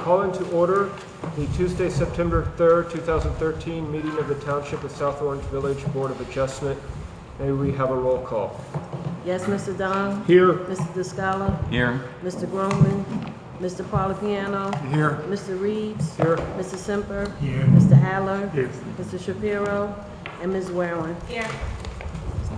call into order the Tuesday, September 3rd, 2013 meeting of the Township of South Orange Village Board of Adjustment. May we have a roll call? Yes, Mr. Don. Here. Mr. Descala. Here. Mr. Groman. Mr. Parlapiano. Here. Mr. Reeves. Here. Mr. Semper. Here. Mr. Adler. Here. Mr. Shapiro. And Ms. Warren. Here.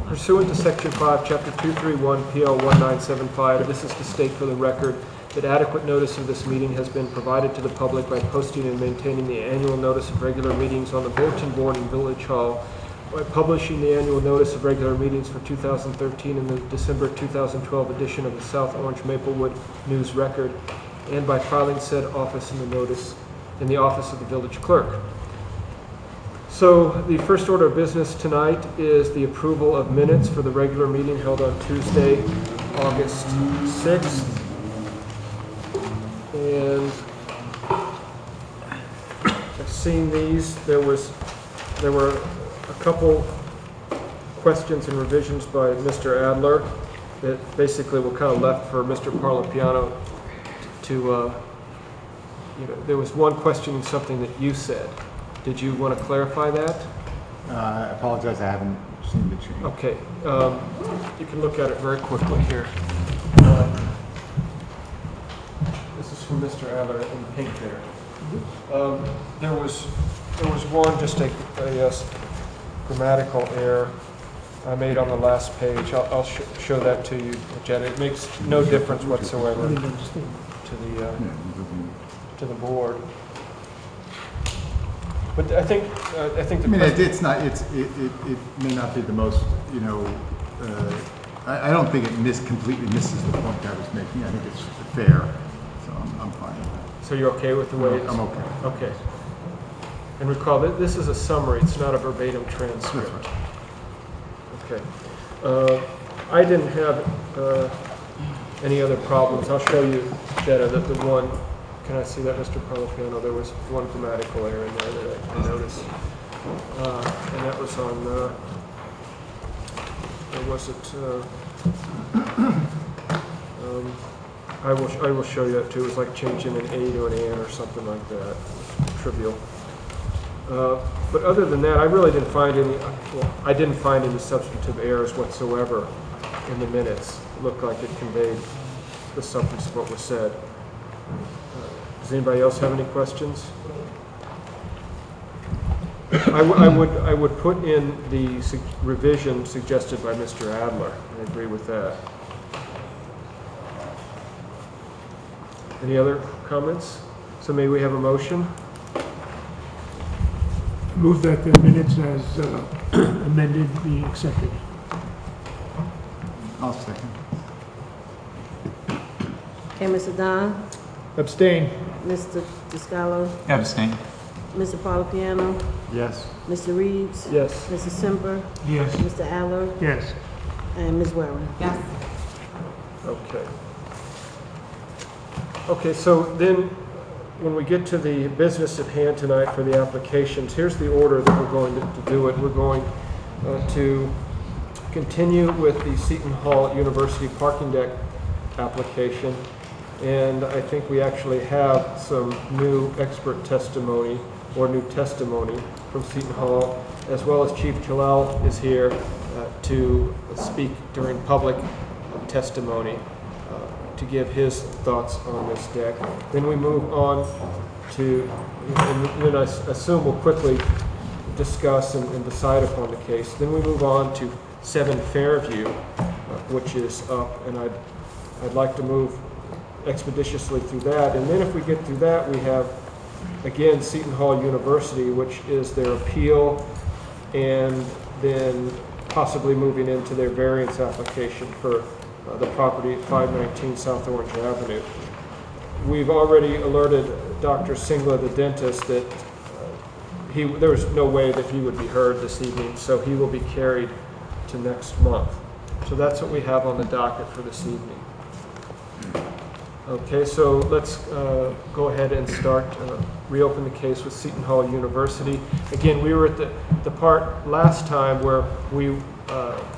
Pursuant to Section 5, Chapter 231, PL 1975, this is to state for the record that adequate notice of this meeting has been provided to the public by posting and maintaining the annual notice of regular meetings on the bulletin board in Village Hall, by publishing the annual notice of regular meetings for 2013 in the December 2012 edition of the South Orange Maplewood News Record, and by filing said office in the notice in the office of the village clerk. So the first order of business tonight is the approval of minutes for the regular meeting held on Tuesday, August 6th. And I've seen these. There were a couple questions and revisions by Mr. Adler that basically were kind of left for Mr. Parlapiano to there was one questioning something that you said. Did you want to clarify that? I apologize, I haven't seen the change. Okay, you can look at it very quickly here. This is from Mr. Adler in pink there. There was one, just a grammatical error I made on the last page. I'll show that to you, Jed. It makes no difference whatsoever to the board. But I think It's not. It may not be the most. I don't think it completely misses the point I was making. I think it's fair, so I'm fine with that. So you're okay with the way it's? I'm okay. Okay. And recall that this is a summary. It's not a verbatim transcript. That's right. Okay. I didn't have any other problems. I'll show you, Jetta, that the one. Can I see that, Mr. Parlapiano? There was one grammatical error in there that I noticed. And that was on, or was it, I will show you that too. It was like changing an A to an N or something like that. It's trivial. But other than that, I really didn't find I didn't find any substantive errors whatsoever in the minutes. It looked like it conveyed the substance of what was said. Does anybody else have any questions? I would put in the revision suggested by Mr. Adler. I agree with that. Any other comments? So may we have a motion? Move that the minutes as amended be accepted. I'll second. Okay, Mr. Don. Abstain. Mr. Descala. Abstain. Mr. Parlapiano. Yes. Mr. Reeves. Yes. Mr. Semper. Yes. Mr. Adler. Yes. And Ms. Warren. Yes. Okay. Okay, so then when we get to the business at hand tonight for the applications, here's the order that we're going to do it. We're going to continue with the Seton Hall University parking deck application. And I think we actually have some new expert testimony or new testimony from Seton Hall, as well as Chief Jalal is here to speak during public testimony to give his thoughts on this deck. Then we move on to, and then I assume we'll quickly discuss and decide upon the case. Then we move on to 7 Fairview, which is up, and I'd like to move expeditiously through that. And then if we get through that, we have, again, Seton Hall University, which is their appeal, and then possibly moving into their variance application for the property at 519 South Orange Avenue. We've already alerted Dr. Singla, the dentist, that there was no way that he would be heard this evening, so he will be carried to next month. So that's what we have on the docket for this evening. Okay, so let's go ahead and start, reopen the case with Seton Hall University. Again, we were at the part last time where we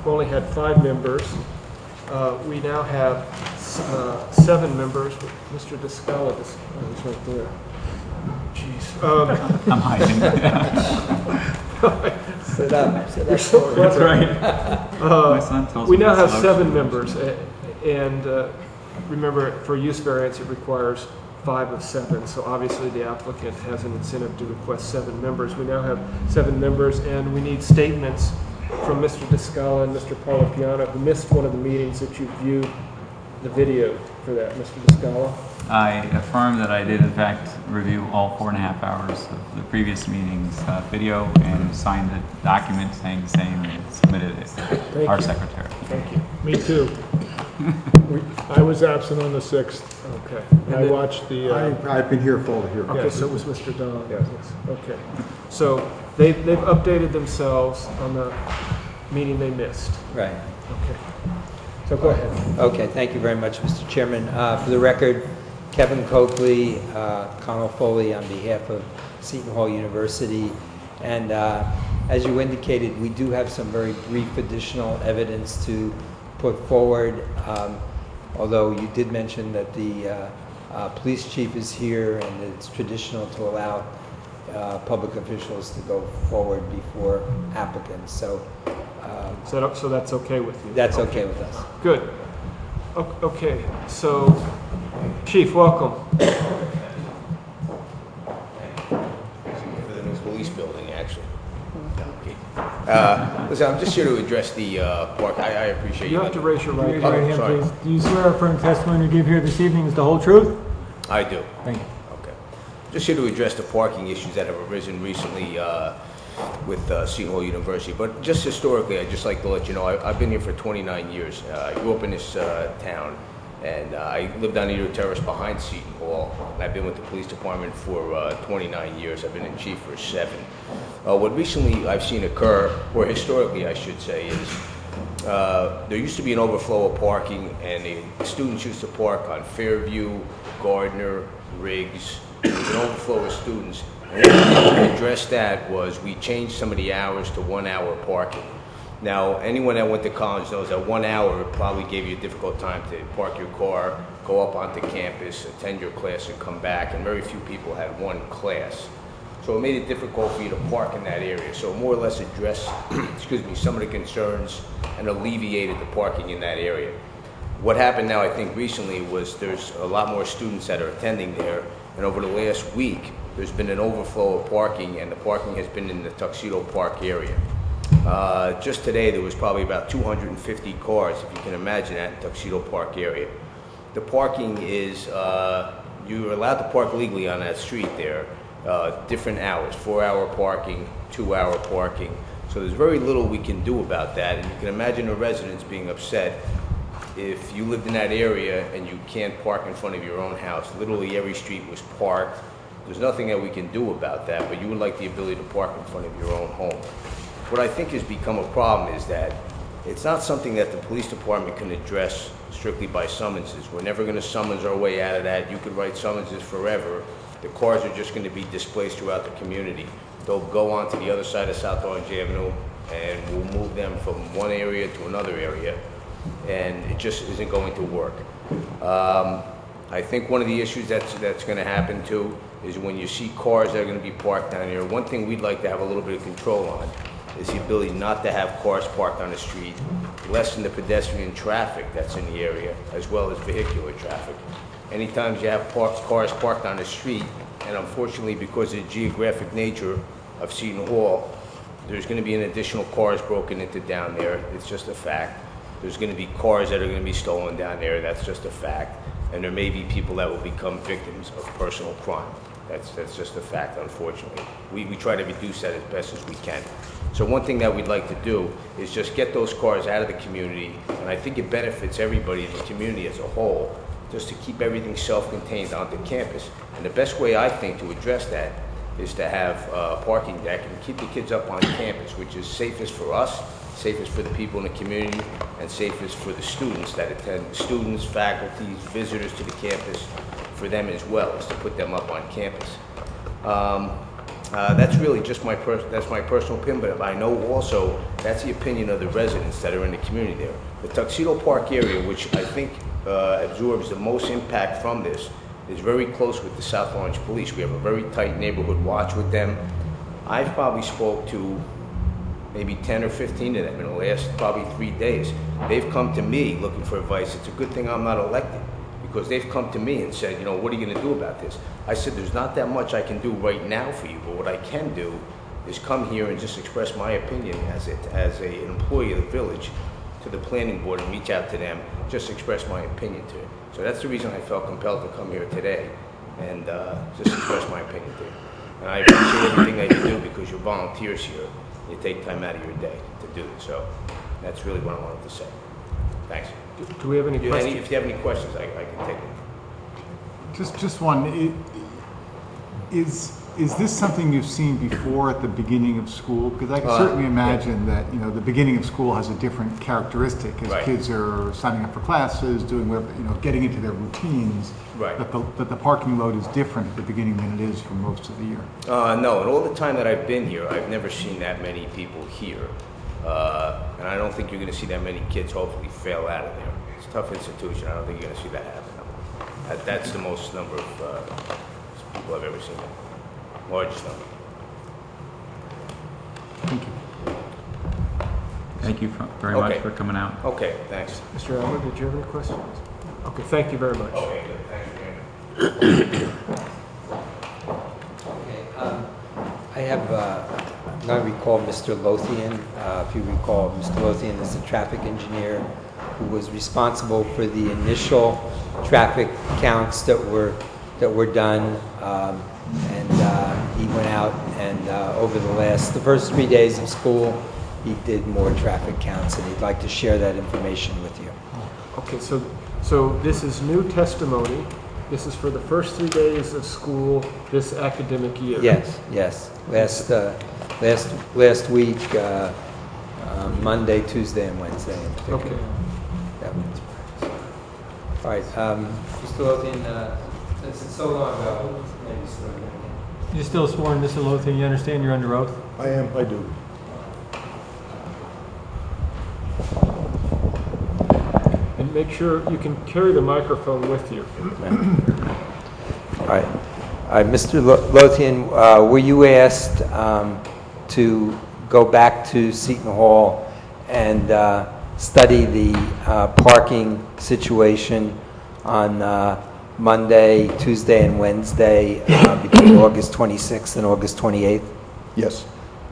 only had 5 members. We now have 7. 7 members. Mr. Descala is right there. Jeez. I'm hiding. Sit up, sit You're up. so That's clever. right. My son tells We me now to have slouch. 7 members, and remember, for use variance, it requires 5 of 7, so obviously the applicant has an incentive to request 7 members. We now have 7 members, and we need statements from Mr. Descala and Mr. Parlapiano, who missed one of the meetings that you viewed the video for that. Mr. Descala? I affirm that I did in fact review all 4.5 hours of the previous meeting's video and signed the document saying the same and submitted it to our you. secretary. Thank you. Me too. I was absent on the 6th. Okay. And I watched the, I've been here for all the hearings. Okay, Yes. so it was Mr. Don. Yes. Okay. So they've updated themselves on the meeting they missed. Right. Okay. So go ahead. Okay, thank you very much, Mr. Chairman. For the record, Kevin Coakley, Connell Foley on behalf of Seton Hall University. And as you indicated, we do have some very brief additional evidence to put forward. Although you did mention that the police chief is here and it's traditional to allow public officials to go forward before applicants. So So that's okay with you? that's okay with us. Good. Okay, so, Chief, welcome. For the new police building, actually. Listen, I'm just here to address the park. I appreciate You you. have to raise your right Raise your right hand. hand, sorry. please. Do you swear affirm testimony you give here this evening is the whole truth? I do. Thank you. Okay. Just here to address the parking issues that have arisen recently with Seton Hall University. But just historically, I'd just like to let you know, I've been here for 29 years. I grew up in this town, and I lived on Eater Terrace behind Seton Hall. And I've been with the police department for 29 years. I've been in chief for 7. What recently I've seen occur, or historically I should say, is there used to be an overflow of parking, and the students used to park on Fairview, Gardner, Riggs. There was an overflow of students. And what we did to address that was we changed some of the hours to 1 hour parking. Now, anyone that went to college knows that 1 hour probably gave you a difficult time to park your car, go up onto campus, attend your class, and come back, and very few people had one class. So it made it difficult for you to park in that area. So it more or less addressed, excuse me, some of the concerns and alleviated the parking in that area. What happened now, I think, recently was there's a lot more students that are attending there, and over the last week, there's been an overflow of parking, and the parking has been in the Tuxedo Park area. Just today, there was probably about 250 cars, if you can imagine that, in Tuxedo Park area. The parking is, you're allowed to park legally on that street there, different hours, 4-hour parking, 2-hour parking. So there's very little we can do about that, and you can imagine the residents being upset if you lived in that area and you can't park in front of your own house. Literally every street was parked. There's nothing that we can do about that, but you would like the ability to park in front of your own home. What I think has become a problem is that it's not something that the police department can address strictly by summonses. We're never going to summons our way out of that. You could write summonses forever. The cars are just going to be displaced throughout the community. They'll go on to the other side of South Orange Avenue, and we'll move them from one area to another area, and it just isn't going to work. I think one of the issues that's going to happen too is when you see cars that are going to be parked down here, one thing we'd like to have a little bit of control on is the ability not to have cars parked on the street, lessen the pedestrian traffic that's in the area, as well as vehicular traffic. Anytime you have cars parked on the street, and unfortunately because of the geographic nature of Seton Hall, there's going to be an additional cars broken into down there. It's just a fact. There's going to be cars that are going to be stolen down there. That's just a fact. And there may be people that will become victims of personal crime. That's just a fact, unfortunately. We try to reduce that as best as we can. So one thing that we'd like to do is just get those cars out of the community, and I think it benefits everybody in the community as a whole, just to keep everything self-contained onto campus. And the best way, I think, to address that is to have a parking deck and keep the kids up on campus, which is safest for us, safest for the people in the community, and safest for the students that attend, students, faculty, visitors to the campus, for them as well, is to put them up on campus. That's really just that's my personal opinion, but I know also that's the opinion of the residents that are in the community there. The Tuxedo Park area, which I think absorbs the most impact from this is very close with the South Orange Police. We have a very tight neighborhood watch with them. I've probably spoke to maybe 10 or 15 of them in the last probably 3 days. They've come to me looking for advice. It's a good thing I'm not elected, because they've come to me and said, you know, what are you going to do about this? I said, there's not that much I can do right now for you, but what I can do is come here and just express my opinion as an employee of the village to the planning board and reach out to them, just express my opinion to it. So that's the reason I felt compelled to come here today and just express my opinion to you. And I appreciate everything that you do, because you're volunteers here. You take time out of your day to do it. So that's really what I wanted to say. Thanks. Do we have any questions? If you have any questions, I can take them. Just one. Is this something you've seen before at the beginning of school? Because I can certainly imagine that, you know, the beginning of school has a different characteristic as Right. kids are signing up for classes, doing whatever, you know, getting into their routines. Right. But the parking load is different at the beginning than it is for most of the year. No, and all the time that I've been here, I've never seen that many people here. And I don't think you're going to see that many kids hopefully fail out of there. It's a tough institution. I don't think you're going to see that happen. That's the most number of people I've ever seen. Largest number. Thank you. Thank you very much Okay. for coming out. Okay, thanks. Mr. Allen, did you have any questions? Okay, thank you very much. Okay, good. Thank you, Chairman. Okay, I have, I'm going to recall Mr. Lothian. If you recall, Mr. Lothian is the traffic engineer who was responsible for the initial traffic counts that were done. He went out and over the first 3 days of school, he did more traffic counts, and he'd like to share that information with you. Okay, so this is new testimony. This is for the first 3 days of school this academic year. Yes. Last week, Monday, Tuesday, and Wednesday in particular. Okay. That was- All right, Mr. Lothian, since it's so long ago, maybe sort of- You're still sworn, Mr. Lothian, you understand you're under oath? I do. And make sure you can carry the microphone with you. All right, Mr. Lothian, were you asked to go back to Seton Hall and study the parking situation on Monday, Tuesday, and Wednesday between August 26th and August 28th? Yes.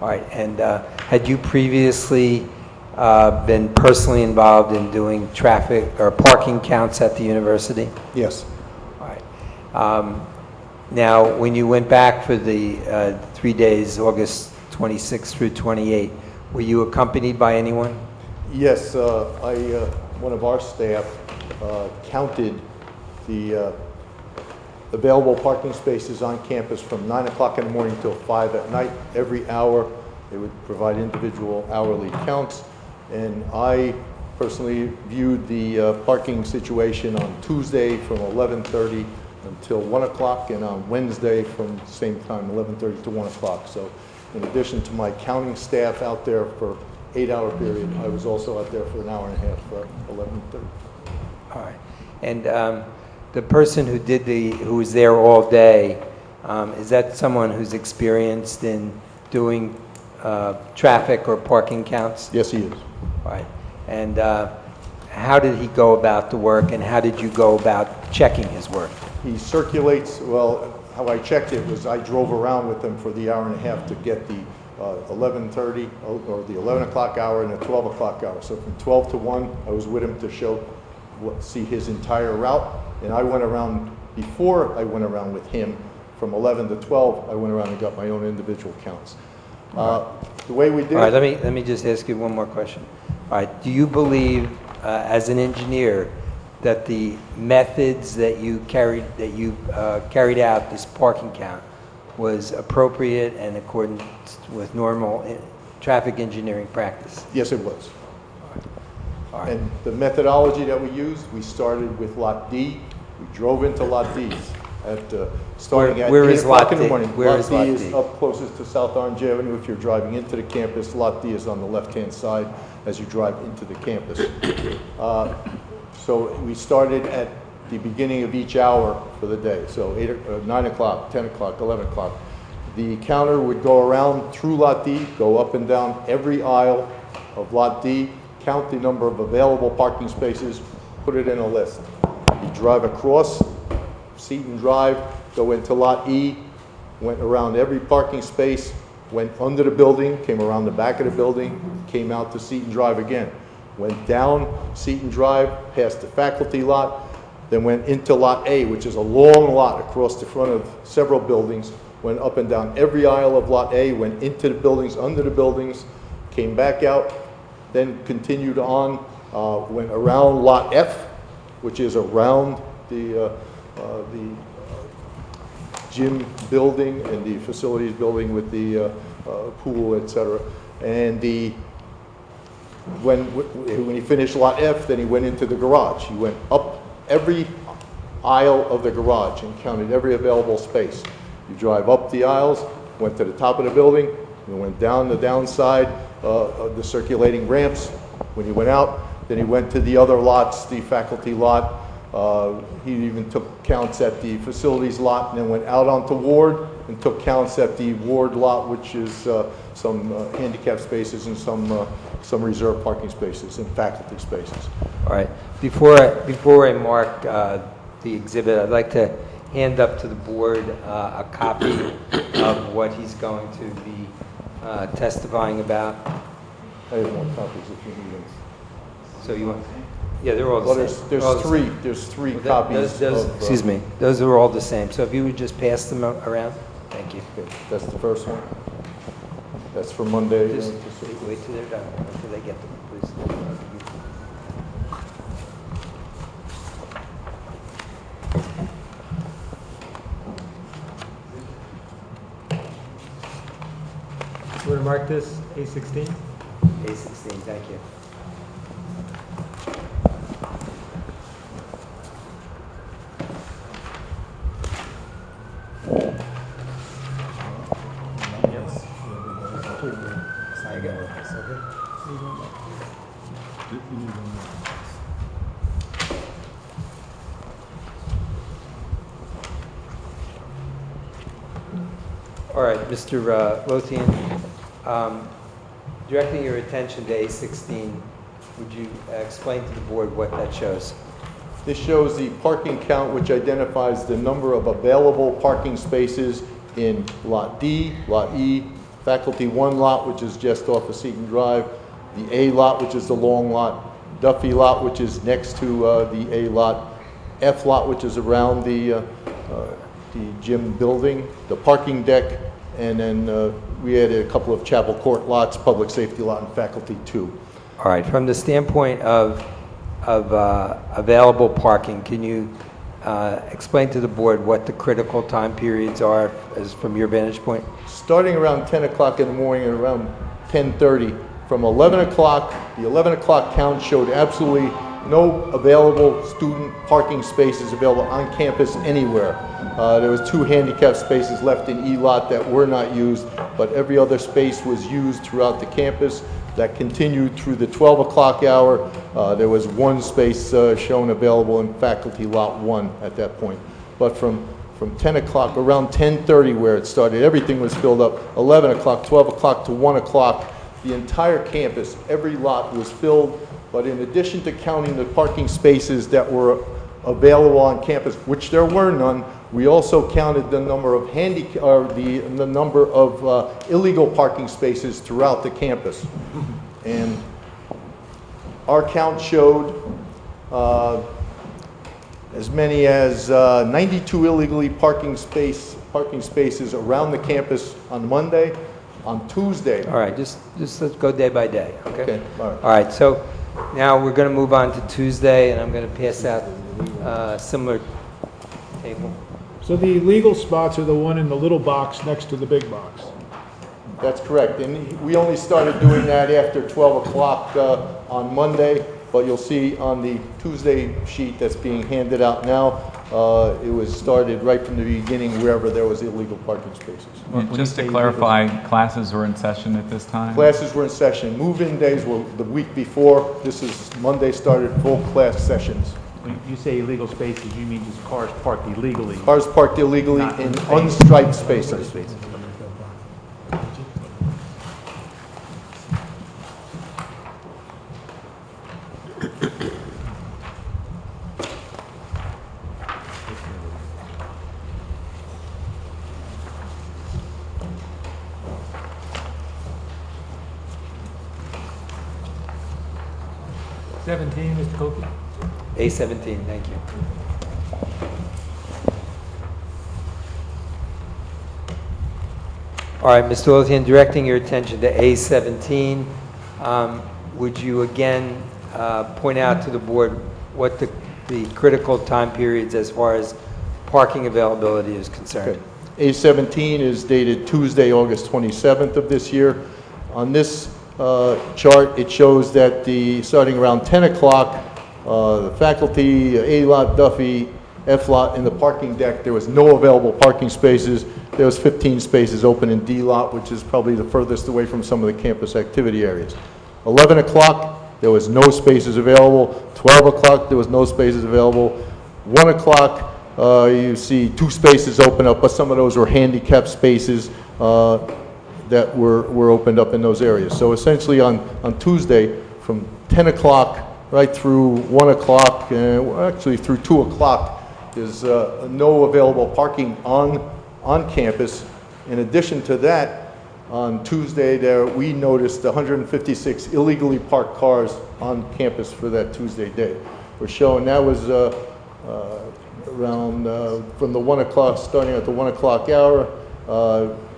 All right, and had you previously been personally involved in doing traffic or parking counts at the university? Yes. All right. Now, when you went back for the 3 days, August 26th through 28th, were you accompanied by anyone? Yes, one of our staff counted the available parking spaces on campus from 9 o'clock in the morning till 5 at night. Every hour, they would provide individual hourly counts. And I personally viewed the parking situation on Tuesday from 11:30 until 1 o'clock, and on Wednesday from the same time, 11:30 to 1 o'clock. So in addition to my counting staff out there for 8-hour period, I was also out there for an hour and a half, 11:30. All right. And the person who was there all day, is that someone who's experienced in doing traffic or parking counts? Yes, he is. All right. And how did he go about the work, and how did you go about checking his work? He circulates, well, how I checked it was I drove around with him for the hour and a half to get the 11:30 or the 11 o'clock hour and the 12 o'clock hour. So from 12 to 1, I was with him to see his entire route. And I went around, before I went around with him, from 11 to 12, I went around and got my own individual counts. The way we did All right, it, let me just ask you one more question. All right, do you believe, as an engineer, that the methods that you carried out this parking count was appropriate and in accordance with normal traffic engineering practice? yes, it was. All right. And the methodology that we used, we started with Lot D. We drove into Lot D starting at Where 8 is o'clock Lot in the D? morning. Where is Lot D? is up closest to South Orange Avenue. If you're driving into the campus, Lot D is on the left-hand side as you drive into the campus. So we started at the beginning of each hour for the day. So 9 o'clock, 10 o'clock, 11 o'clock. The counter would go around through Lot D, go up and down every aisle of Lot D, count the number of available parking spaces, put it in a list. You drive across Seton Drive, go into Lot E, went around every parking space, went under the building, came around the back of the building, came out to Seton Drive again. Went down Seton Drive, past the faculty lot, then went into Lot A, which is a long lot across the front of several buildings, went up and down every aisle of Lot A, went into the buildings, under the buildings, came back out, then continued on, went around Lot F, which is around the gym building and the facilities building with the pool, etc. And when he finished Lot F, then he went into the garage. He went up every aisle of the garage and counted every available space. You drive up the aisles, went to the top of the building, and went down the downside of the circulating ramps. When he went out, then he went to the other lots, the faculty lot. He even took counts at the facilities lot and then went out onto Ward and took counts at the Ward lot, which is some handicap spaces and some reserved parking spaces and faculty spaces. All right. Before I mark the exhibit, I'd like to hand up to the board a copy of what he's going to be testifying about. I have more copies if you need them. So you want? Yeah, they're all the Well, same. there's three Well, copies of... excuse me. Those are all the same. So if you would just pass them around. Thank you. Okay, that's the first one. That's for Monday. Just wait till they're done, until they get them, please. We're going to mark this A16. A16, thank you. All right, Mr. Lothian, directing your attention to A16, would you explain to the board what that shows? This shows the parking count, which identifies the number of available parking spaces in Lot D, Lot E, Faculty 1 lot, which is just off of Seton Drive, the A lot, which is the long lot, Duffy lot, which is next to the A lot, F lot, which is around the gym building, the parking deck, and then we added a couple of Chapel Court lots, public safety lot, and Faculty 2. All right, from the standpoint of available parking, can you explain to the board what the critical time periods are as from your vantage point? Starting around 10 o'clock in the morning and around 10:30, from 11 o'clock, the 11 o'clock count showed absolutely no available student parking spaces available on campus anywhere. There was 2 handicap spaces left in E lot that were not used, but every other space was used throughout the campus. That continued through the 12 o'clock hour. There was 1 space shown available in faculty lot 1 at that point. But from 10 o'clock, around 10:30 where it started, everything was filled up. 11 o'clock, 12 o'clock to 1 o'clock, the entire campus, every lot was filled. But in addition to counting the parking spaces that were available on campus, which there were none, we also counted the number of the number of illegal parking spaces throughout the campus. And our count showed as many as 92 illegally parking spaces around the campus on Monday. On Tuesday. All right, just let's go day by day, okay? Okay, all right. All right, so now we're going to move on to Tuesday, and I'm going to pass out a similar table. So the legal spots are the one in the little box next to the big box. That's correct. And we only started doing that after 12 o'clock on Monday, but you'll see on the Tuesday sheet that's being handed out now, It was started right from the beginning wherever there was illegal parking spaces. And just to clarify, classes were in session at this time? Classes were in session. Move-in days were the week before. This is Monday started full class sessions. When you say illegal spaces, you mean just cars parked illegally? Cars parked illegally Not in in unstriped spaces. Mr. Coakley. A17, thank you. All right, Mr. Lothian, directing your attention to A17, would you again point out to the board what the critical time periods as far as parking availability is concerned? Okay. A17 is dated Tuesday, August 27th of this year. On this chart, it shows that starting around 10 o'clock, the faculty, A lot, Duffy, F lot, in the parking deck, there was no available parking spaces. There was 15 spaces open in D lot, which is probably the furthest away from some of the campus activity areas. 11 o'clock, there was no spaces available. 12 o'clock, there was no spaces available. 1 o'clock, you see 2 spaces open up, but some of those were handicapped spaces that were opened up in those areas. So essentially on Tuesday, from 10 o'clock right through 1 o'clock, actually through 2 o'clock, there's no available parking on campus. In addition to that, on Tuesday we noticed 156 illegally parked cars on campus for that Tuesday day. We're showing that was around from the 1 o'clock, starting at the 1 o'clock hour,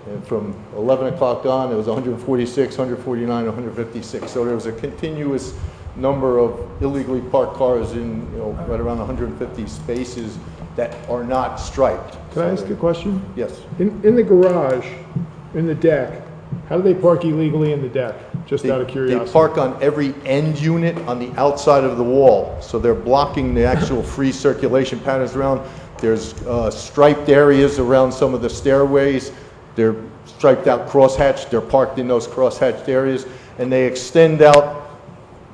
and from 11 o'clock on, it was 146, 149, 156. So there was a continuous number of illegally parked cars in, right around 150 spaces that are not striped. Can I ask a question? Yes. In the garage, in the deck, how do they park illegally in the deck? Just out of curiosity. They park on every end unit on the outside of the wall. So they're blocking the actual free circulation patterns around. There's striped areas around some of the stairways. They're striped out crosshatched. They're parked in those crosshatched areas. And they extend out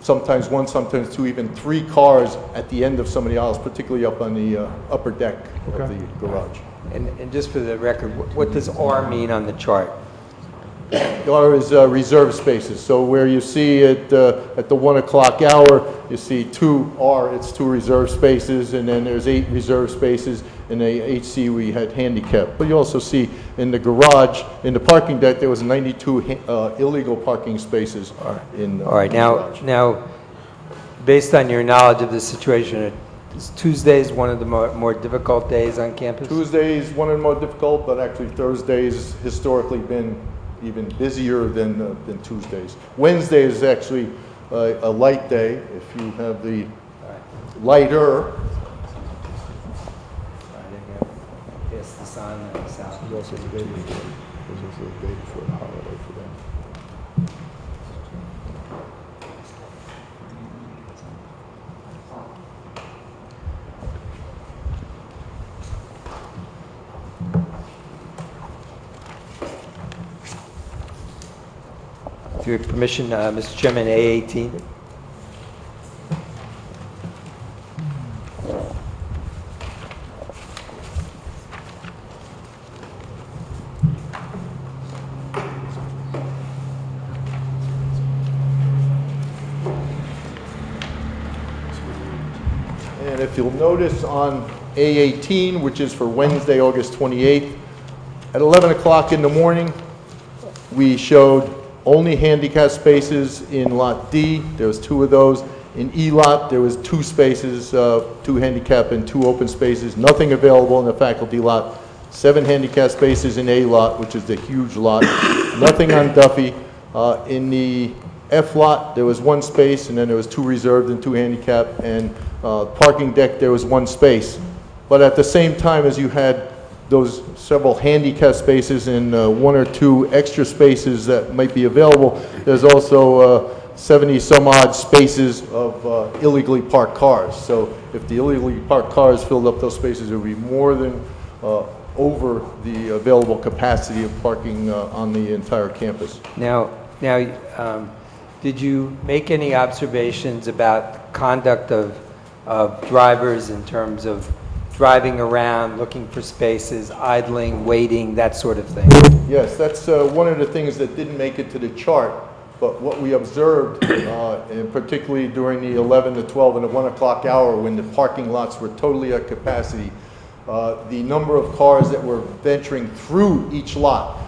sometimes 1, sometimes 2, even 3 cars at the end of some of the aisles, particularly up on the upper deck of the garage. And just for the record, what does R mean on the chart? R is reserved spaces. So where you see at the 1 o'clock hour, you see 2 R, it's 2 reserved spaces, and then there's 8 reserved spaces. In the HC, we had handicap. But you also see in the garage, in the parking deck, there was 92 illegal parking spaces in All right, the garage. now, based on your knowledge of the situation, is Tuesdays one of the more difficult days on campus? Tuesdays, one of the more difficult, but actually Thursdays historically been even busier than Tuesdays. Wednesday is actually a light day. If you have the lighter. Yes, the sun and the south. It's also the day before. It's also the day before the holiday for them. With your permission, Mr. Chairman, A18. And if you'll notice on A18, which is for Wednesday, August 28th, at 11 o'clock in the morning, we showed only handicap spaces in Lot D. There was 2 of those. In E Lot, there was 2 spaces, 2 handicap and 2 open spaces. Nothing available in the faculty lot. 7 handicap spaces in A Lot, which is the huge lot. Nothing on Duffy. In the F Lot, there was 1 space, and then there was 2 reserved and 2 handicap. And parking deck, there was 1 space. But at the same time as you had those several handicap spaces and 1 or 2 extra spaces that might be available, there's also 70 some odd spaces of illegally parked cars. So if the illegally parked cars filled up those spaces, it would be more than over the available capacity of parking on the entire campus. Now, did you make any observations about conduct of drivers in terms of driving around, looking for spaces, idling, waiting, that sort of thing? Yes, that's one of the things that didn't make it to the chart, but what we observed, and particularly during the 11 to 12 and the 1 o'clock hour when the parking lots were totally at capacity, the number of cars that were venturing through each lot.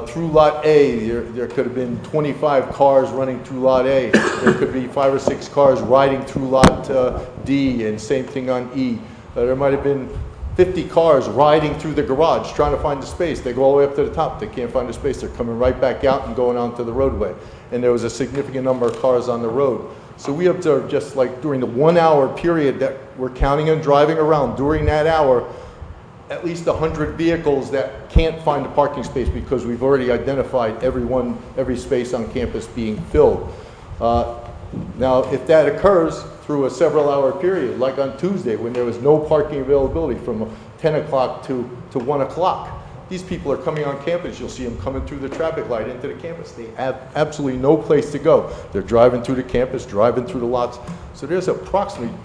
Through Lot A, there could have been 25 cars running through Lot A. There could be 5 or 6 cars riding through Lot D, and same thing on E. There might have been 50 cars riding through the garage trying to find a space. They go all the way up to the top. They can't find a space. They're coming right back out and going onto the roadway. And there was a significant number of cars on the road. So we observed, just like during the 1 hour period that we're counting and driving around, during that hour, at least 100 vehicles that can't find a parking space because we've already identified every space on campus being filled. Now, if that occurs through a several-hour period, like on Tuesday when there was no parking availability from 10 o'clock to 1 o'clock, these people are coming on campus. You'll see them coming through the traffic light into the campus. They have absolutely no place to go. They're driving through the campus, driving through the lots. So there's approximately,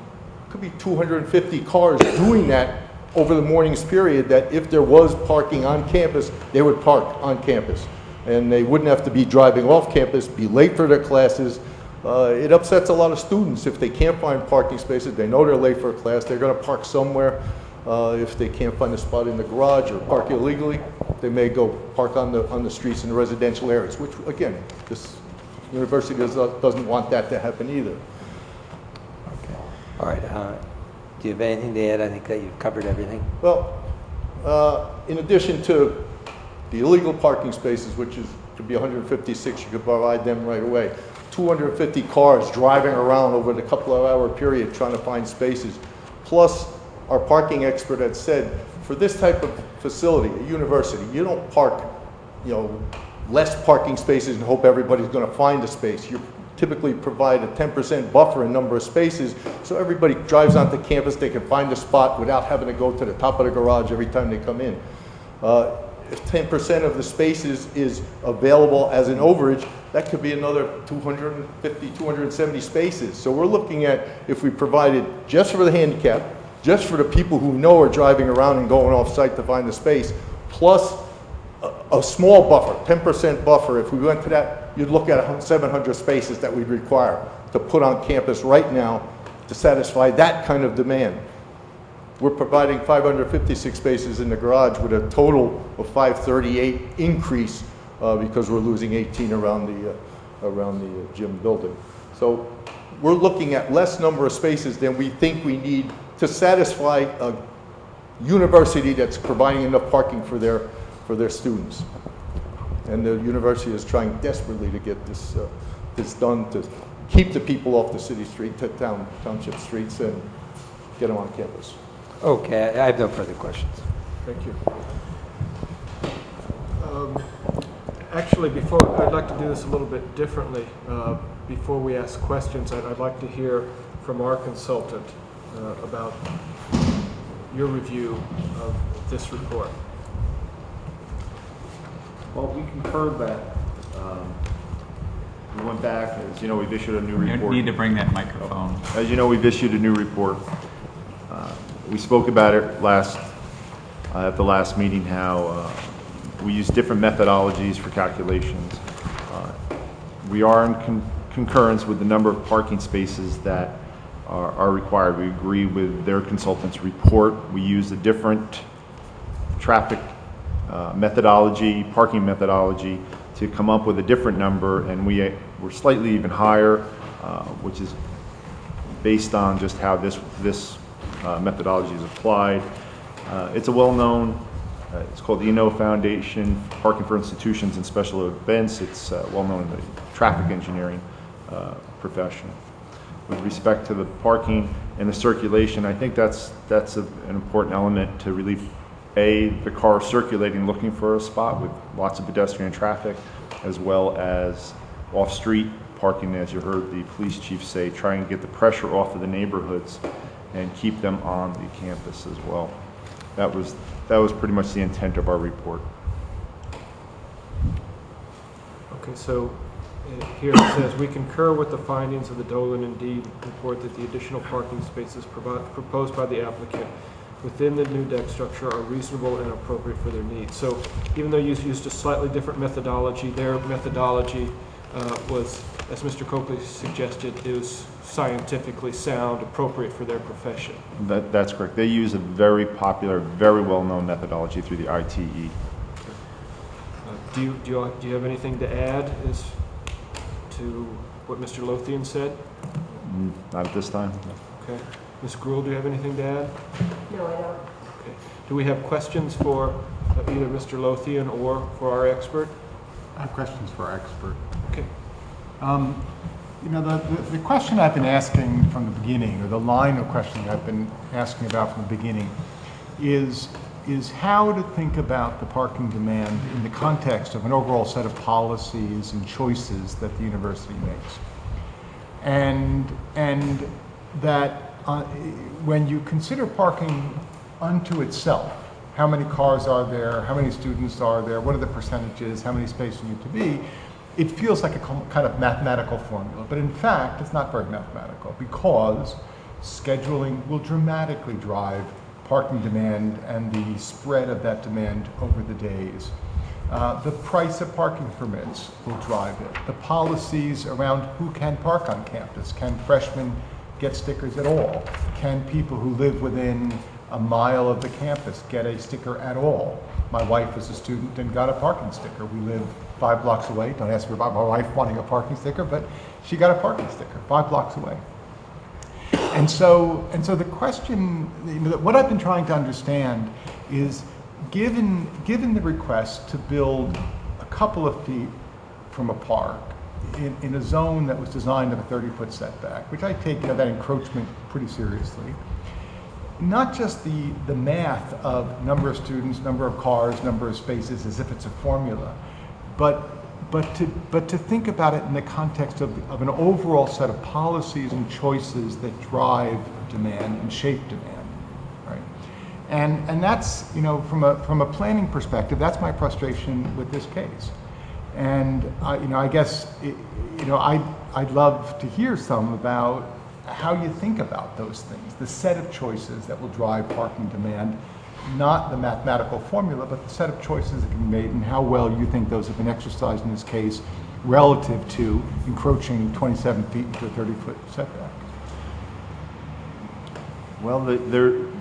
could be 250 cars doing that over the morning's period, that if there was parking on campus, they would park on campus. And they wouldn't have to be driving off campus, be late for their classes. It upsets a lot of students if they can't find parking spaces. They know they're late for a class. They're going to park somewhere. If they can't find a spot in the garage or park illegally, they may go park on the streets in the residential areas, which, again, this university doesn't want that to happen either. Okay. All right. Do you have anything to add? I think that you've covered everything. Well, in addition to the illegal parking spaces, which could be 156, you could provide them right away. 250 cars driving around over the couple of hour period trying to find spaces. Plus, our parking expert had said, for this type of facility, a university, you don't park, less parking spaces and hope everybody's going to find a space. You typically provide a 10% buffer in number of spaces, so everybody drives onto campus, they can find a spot without having to go to the top of the garage every time they come in. If 10% of the spaces is available as an overage, that could be another 250, 270 spaces. So we're looking at, if we provided just for the handicap, just for the people who know are driving around and going off site to find the space, plus a small buffer, 10% buffer. If we went to that, you'd look at 700 spaces that we'd require to put on campus right now to satisfy that kind of demand. We're providing 556 spaces in the garage with a total of 538 increase because we're losing 18 around the gym building. So we're looking at less number of spaces than we think we need to satisfy a university that's providing enough parking for their students. And the university is trying desperately to get this done to keep the people off the city street, township streets, and get them on campus. Okay, I have no further questions. Thank you. Actually, I'd like to do this a little bit differently. Before we ask questions, I'd like to hear from our consultant about your review of this report. Well, we concurred that we went back, as you know, we've issued a new report. You need to bring that microphone. As you know, we've issued a new report. We spoke about it at the last meeting, how we use different methodologies for calculations. We are in concurrence with the number of parking spaces that are required. We agree with their consultant's report. We use a different traffic methodology, parking methodology, to come up with a different number, and we're slightly even higher, which is based on just how this methodology is applied. It's a well-known, it's called the Inno Foundation, Parking for Institutions and Special Events. It's well-known in the traffic engineering profession. With respect to the parking and the circulation, I think that's an important element to relieve the car circulating looking for a spot with lots of pedestrian traffic, as well as off-street parking, as you heard the police chief say, trying to get the pressure off of the neighborhoods and keep them on the campus as well. That was pretty much the intent of our report. Okay, so here it says, we concur with the findings of the Dolan and Deed report that the additional parking spaces proposed by the applicant within the new deck structure are reasonable and appropriate for their needs. So even though you used a slightly different methodology, their methodology was, as Mr. Coakley suggested, is scientifically sound, appropriate for their profession. That's correct. They use a very popular, very well-known methodology through the ITE. Do you have anything to add as to what Mr. Lothian said? Not at this time. Okay. Ms. Gruhl, do you have anything to add? No, I don't. Okay. Do we have questions for either Mr. Lothian or for our expert? I have questions for our expert. Okay. You know, the question I've been asking from the beginning, or the line of questioning I've been asking about from the beginning, is how to think about the parking demand in the context of an overall set of policies and choices that the university makes. And that when you consider parking unto itself, how many cars are there, how many students are there, what are the percentages, how many spaces need to be, it feels like a kind of mathematical formula. But in fact, it's not very mathematical, because scheduling will dramatically drive parking demand and the spread of that demand over the days. The price of parking permits will drive it. The policies around who can park on campus. Can freshmen get stickers at all? Can people who live within a mile of the campus get a sticker at all? My wife is a student and got a parking sticker. We live 5 blocks away. Don't ask me about my wife wanting a parking sticker, but she got a parking sticker 5 blocks away. And so the question, what I've been trying to understand is, given the request to build a couple of feet from a park in a zone that was designed of a 30-foot setback, which I take that encroachment pretty seriously, not just the math of number of students, number of cars, number of spaces as if it's a formula, but to think about it in the context of an overall set of policies and choices that drive demand and shape demand, right? And that's, from a planning perspective, that's my frustration with this case. And I guess I'd love to hear some about how you think about those things, the set of choices that will drive parking demand, not the mathematical formula, but the set of choices that can be made, and how well you think those have been exercised in this case relative to encroaching 27 feet into a 30-foot setback. Well,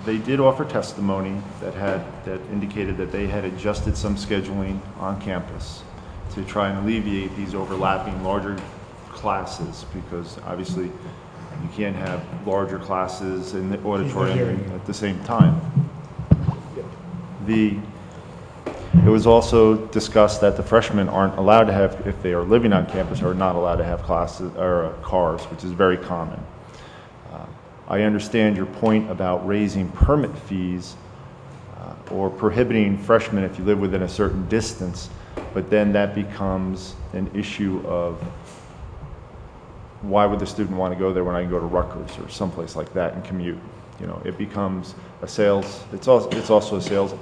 they did offer testimony that indicated that they had adjusted some scheduling on campus to try and alleviate these overlapping larger classes, because obviously you can't have larger classes in the auditorium at the same time. It was also discussed that the freshmen aren't allowed to have, if they are living on campus, are not allowed to have classes or cars, which is very common. I understand your point about raising permit fees or prohibiting freshmen if you live within a certain distance, but then that becomes an issue of why would the student want to go there when I can go to Rutgers or someplace like that and commute? It becomes a sales, it's also a sales.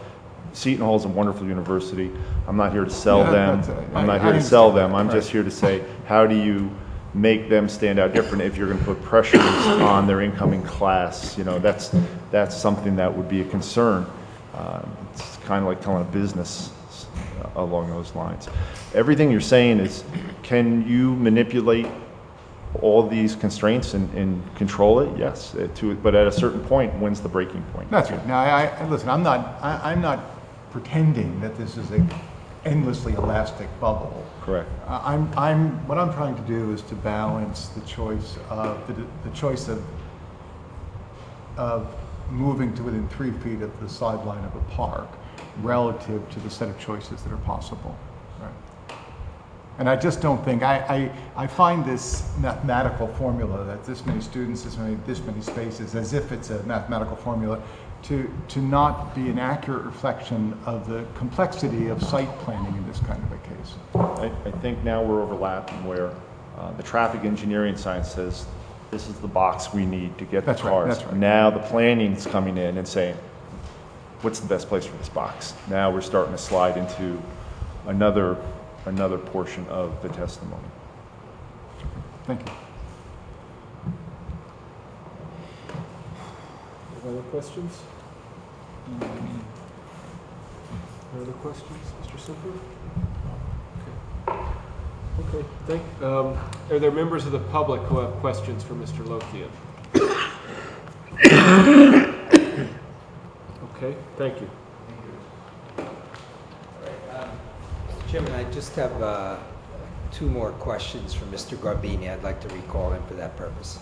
Seton Hall is a wonderful university. I'm not here to sell them. I'm not here to sell them. I'm just here to say, how do you make them stand out different if you're going to put pressures on their incoming class? That's something that would be a concern. It's kind of like telling a business along those lines. Everything you're saying is, can you manipulate all these constraints and control it? Yes, but at a certain point, when's the breaking point? That's right. Now, listen, I'm not pretending that this is an endlessly elastic bubble. Correct. What I'm trying to do is to balance the choice of moving to within 3 feet of the sideline of a park relative to the set of choices that are possible. Right. And I just don't think, I find this mathematical formula that this many students, this many spaces, as if it's a mathematical formula, to not be an accurate reflection of the complexity of site planning in this kind of a case. I think now we're overlapping where The traffic engineering science says, this is the box we need to get the That's right, cars. that's right. Now the planning's coming in and saying, what's the best place for this box? Now we're starting to slide into another portion of the testimony. Thank you. Any other questions? Any other questions, Mr. Simper? Okay, are there members of the public who have questions for Mr. Lothian? Okay, thank you. Mr. Chairman, I just have 2 more questions for Mr. Garbini. I'd like to recall him for that purpose.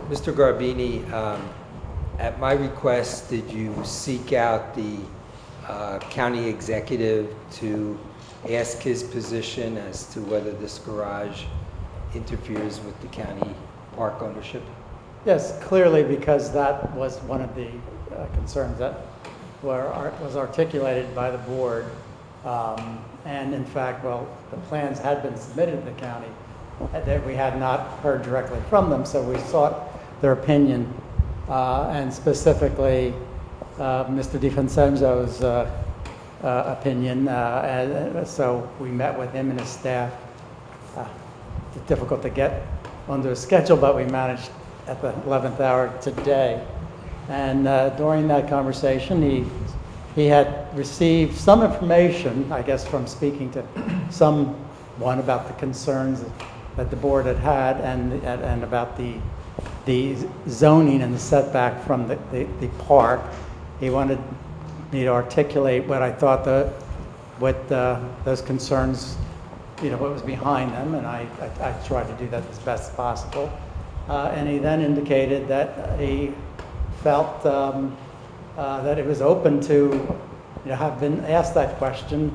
Mr. Garbini, at my request, did you seek out the county executive to ask his position as to whether this garage interferes with the county park ownership? Yes, clearly, because that was one of the concerns that was articulated by the board. And in fact, well, the plans had been submitted to the county. That we had not heard directly from them, so we sought their opinion, and specifically Mr. DiFincenzo's opinion. And so we met with him and his staff. It's difficult to get under the schedule, but we managed at the 11th hour today. And during that conversation, he had received some information, I guess, from speaking to someone about the concerns that the board had and about the zoning and the setback from the park. He wanted me to articulate what I thought those concerns, what was behind them, and I tried to do that as best as possible. And he then indicated that he felt that it was open to have been asked that question,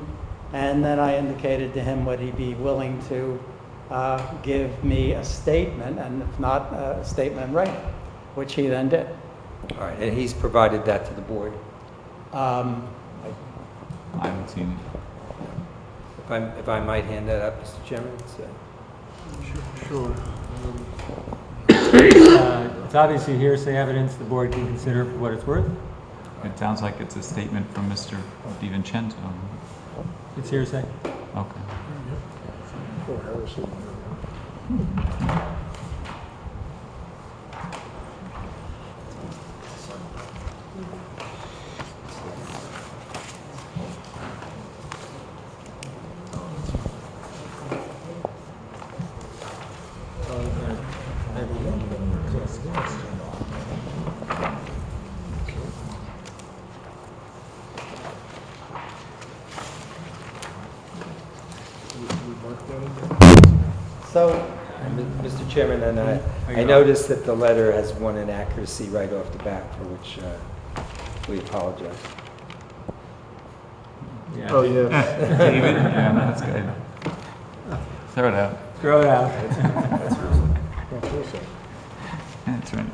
and then I indicated to him would he be willing to give me a statement, and if not, a statement in writing, which he then did. All right, and he's provided that to the board? I haven't seen it. If I might hand that up, Mr. Chairman? Sure. It's obviously hearsay evidence the board can consider for what it's worth. It sounds like it's a statement from Mr. DiVincenzo. It's hearsay. Okay. So, Mr. Chairman, and I noticed that the letter has one inaccuracy right off the bat, for which we apologize. Yeah. Oh, yes. David? Yeah, that's good. Throw it out. Throw it out. That's right.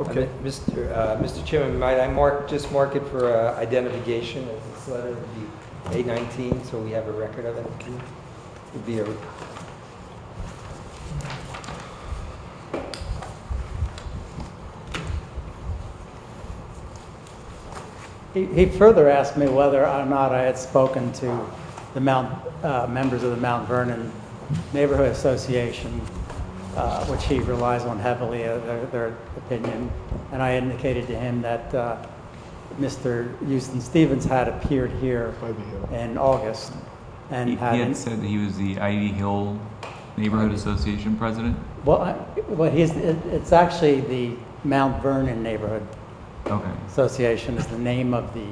Okay. Mr. Chairman, might I just mark it for identification, as this letter would be A19, so we have a record of it? Would be a... he further asked me whether or not I had spoken to the members of the Mount Vernon Neighborhood Association, which he relies on heavily, their opinion. And I indicated to him that Mr. Houston Stevens had appeared here in August. And He had said that he was the Ivy Hill Neighborhood Association president? It's actually the Mount Vernon Neighborhood Okay. Association is the name of the,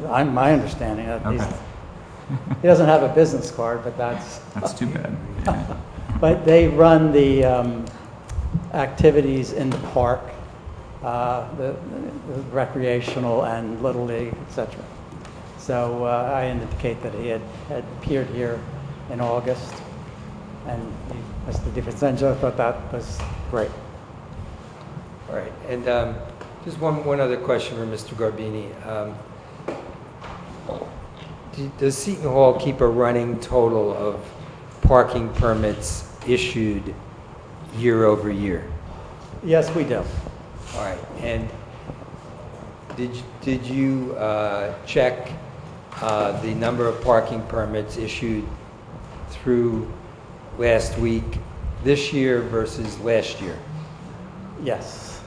my understanding. Okay. He doesn't have a business card, but that's too bad. Yeah. But they run the activities in the park, the recreational and Little League, etc. So I indicate that he had appeared here in August, and he Mr. DiVincenzo thought that was great. All right, and just one other question for Mr. Garbini. Does Seton Hall keep a running total of parking permits issued year over year? Yes, we do. All right, and did you check the number of parking permits issued through last week, this year versus last year? Yes.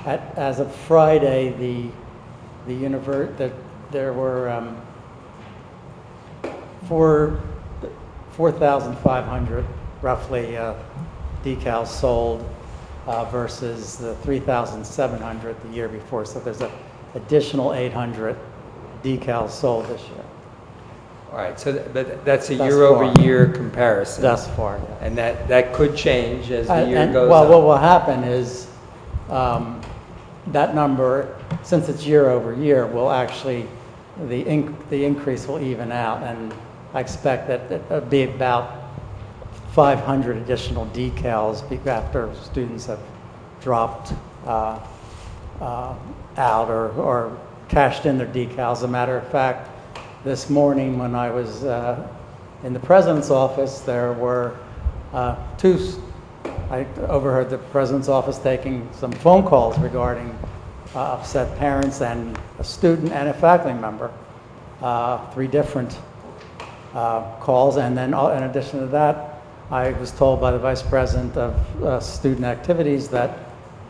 As of Friday, there were 4,500 roughly decals sold versus the 3,700 the year before. So there's an additional 800 decals sold this year. All right, so but that's a Thus year-over-year comparison. Thus far, yes. And that could change as the year goes well, on. what will happen is that number, since it's year over year, will actually, the increase will even out. And I expect that it'll be about 500 additional decals after students have dropped out or cashed in their decals. As a matter of fact, this morning when I was in the president's office, there were I overheard the president's office taking some phone calls regarding upset parents and a student and a faculty member, 3 different calls. And then in addition to that, I was told by the vice president of student activities that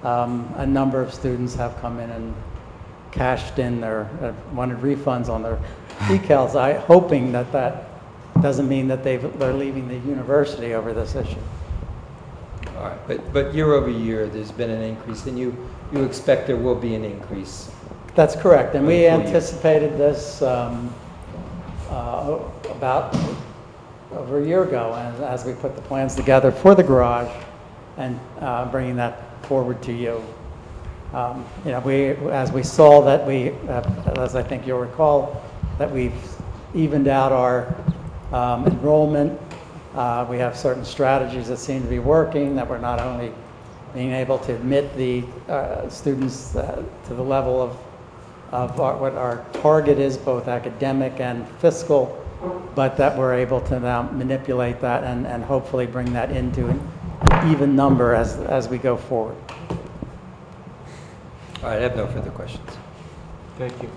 a number of students have come in and cashed in their wanted refunds on their decals. Hoping that doesn't mean that they're leaving the university over this issue. All right, but year over year, there's been an increase, and you expect there will be an increase. That's correct, and we Full year. anticipated this about over a year ago, and as we put the plans together for the garage and bringing that forward to you. As we saw that as I think you'll recall, that we've evened out our enrollment. We have certain strategies that seem to be working, that we're not only being able to admit the students to the level of what our target is, both academic and fiscal, but that we're able to now manipulate that and hopefully bring that into an even number as we go forward. All right, I have no further questions. Thank you.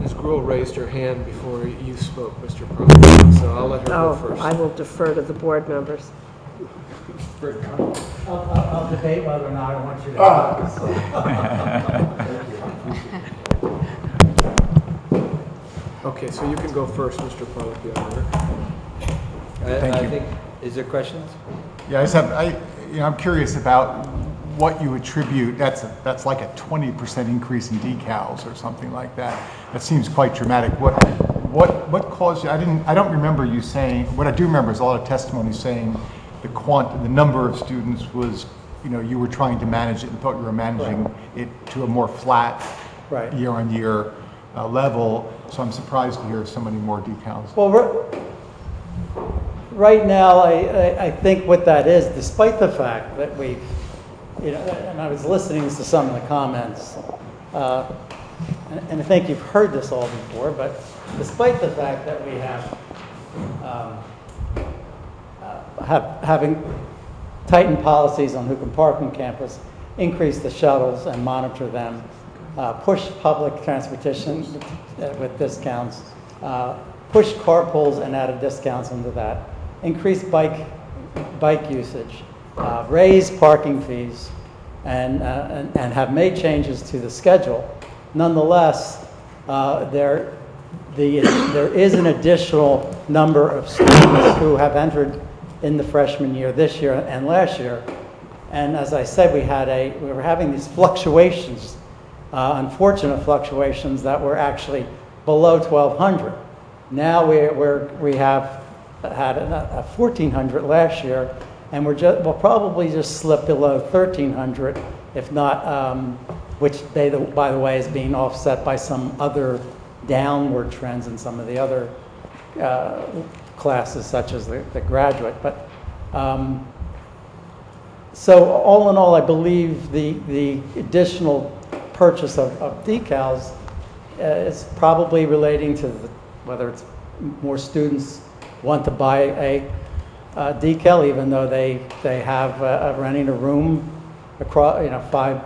Ms. Gruhl raised her hand before you spoke, Mr. President, so I'll let her go first. I will defer to the board members. I'll debate whether or not I want you to. Okay, so you can go first, Mr. Parlapiano. Thank you. think, is there questions? Yeah, I'm curious about what you attribute, that's like a 20% increase in decals or something like that. That seems quite dramatic. What caused you, I don't remember you saying, what I do remember is a lot of testimony saying the number of students was, you were trying to manage it and thought you were managing it to a more flat year-on-year level. So I'm surprised to hear so many more decals. Well, right now, I think what that is, despite the fact that we've, and I was listening to some of the comments, and I think you've heard this all before, but despite the fact that we having tightened policies on who can park on campus, increase the shuttles and monitor them, push public transportation with discounts, push carpools and added discounts into that, increase bike usage, raise parking fees, and have made changes to the schedule. Nonetheless, there is an additional number of students who have entered in the freshman year this year and last year. And as I said, we were having these fluctuations, unfortunate fluctuations that were actually below 1,200. Now we have had a 1,400 last year, and we'll probably just slip below 1,300, if not, which by the way is being offset by some other downward trends in some of the other classes such as the graduate. But so all in all, I believe the additional purchase of decals is probably relating to whether it's more students want to buy a decal, even though they have renting a room across 5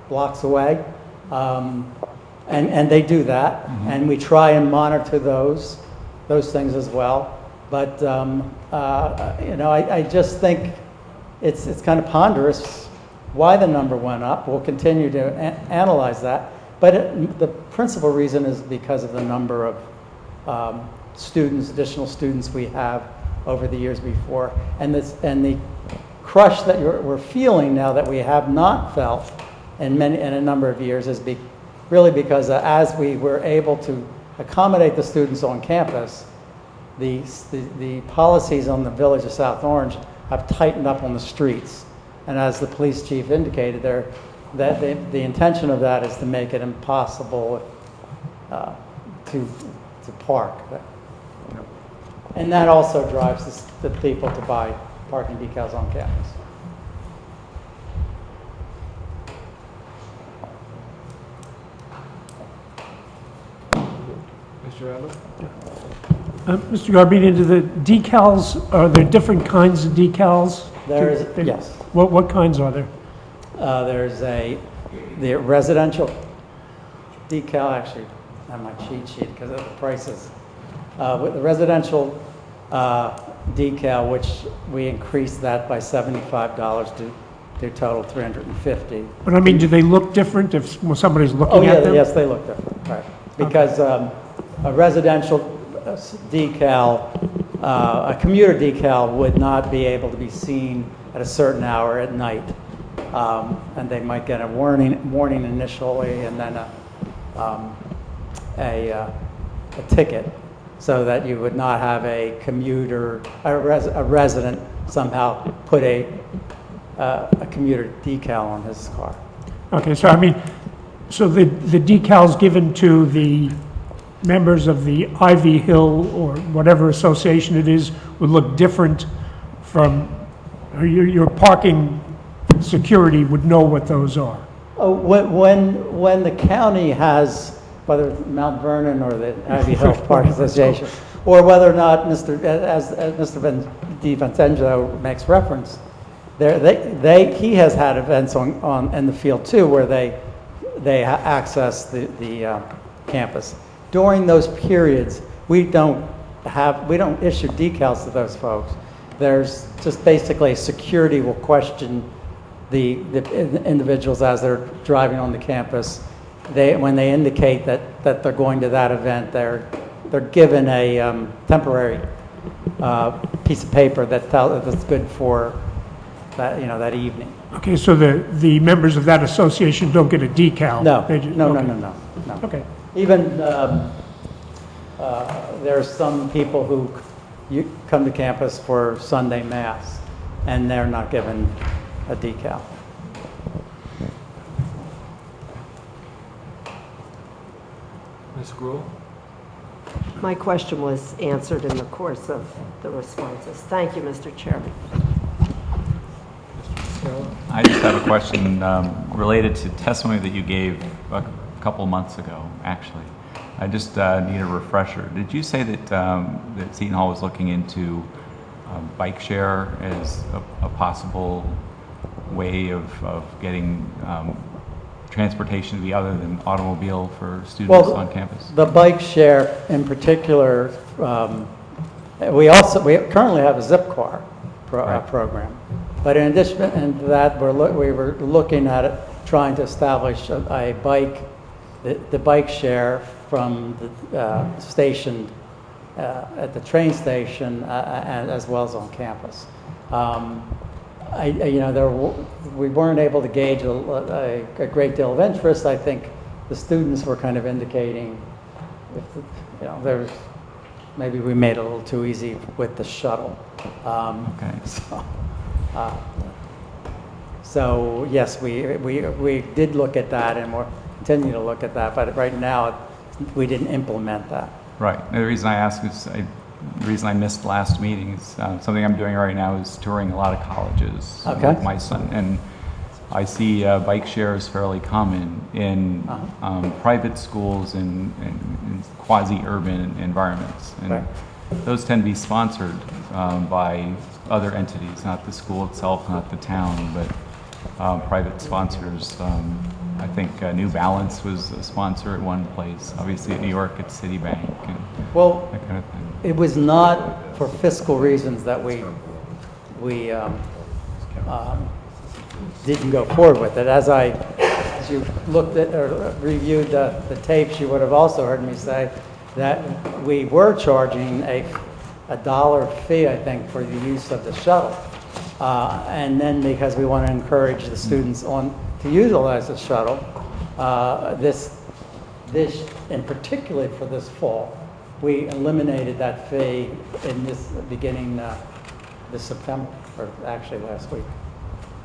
blocks away, and they do that, and we try and monitor those things as well. But I just think it's kind of ponderous why the number went up. We'll continue to analyze that, but the principal reason is because of the number of additional students we have over the years before, and the crush that we're feeling now that we have not felt in a number of years is really because as we were able to accommodate the students on campus, the policies on the Village of South Orange have tightened up on the streets, and as the police chief indicated, the intention of that is to make it impossible to park. And that also drives the people to buy parking decals on campus. Mr. Adler? Mr. Garbini, do the decals, are there different kinds of decals? Yes. What kinds are there? There's the residential decal, actually, on my cheat sheet because of the prices. With the residential decal, which we increased that by $75 to a total $350. But I mean, do they look different when somebody's looking at them? Yes, they look different, right. Because a residential decal, a commuter decal would not be able to be seen at a certain hour at night. And they might get a warning initially and then a ticket, so that you would not have a commuter, a resident somehow put a commuter decal on his car. Okay, so I mean, so the decals given to the members of the Ivy Hill or whatever association it is would look different from, or your parking security would know what those are? Oh, when the county has, whether it's Mount Vernon or the Ivy Hill Park Association, or whether or not as Mr. DiVincenzo makes reference, he has had events in the field too, where they access the campus. During those periods, we don't issue decals to those folks. There's just basically security will question the individuals as they're driving on the campus. When they indicate that they're going to that event, they're given a temporary piece of paper that's good for that evening. Okay, so the members of that association don't get a decal? No, They just- no. Okay. Even there's some people who come to campus for Sunday Mass, and they're not given a decal. Ms. Gruhl? My question was answered in the course of the responses. Thank you, Mr. Chairman. I just have a question related to testimony that you gave a couple months ago, actually. I just need a refresher. Did you say that Seton Hall was looking into bike share as a possible way of getting transportation to be other than automobile for students on campus? The bike share in particular, we currently have a Zipcar program. But in addition to that, we were looking at it, trying to establish a the bike share from the station, at the train station, and as well as on campus. We weren't able to gauge a great deal of interest. I think the students were kind of indicating, maybe we made it a little too easy with the shuttle. Okay. So yes, we did look at that, and we'll continue to look at that. But right now, we didn't implement that. Right. The reason I ask is the reason I missed last meeting is something I'm doing right now is touring a lot of colleges Okay. with my son, and I see bike shares fairly common in private schools and in quasi-urban environments. And Right. those tend to be sponsored by other entities, not the school itself, not the town, but private sponsors. I think New Balance was a sponsor at one place. Obviously at New York, it's Citibank and Well, that kind of thing. it was not for fiscal reasons that we didn't go forward with it. As you looked at or reviewed the tapes, you would have also heard me say that we were charging a $1 fee, I think, for the use of the shuttle. And then because we want to encourage the students to utilize the shuttle, this in particular for this fall, we eliminated that fee in this beginning this September, or actually last week.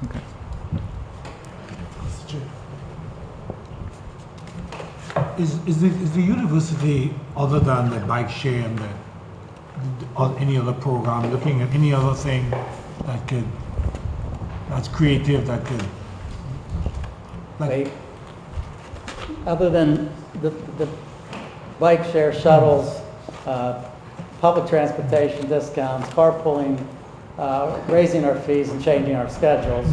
Okay. Is the university, other than the bike share and or any other program, looking at any other thing that's creative, that could, like, Other than the bike share shuttles, public transportation discounts, carpooling, raising our fees and changing our schedules,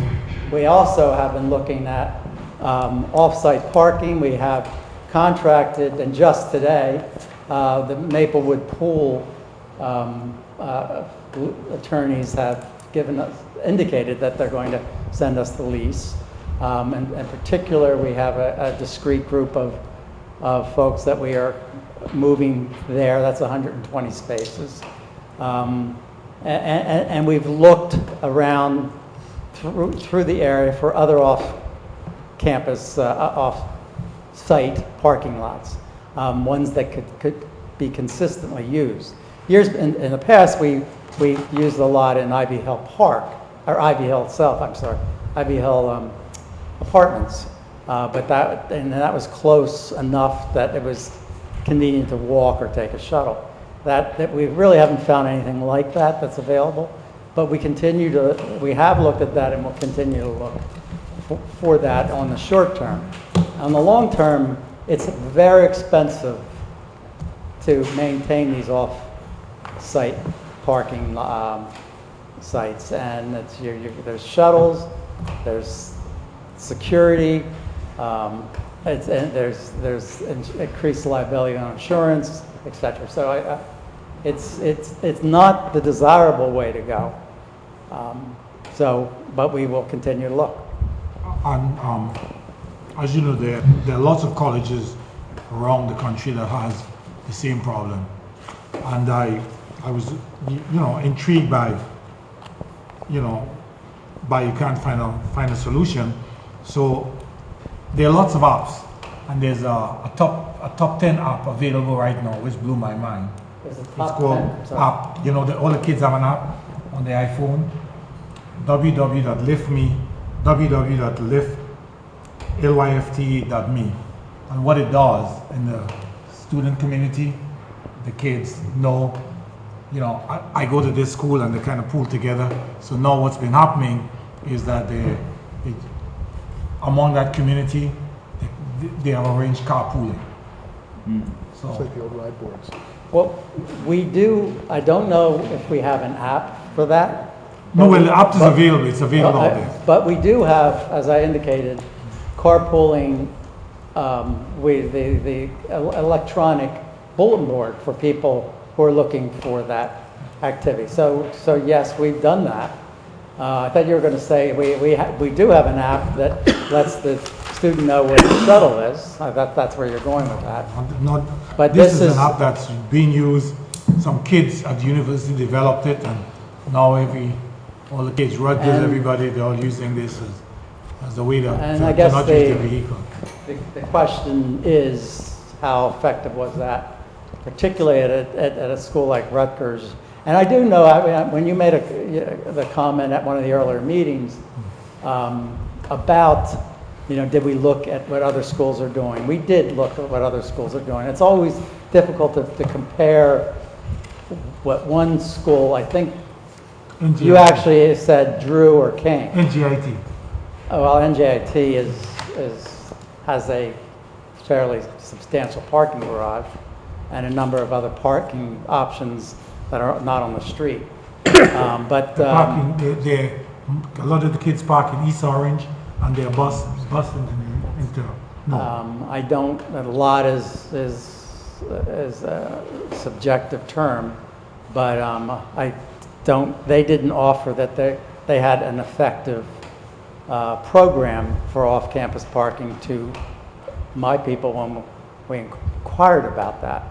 we also have been looking at off-site parking. We have contracted, and just today, the Maplewood Pool attorneys have indicated that they're going to send us the lease. And in particular, we have a discrete group of folks that we are moving there. That's 120 spaces. And we've looked around through the area for other off-campus, off-site parking lots, ones that could be consistently used. In the past, we used a lot in Ivy Hill Park, or Ivy Hill itself, I'm sorry, Ivy Hill apartments, but that was close enough that it was convenient to walk or take a shuttle. That we really haven't found anything like that that's available, but we have looked at that and we'll continue to look for that on the short term. On the long term, it's very expensive to maintain these off-site parking sites, and there's shuttles, there's security, there's increased liability on insurance, etc. So it's not the desirable way to go. But we will continue to look. and as you know, there are lots of colleges around the country that has the same problem. And I was, intrigued by, by you can't find a solution. So there are lots of apps, and there's a top 10 app available right now, which blew my mind. It's called app. All the kids have an app on their iPhone. www.lyft.me. And what it does in the student community, the kids know, I go to this school, and they kind of pull together. So now what's been happening is that they among that community, they have arranged carpooling. So It's like the old ride boards. Well, we do, I don't know if we have an app for that. no, well, the app is available. It's available out there. But we do have, as I indicated, carpooling with the electronic bulletin board for people who are looking for that activity. So yes, we've done that. I thought you were going to say we do have an app that lets the student know where the shuttle is. I thought that's where you're going with that. But This is an app that's being used. Some kids at the university developed it, and now all the kids, Rutgers, everybody, they're all using this as a way to I guess not use the vehicle. the question is, how effective was that, particularly at a school like Rutgers? And I do know, when you made the comment at one of the earlier meetings about, did we look at what other schools are doing? We did look at what other schools are doing. It's always difficult to compare what one school, I think NJIT. you actually said Drew or Kane. NJIT. Oh, well, NJIT has a fairly substantial parking garage and a number of other parking options that are not on the street. Parking, a lot of the kids park in East Orange and they're busing into. No. I don't, a lot is a subjective term, but I don't, they didn't offer that they had an effective program for off-campus parking to my people when we inquired about that.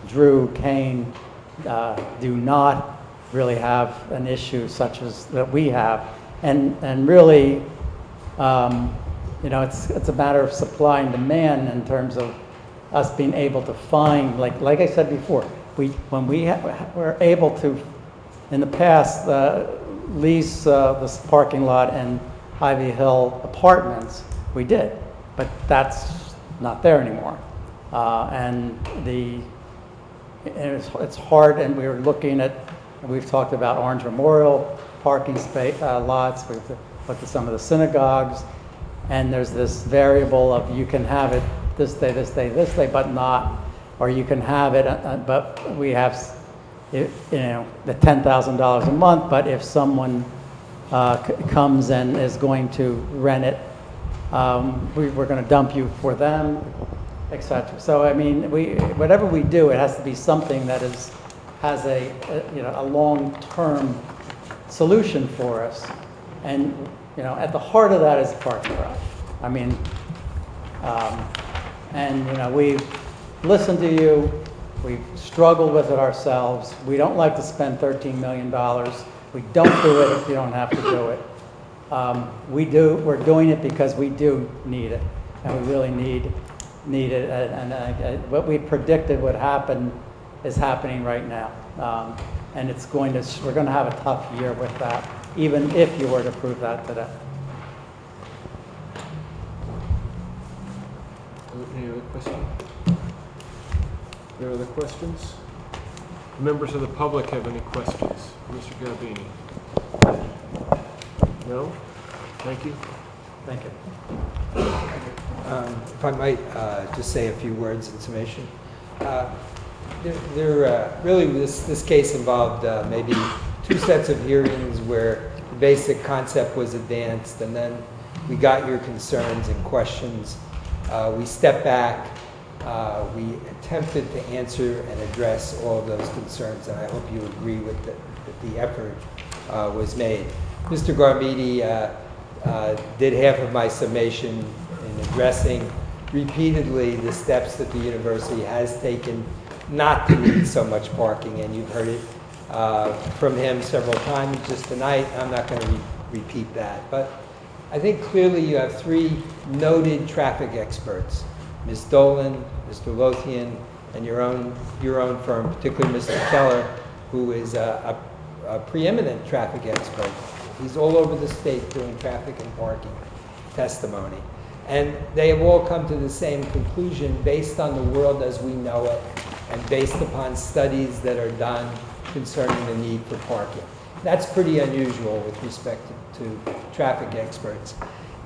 Drew, Kane do not really have an issue such as that we have, and really, you know, it's a matter of supply and demand in terms of us being able to find, like I said before, when we were able to, in the past, lease this parking lot in Ivy Hill Apartments, we did, but that's not there anymore, and it's hard, and we were looking at, we've talked about Orange Memorial parking space lots, we've looked at some of the synagogues, and there's this variable of you can have it this day, this day, this day, but not, or you can have it, but we have, you know, the $10,000 a month, but if someone comes and is going to rent it, we're going to dump you for them, etc. So I mean, whatever we do, it has to be something that has a you know, a long-term solution for us, and you know, at the heart of that is the parking garage. I mean, and you know, we've listened to you, we've struggled with it ourselves. We don't like to spend $13 million. We don't do it if you don't have to do it. We're doing it because we do need it, and we really need it. And what we predicted would happen is happening right now, and we're going to have a tough year with that, even if you were to approve that today. Any other questions? Any other questions? Members of the public have any questions? Mr. Garbini? No? Thank you. Thank you. If I might just say a few words in summation. Really, this case involved maybe 2 sets of hearings where the basic concept was advanced, and then we got your concerns and questions. We stepped back. We attempted to answer and address all of those concerns, and I hope you agree with that the effort was made. Mr. Garbini did half of my summation in addressing repeatedly the steps that the university has taken not to need so much parking, and you've heard it from him several times just tonight. I'm not going to repeat that, but I think clearly you have 3 noted traffic experts, Ms. Dolan, Mr. Lothian, and your own firm, particularly Mr. Keller, who is a preeminent traffic expert. He's all over the state doing traffic and parking testimony. And they have all come to the same conclusion based on the world as we know it and based upon studies that are done concerning the need for parking. That's pretty unusual with respect to traffic experts.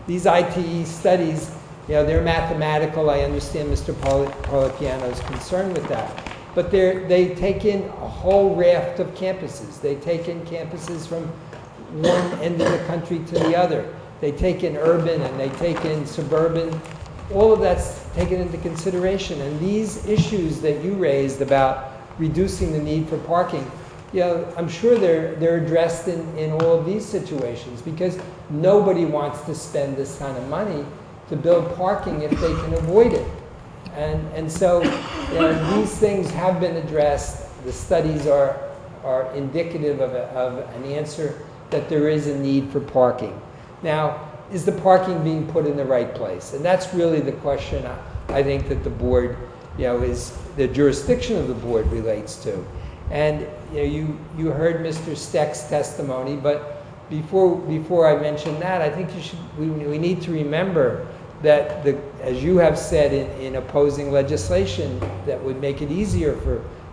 These ITE studies, you know, they're mathematical. I understand Mr. Polipiano's concern with that. But they take in a whole raft of campuses. They take in campuses from one end of the country to the other. They take in urban and they take in suburban. All of that's taken into consideration. And these issues that you raised about reducing the need for parking, you know, I'm sure they're addressed in all of these situations, because nobody wants to spend this kind of money to build parking if they can avoid it. And so, you know, these things have been addressed. The studies are indicative of an answer that there is a need for parking. Now, is the parking being put in the right place? And that's really the question I think that the board, you know, is the jurisdiction of the board relates to. And you know, you heard Mr. Steck's testimony, but before I mention that, I think we need to remember that as you have said in opposing legislation that would make it easier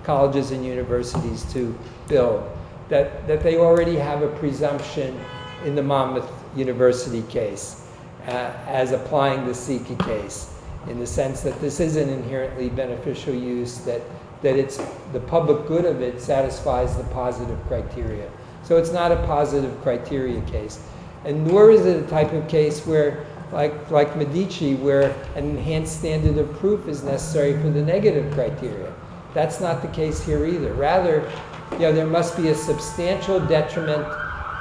colleges and universities to build, that they already have a presumption in the Monmouth University case as applying the Sika case, in the sense that this is an inherently beneficial use, that it's the public good of it satisfies the positive criteria. So it's not a positive criteria case. And nor is it a type of case where, like Medici, where an enhanced standard of proof is necessary for the negative criteria. That's not the case here either. Rather, there must be a substantial detriment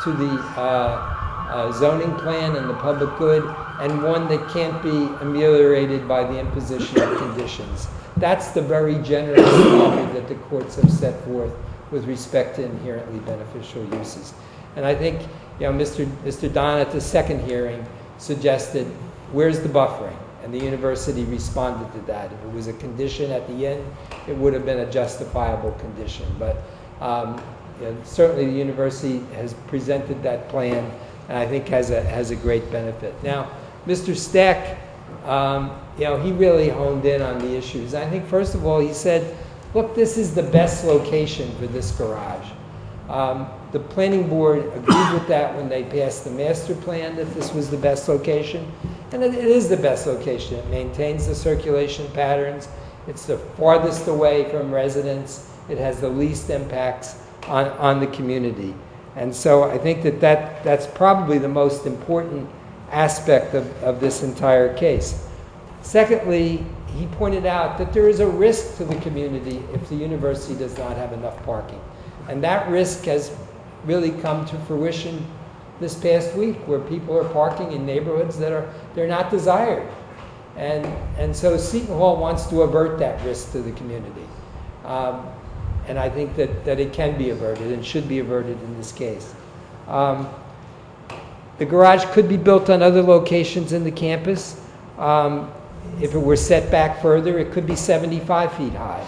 to the zoning plan and the public good, and one that can't be ameliorated by the imposition of conditions. That's the very generous standard that the courts have set forth with respect to inherently beneficial uses. And I think, Mr. Don at the second hearing suggested, where's the buffering? And the university responded to that. If it was a condition at the end, it would have been a justifiable condition. But certainly the university has presented that plan, and I think has a great benefit. Now, Mr. Steck, he really honed in on the issues. I think, first of all, he said, look, this is the best location for this garage. The planning board agreed with that when they passed the master plan, that this was the best location. And it is the best location. It maintains the circulation patterns. It's the farthest away from residents. It has the least impacts on the community. And so I think that's probably the most important aspect of this entire case. Secondly, he pointed out that there is a risk to the community if the university does not have enough parking. And that risk has really come to fruition this past week, where people are parking in neighborhoods that they're not desired. And so Seton Hall wants to avert that risk to the community. And I think that it can be averted and should be averted in this case. The garage could be built on other locations in the campus. If it were set back further, it could be 75 feet high.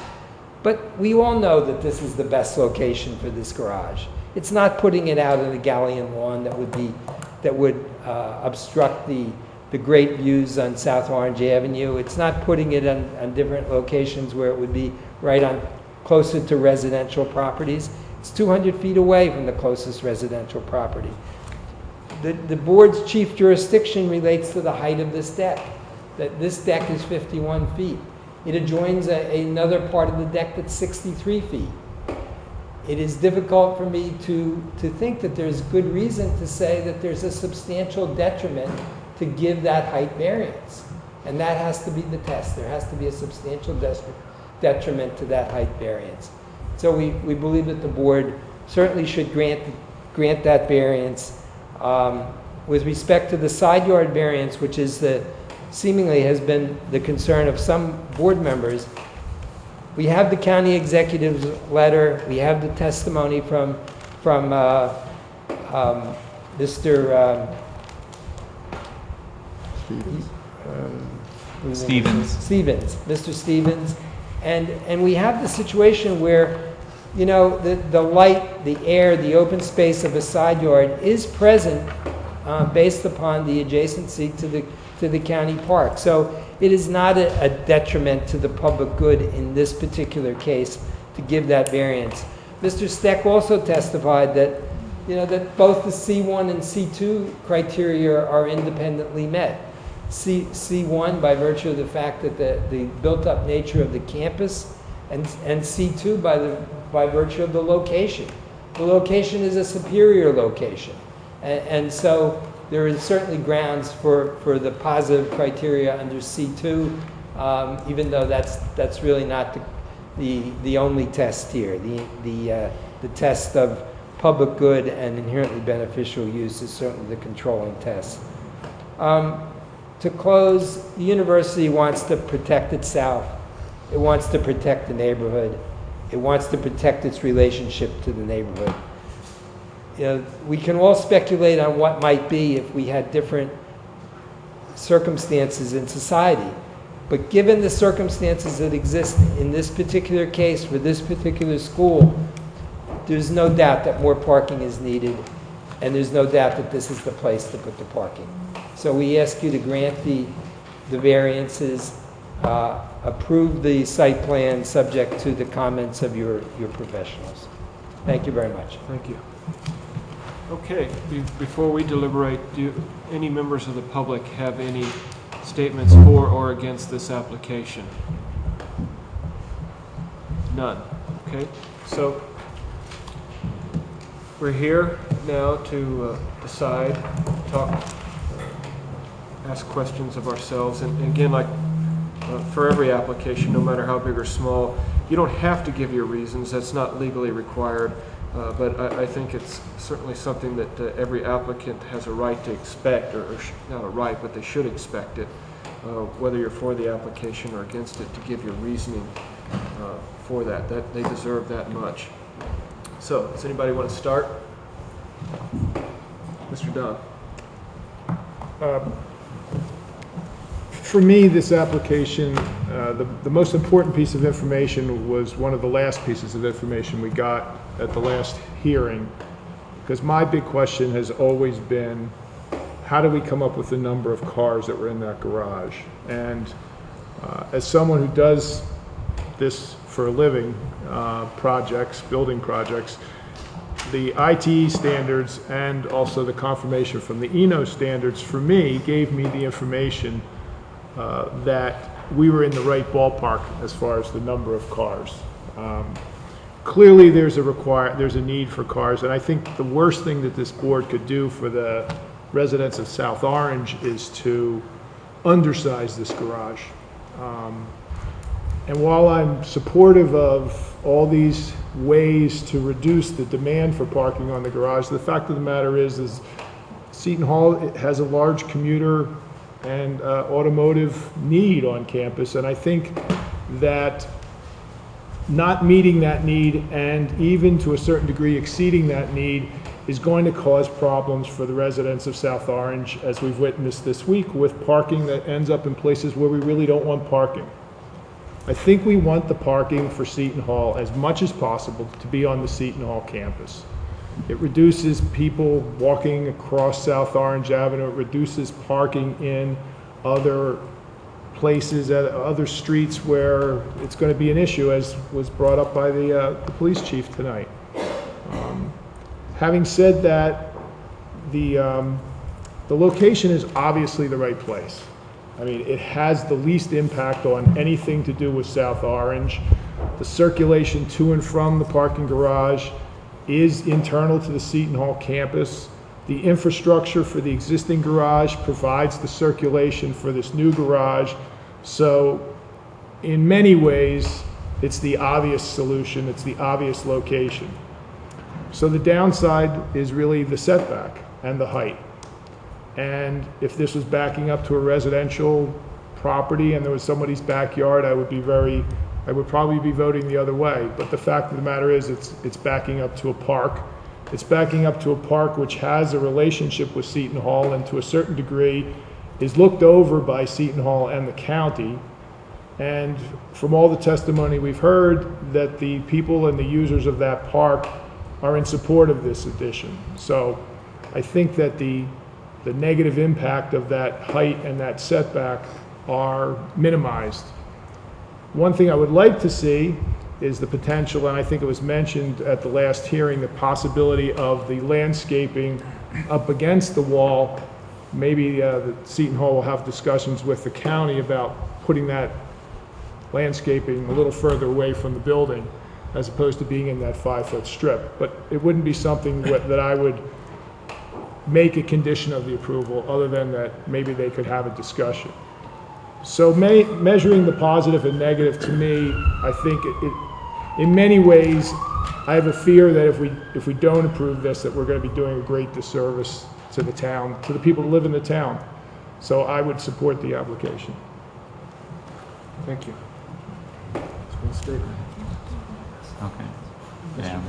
But we all know that this is the best location for this garage. It's not putting it out in the Galleon lawn that would obstruct the great views on South Orange Avenue. It's not putting it on different locations where it would be right on closer to residential properties. It's 200 feet away from the closest residential property. The board's chief jurisdiction relates to the height of this deck. That this deck is 51 feet. It adjoins another part of the deck that's 63 feet. It is difficult for me to think that there's good reason to say that there's a substantial detriment to give that height variance. And that has to be the test. There has to be a substantial detriment to that height variance. So we believe that the board certainly should grant that variance. With respect to the side yard variance, which is seemingly has been the concern of some board members, we have the county executive's letter. We have the testimony from Mr. Stevens, Mr. Stevens, and we have the situation where, the light, the air, the open space of a side yard is present based upon the adjacency to the county park. So it is not a detriment to the public good in this particular case to give that variance. Mr. Steck also testified that, that both the C1 and C2 criteria are independently met. C1 by virtue of the fact that the built-up nature of the campus, and C2 by virtue of the location. The location is a superior location, and so there is certainly grounds for the positive criteria under C2, even though that's really not the only test here. The test of public good and inherently beneficial use is certainly the controlling test. To close, the university wants to protect itself. It wants to protect the neighborhood. It wants to protect its relationship to the neighborhood. We can all speculate on what might be if we had different circumstances in society. But given the circumstances that exist in this particular case for this particular school, there's no doubt that more parking is needed, and there's no doubt that this is the place to put the parking. So we ask you to grant the variances approve the site plan subject to the comments of your professionals. Thank you very much. Thank you. Okay, before we deliberate, do any members of the public have any statements for or against this application? None. Okay, so we're here now to decide, talk, ask questions of ourselves, and again, like for every application, no matter how big or small, you don't have to give your reasons. That's not legally required, but I think it's certainly something that every applicant has a right to expect, or not a right, but they should expect it, whether you're for the application or against it, to give your reasoning for that. They deserve that much. So, does anybody want to start? Mr. Dunn. For me, this application, the most important piece of information was one of the last pieces of information we got at the last hearing, because my big question has always been, how do we come up with the number of cars that were in that garage? And as someone who does this for a living, building projects, the ITE standards and also the confirmation from the ENO standards, for me, gave me the information that we were in the right ballpark as far as the number of cars. Clearly, there's a need for cars, and I think the worst thing that this board could do for the residents of South Orange is to undersize this garage. And while I'm supportive of all these ways to reduce the demand for parking on the garage, the fact of the matter is Seton Hall has a large commuter and automotive need on campus, and I think that not meeting that need, and even to a certain degree exceeding that need, is going to cause problems for the residents of South Orange, as we've witnessed this week, with parking that ends up in places where we really don't want parking. I think we want the parking for Seton Hall as much as possible to be on the Seton Hall campus. It reduces people walking across South Orange Avenue. It reduces parking in other places, at other streets where it's going to be an issue, as was brought up by the police chief tonight. Having said that, the location is obviously the right place. I mean, it has the least impact on anything to do with South Orange. The circulation to and from the parking garage is internal to the Seton Hall campus. The infrastructure for the existing garage provides the circulation for this new garage. So in many ways, it's the obvious solution. It's the obvious location. So the downside is really the setback and the height. And if this was backing up to a residential property and there was somebody's backyard, I would probably be voting the other way. But the fact of the matter is it's backing up to a park. It's backing up to a park which has a relationship with Seton Hall, and to a certain degree is looked over by Seton Hall and the county. And from all the testimony we've heard, that the people and the users of that park are in support of this addition. So I think that the negative impact of that height and that setback are minimized. One thing I would like to see is the potential, and I think it was mentioned at the last hearing, the possibility of the landscaping up against the wall. Maybe the Seton Hall will have discussions with the county about putting that landscaping a little further away from the building, as opposed to being in that 5-foot strip. But it wouldn't be something that I would make a condition of the approval, other than that maybe they could have a discussion. So measuring the positive and negative, to me, I think in many ways, I have a fear that if we don't approve this, that we're going to be doing a great disservice to the town, to the people who live in the town. So I would support the application. Thank you. That's one statement. Okay. Mr. Yeah.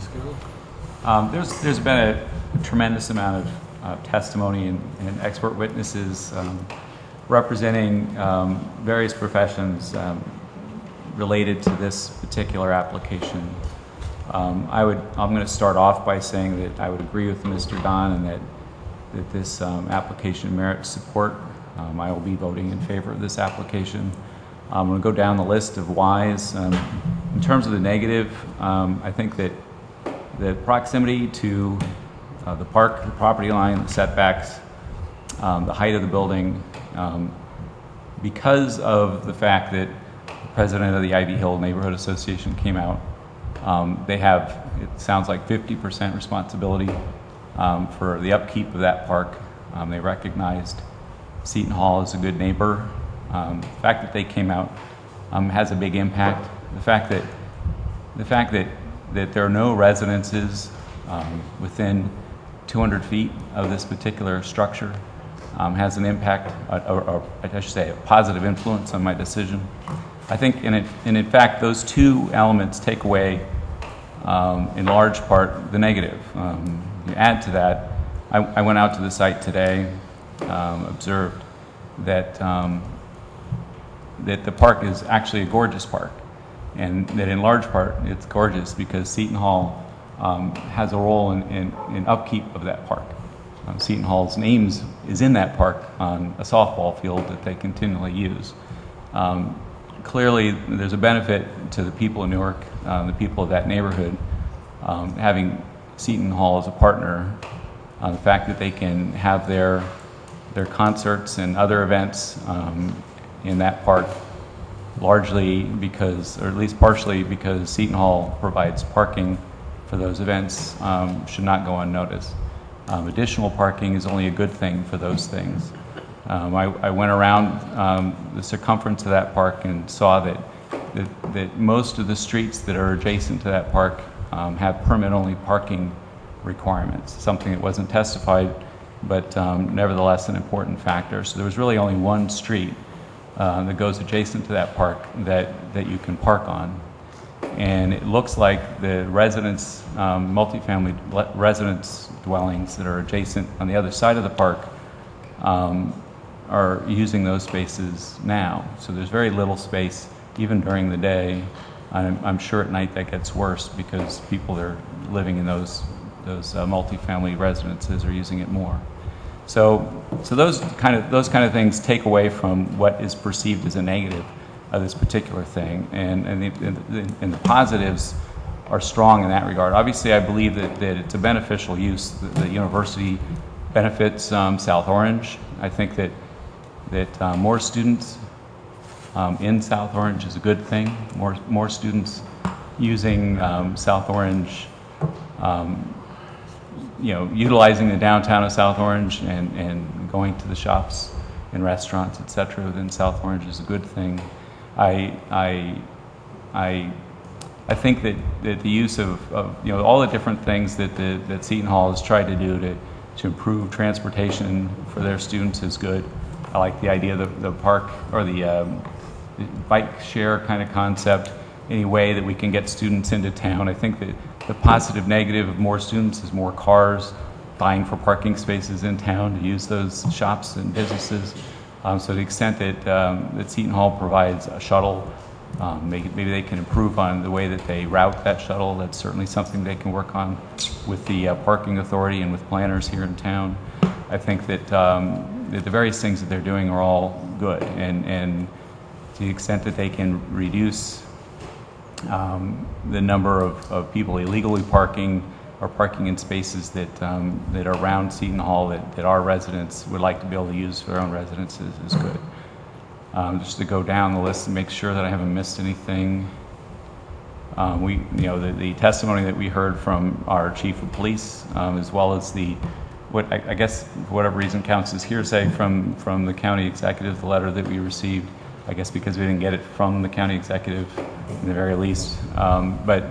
Viscardi? There's been a tremendous amount of testimony and expert witnesses representing various professions related to this particular application. I'm going to start off by saying that I would agree with Mr. Don, and that this application merits support. I will be voting in favor of this application. I'm going to go down the list of whys. In terms of the negative, I think that the proximity to the park, the property line, the setbacks, the height of the building, because of the fact that the president of the Ivy Hill Neighborhood Association came out, they have, it sounds like 50% responsibility for the upkeep of that park. They recognized Seton Hall as a good neighbor. The fact that they came out has a big impact. The fact that there are no residences within 200 feet of this particular structure has an impact, or I should say, a positive influence on my decision. I think, and in fact, those two elements take away, in large part, the negative. You add to that, I went out to the site today, observed that that the park is actually a gorgeous park, and that in large part it's gorgeous because Seton Hall has a role in upkeep of that park. Seton Hall's name is in that park on a softball field that they continually use. Clearly, there's a benefit to the people of Newark, the people of that neighborhood, having Seton Hall as a partner. The fact that they can have their concerts and other events in that park, largely because, or at least partially because Seton Hall provides parking for those events, should not go unnoticed. Additional parking is only a good thing for those things. I went around the circumference of that park and saw that most of the streets that are adjacent to that park have permit-only parking requirements, something that wasn't testified, but nevertheless an important factor. So there was really only one street that goes adjacent to that park that you can park on. And it looks like the residents, multifamily residence dwellings that are adjacent on the other side of the park are using those spaces now. So there's very little space, even during the day. I'm sure at night that gets worse because people that are living in those multifamily residences are using it more. So those kind of things take away from what is perceived as a negative of this particular thing, and the positives are strong in that regard. Obviously, I believe that it's a beneficial use. The university benefits South Orange. I think that more students in South Orange is a good thing. More students using South Orange, utilizing the downtown of South Orange and going to the shops and restaurants, etc. within South Orange is a good thing. I think that the use of all the different things that Seton Hall has tried to do to improve transportation for their students is good. I like the idea of the park or the bike share kind of concept. Any way that we can get students into town. I think that the positive negative of more students is more cars vying for parking spaces in town to use those shops and businesses. So to the extent that Seton Hall provides a shuttle, maybe they can improve on the way that they route that shuttle. That's certainly something they can work on with the parking authority and with planners here in town. I think that the various things that they're doing are all good, and to the extent that they can reduce the number of people illegally parking or parking in spaces that are around Seton Hall that our residents would like to be able to use for their own residences is good. Just to go down the list and make sure that I haven't missed anything. The testimony that we heard from our chief of police, as well as what I guess for whatever reason counts as hearsay from the county executive, the letter that we received. I guess because we didn't get it from the county executive, in the very least. But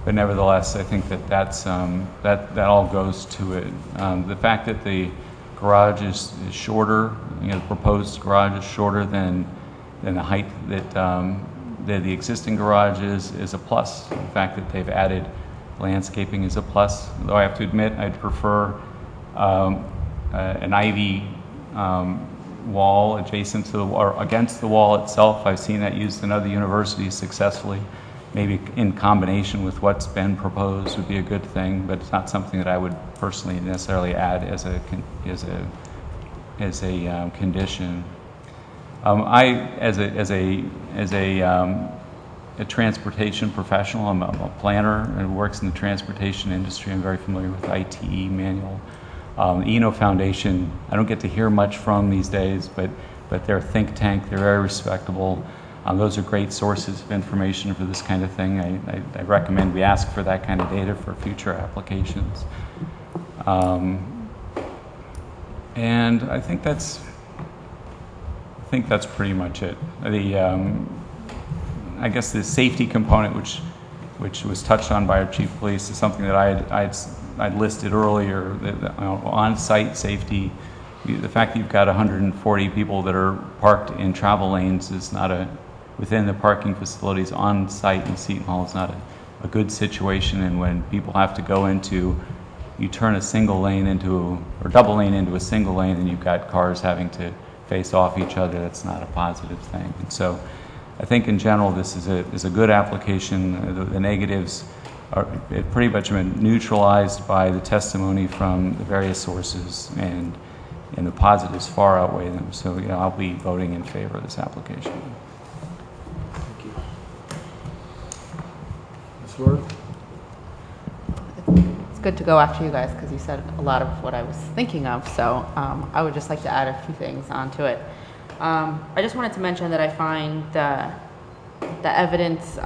nevertheless, I think that all goes to it. The fact that the garage is shorter, the proposed garage is shorter than the height that the existing garage is a plus. The fact that they've added landscaping is a plus. Though I have to admit, I'd prefer an ivy wall adjacent to or against the wall itself. I've seen that used in other universities successfully. Maybe in combination with what's been proposed would be a good thing, but it's not something that I would personally necessarily add as a condition. A transportation professional, I'm a planner and works in the transportation industry. I'm very familiar with ITE manual. Eno Foundation, I don't get to hear much from these days, but they're a think tank. They're very respectable. Those are great sources of information for this kind of thing. I recommend we ask for that kind of data for future applications. And I think that's pretty much it. I guess the safety component, which was touched on by our chief of police, is something that I'd listed earlier. On-site safety, the fact that you've got 140 people that are parked in travel lanes is not within the parking facilities on site in Seton Hall is not a good situation. And when people have to go you turn a single lane or double lane into a single lane, and you've got cars having to face off each other, that's not a positive thing. And so I think in general this is a good application. The negatives are pretty much been neutralized by the testimony from the various sources, and the positives far outweigh them. So I'll be voting in favor of this application. Thank you. Ms. Lord? It's good to go after you guys because you said a lot of what I was thinking of. So I would just like to add a few things onto it. I just wanted to mention that I find the evidence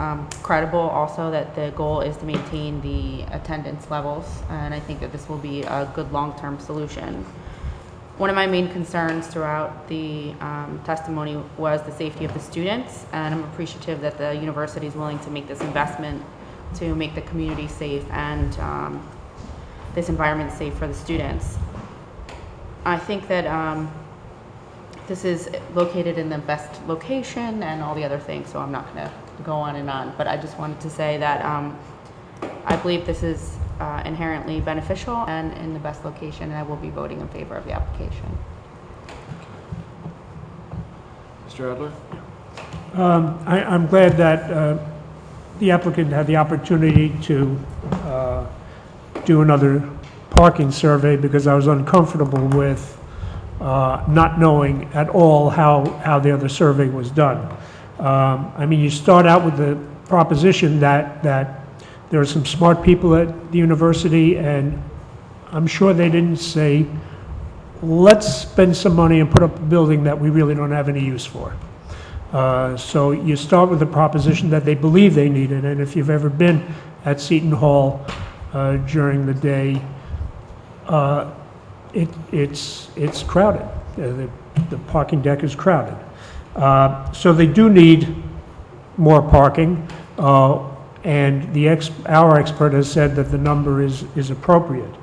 credible also, that the goal is to maintain the attendance levels, and I think that this will be a good long-term solution. One of my main concerns throughout the testimony was the safety of the students, and I'm appreciative that the university is willing to make this investment to make the community safe and this environment safe for the students. I think that this is located in the best location and all the other things, so I'm not going to go on and on. But I just wanted to say that I believe this is inherently beneficial and in the best location, and I will be voting in favor of the application. Mr. Adler? I'm glad that the applicant had the opportunity to do another parking survey, because I was uncomfortable with not knowing at all how the other survey was done. I mean, you start out with the proposition that there are some smart people at the university, and I'm sure they didn't say, let's spend some money and put up a building that we really don't have any use for. So you start with the proposition that they believe they need it, and if you've ever been at Seton Hall during the day, it's crowded. The parking deck is crowded. So they do need more parking, and our expert has said that the number is appropriate.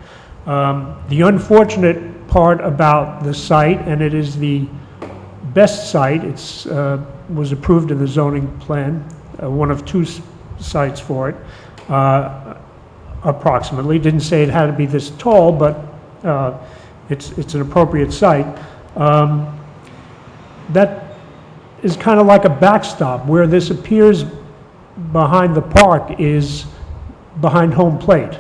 The unfortunate part about the site, and it is the best site, was approved in the zoning plan, one of two sites for it, approximately. Didn't say it had to be this tall, but it's an appropriate site. That is kind of like a backstop. Where this appears behind the park is behind home plate.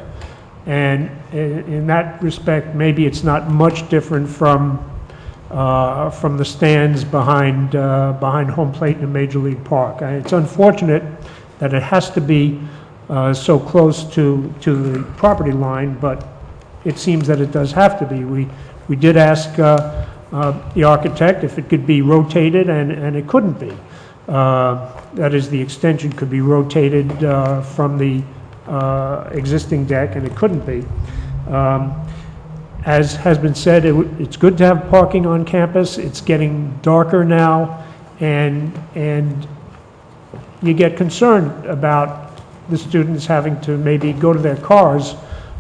And in that respect, maybe it's not much different from the stands behind home plate in a Major League Park. It's unfortunate that it has to be so close to the property line, but it seems that it does have to be. We did ask the architect if it could be rotated, and it couldn't be. That is, the extension could be rotated from the existing deck, and it couldn't be. As has been said, it's good to have parking on campus. It's getting darker now, and you get concerned about the students having to maybe go to their cars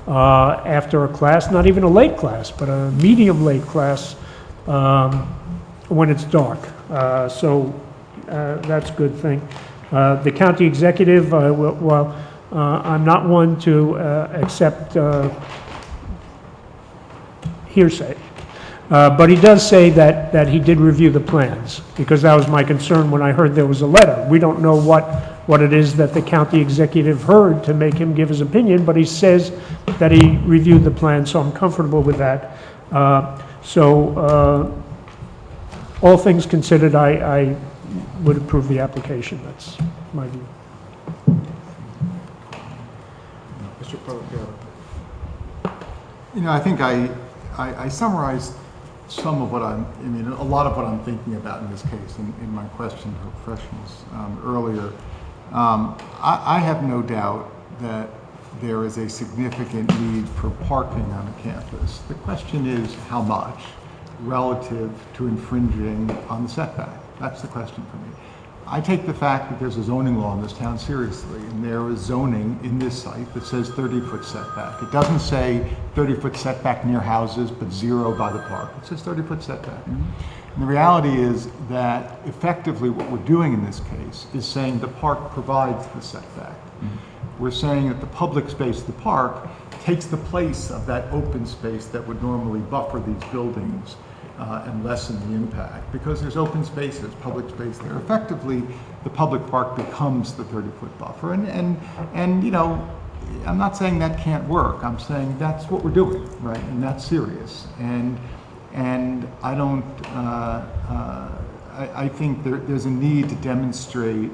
after a class, not even a late class, but a medium late class when it's dark. So that's a good thing. The county executive, well, I'm not one to accept hearsay, but he does say that he did review the plans, because that was my concern when I heard there was a letter. We don't know what it is that the county executive heard to make him give his opinion, but he says that he reviewed the plan, so I'm comfortable with that. all things considered, I would approve the application. That's my view. Mr. Parmigiano. You know, I think I summarized some of what a lot of what I'm thinking about in this case in my question to professionals earlier. I have no doubt that there is a significant need for parking on the campus. The question is how much relative to infringing on the setback. That's the question for me. I take the fact that there's a zoning law in this town seriously, and there is zoning in this site that says 30-foot setback. It doesn't say 30-foot setback near houses, but 0 by the park. It says 30-foot setback. And the reality is that effectively what we're doing in this case is saying the park provides the setback. We're saying that the public space of the park takes the place of that open space that would normally buffer these buildings and lessen the impact. Because there's open spaces, public space there. Effectively, the public park becomes the 30-foot buffer. And you know, I'm not saying that can't work. I'm saying that's what we're doing, right? And that's serious. And I don't, I think there's a need to demonstrate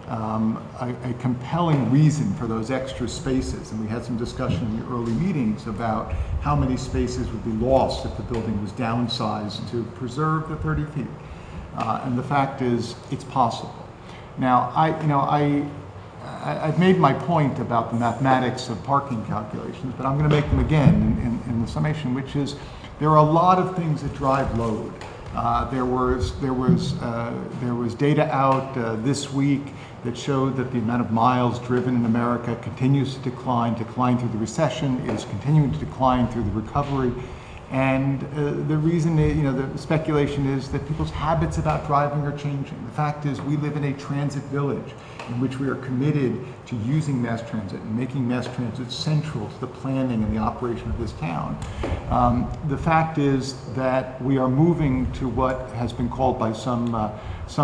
a compelling reason for those extra spaces. And we had some discussion in the early meetings about how many spaces would be lost if the building was downsized to preserve the 30 feet. And the fact is, it's possible. Now, I've made my point about the mathematics of parking calculations, but I'm going to make them again in the summation, which is there are a lot of things that drive load. There was data out this week that showed that the amount of miles driven in America continues to decline through the recession. It is continuing to decline through the recovery. And the reason, the speculation is that people's habits about driving are changing. The fact is we live in a transit village in which we are committed to using mass transit and making mass transit central to the planning and the operation of this town. The fact is that we are moving to what has been called by some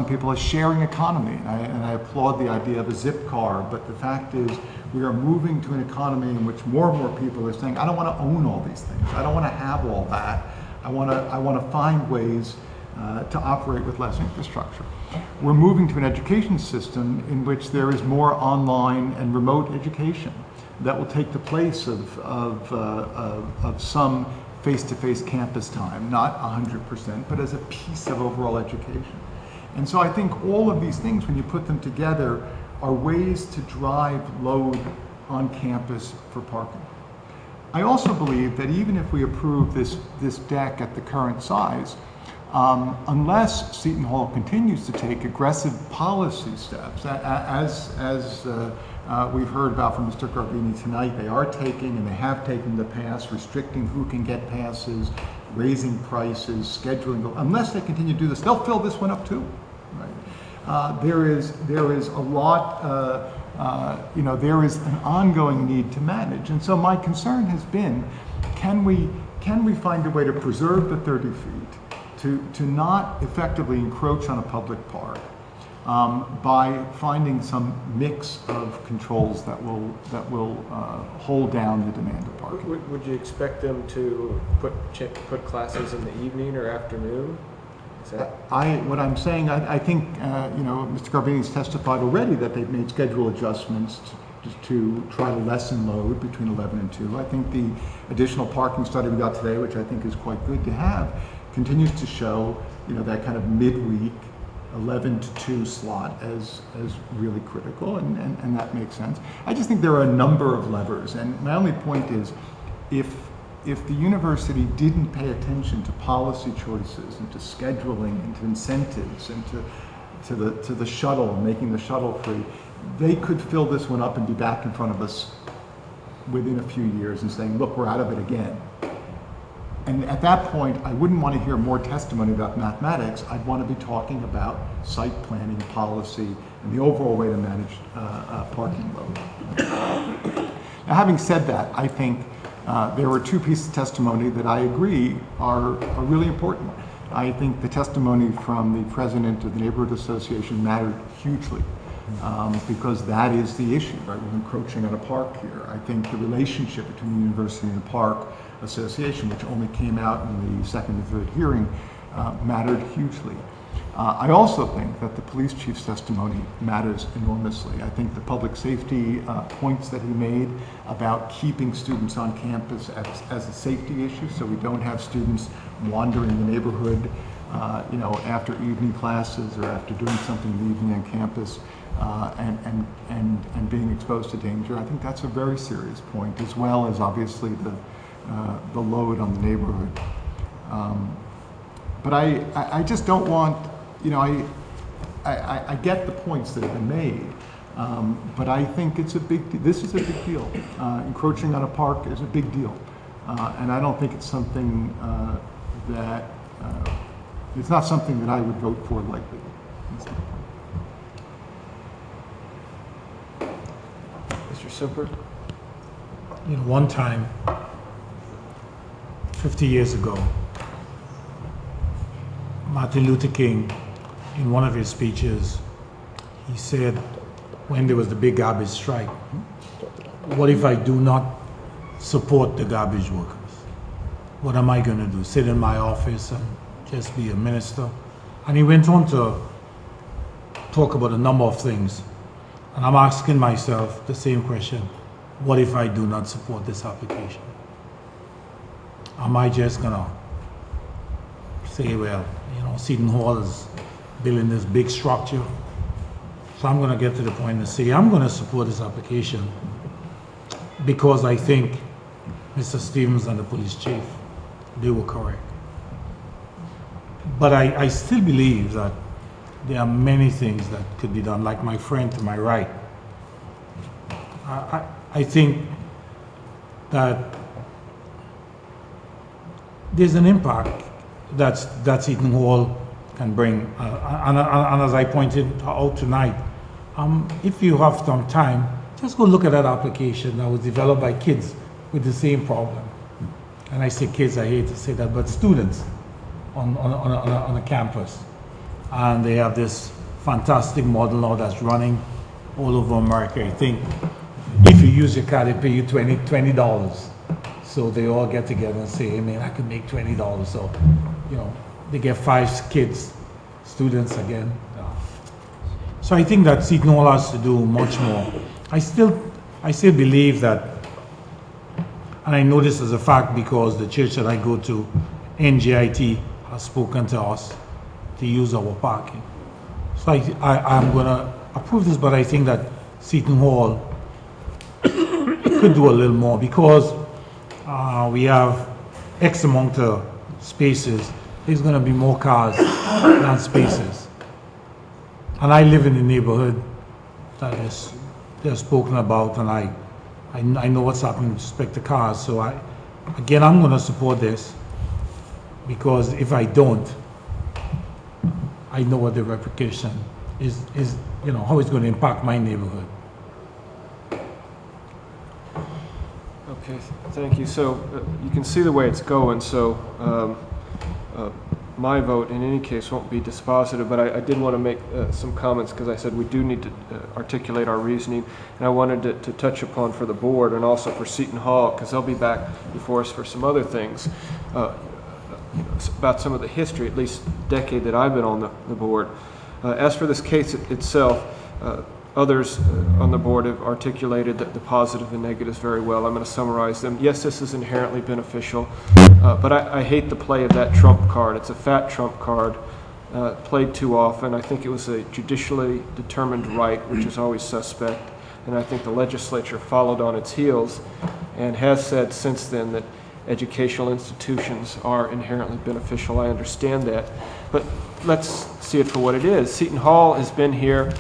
people a sharing economy. And I applaud the idea of a zip car, but the fact is we are moving to an economy in which more and more people are saying, I don't want to own all these things. I don't want to have all that. I want to find ways to operate with less infrastructure. We're moving to an education system in which there is more online and remote education that will take the place of some face-to-face campus time, not 100%, but as a piece of overall education. And so I think all of these things, when you put them together, are ways to drive load on campus for parking. I also believe that even if we approve this deck at the current size, unless Seton Hall continues to take aggressive policy steps, as we've heard about from Mr. Garbini tonight, they are taking and they have taken in the past, restricting who can get passes, raising prices, scheduling. Unless they continue to do this, they'll fill this one up too. Right? There is a lot. There is an ongoing need to manage, and so my concern has been, can we find a way to preserve the 30 feet, to not effectively encroach on a public park, by finding some mix of controls that will hold down the demand of parking. Would you expect them to put classes in the evening or afternoon? What I'm saying, I think, Mr. Garbini's testified already that they've made schedule adjustments to try to lessen load between 11 and 2. I think the additional parking study we got today, which I think is quite good to have, continues to show, that kind of midweek 11 to 2 slot as really critical, and that makes sense. I just think there are a number of levers, and my only point is, if the university didn't pay attention to policy choices and to scheduling and to incentives and to the shuttle, making the shuttle free, they could fill this one up and be back in front of us within a few years and saying, look, we're out of it again. And at that point, I wouldn't want to hear more testimony about mathematics. I'd want to be talking about site planning, policy, and the overall way to manage parking load. Now, having said that, I think there were 2 pieces of testimony that I agree are really important. I think the testimony from the president of the Neighborhood Association mattered hugely, because that is the issue, right? We're encroaching on a park here. I think the relationship between the university and the park association, which only came out in the second and third hearing, mattered hugely. I also think that the police chief's testimony matters enormously. I think the public safety points that he made about keeping students on campus as a safety issue, so we don't have students wandering the neighborhood, after evening classes or after doing something in the evening on campus, and being exposed to danger. I think that's a very serious point, as well as obviously the load on the neighborhood. But I just don't want, I get the points that have been made, but I think this is a big deal. Encroaching on a park is a big deal. And I don't think it's something it's not something that I would vote for lightly. Mr. Simper? One time, 50 years ago, Martin Luther King, in one of his speeches, he said, when there was the big garbage strike, what if I do not support the garbage workers? What am I going to do? Sit in my office and just be a minister? And he went on to talk about a number of things. And I'm asking myself the same question. What if I do not support this application? Am I just going to say, well, Seton Hall is building this big structure, so I'm going to get to the point and say, I'm going to support this application because I think Mr. Stevens and the police chief, they were correct. But I still believe that there are many things that could be done, like my friend to my right. I think that there's an impact that Seton Hall can bring. And as I pointed out tonight, if you have some time, just go look at that application that was developed by kids with the same problem. And I say kids, I hate to say that, but students on a campus. And they have this fantastic model now that's running all over America. I think if you use your card, they pay you $20. So they all get together and say, hey man, I could make $20. So, they get 5 kids, students again. So I think that Seton Hall has to do much more. I still believe that, and I know this as a fact because the church that I go to, NJIT, has spoken to us to use our parking. So I'm going to approve this, but I think that Seton Hall could do a little more because we have X amount of spaces. There's going to be more cars than spaces. And I live in the neighborhood that they're spoken about, and I know what's happening with respect to cars. So I'm going to support this because if I don't, I know what the repercussion is, how it's going to impact my neighborhood. Okay, thank you. So you can see the way it's going. So my vote in any case won't be dispositive, but I did want to make some comments because I said we do need to articulate our reasoning, and I wanted to touch upon for the board and also for Seton Hall because they'll be back before us for some other things about some of the history, at least decade that I've been on the board. As for this case itself, others on the board have articulated the positive and negatives very well. I'm going to summarize them. Yes, this is inherently beneficial, but I hate the play of that trump card. It's a fat trump card played too often. I think it was a judicially determined right, which is always suspect, and I think the legislature followed on its heels and has said since then that educational institutions are inherently beneficial. I understand that, but let's see it for what it is. Seton Hall has been here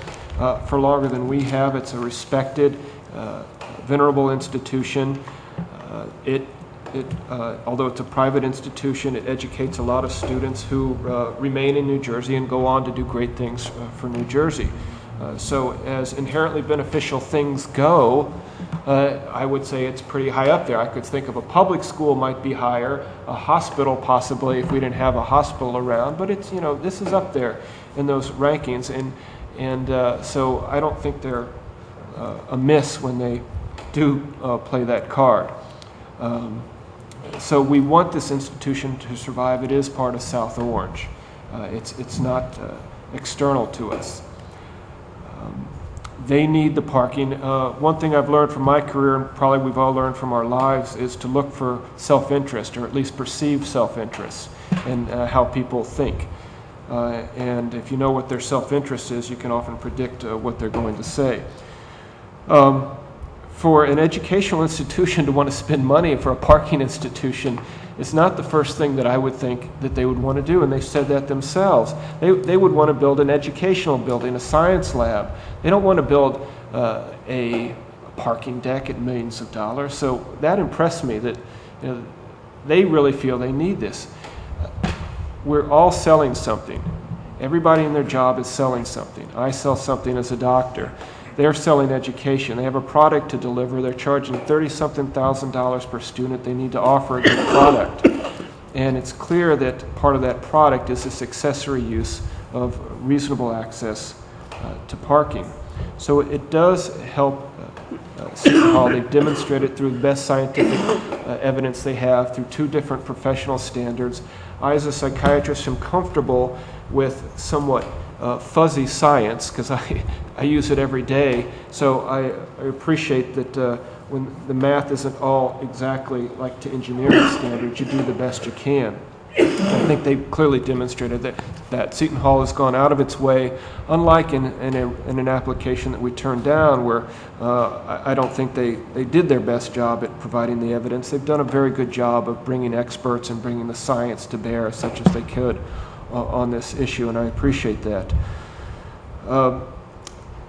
for longer than we have. It's a respected, venerable institution. Although it's a private institution, it educates a lot of students who remain in New Jersey and go on to do great things for New Jersey. So as inherently beneficial things go, I would say it's pretty high up there. I could think of a public school might be higher, a hospital possibly if we didn't have a hospital around, but it's, this is up there in those rankings. And so I don't think they're amiss when they do play that card. So we want this institution to survive. It is part of South Orange. It's not external to us. They need the parking. One thing I've learned from my career, and probably we've all learned from our lives, is to look for self-interest, or at least perceived self-interest, in how people think. And if you know what their self-interest is, you can often predict what they're going to say. For an educational institution to want to spend money for a parking institution is not the first thing that I would think that they would want to do, and they said that themselves. They would want to build an educational building, a science lab. They don't want to build a parking deck at millions of dollars. So that impressed me that they really feel they need this. We're all selling something. Everybody in their job is selling something. I sell something as a doctor. They're selling education. They have a product to deliver. They're charging $30-something thousand per student. They need to offer a good product. And it's clear that part of that product is this accessory use of reasonable access to parking. So it does help Seton Hall. They've demonstrated through the best scientific evidence they have, through 2 different professional standards. I, as a psychiatrist, am comfortable with somewhat fuzzy science, because I use it every day. So I appreciate that when the math isn't all exactly like to engineering standards, you do the best you can. I think they've clearly demonstrated that Seton Hall has gone out of its way, unlike in an application that we turned down, where I don't think they did their best job at providing the evidence. They've done a very good job of bringing experts and bringing the science to bear as such as they could on this issue, and I appreciate that.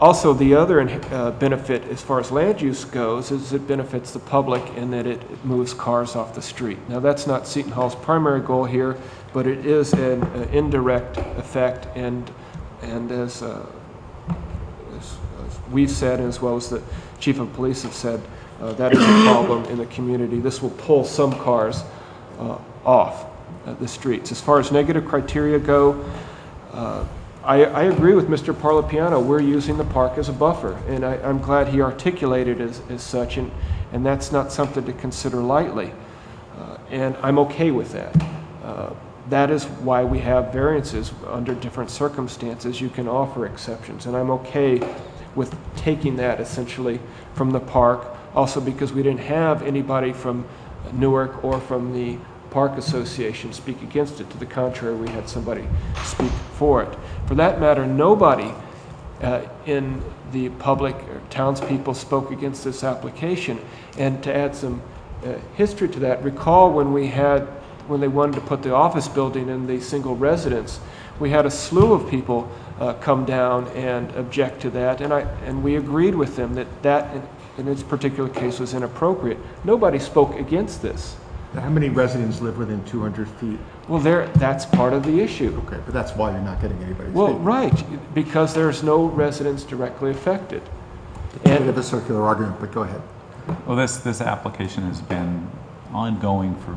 Also, the other benefit as far as land use goes is it benefits the public in that it moves cars off the street. Now, that's not Seton Hall's primary goal here, but it is an indirect effect, and as we've said, as well as the chief of police have said, that is a problem in the community. This will pull some cars off the streets. As far as negative criteria go, I agree with Mr. Parlapiano. We're using the park as a buffer, and I'm glad he articulated it as such, and that's not something to consider lightly. And I'm okay with that. That is why we have variances. Under different circumstances, you can offer exceptions, and I'm okay with taking that essentially from the park, also because we didn't have anybody from Newark or from the Park Association speak against it. To the contrary, we had somebody speak for it. For that matter, nobody in the public or townspeople spoke against this application. And to add some history to that, recall when they wanted to put the office building in the single residence, we had a slew of people come down and object to that, and we agreed with them that in this particular case was inappropriate. Nobody spoke against this. How many residents live within 200 feet? Well, that's part of the issue. Okay, but that's why you're not getting anybody's Well, feedback. right, because there's no residents directly affected. It's a bit of a circular argument, but go ahead. Well, this application has been ongoing for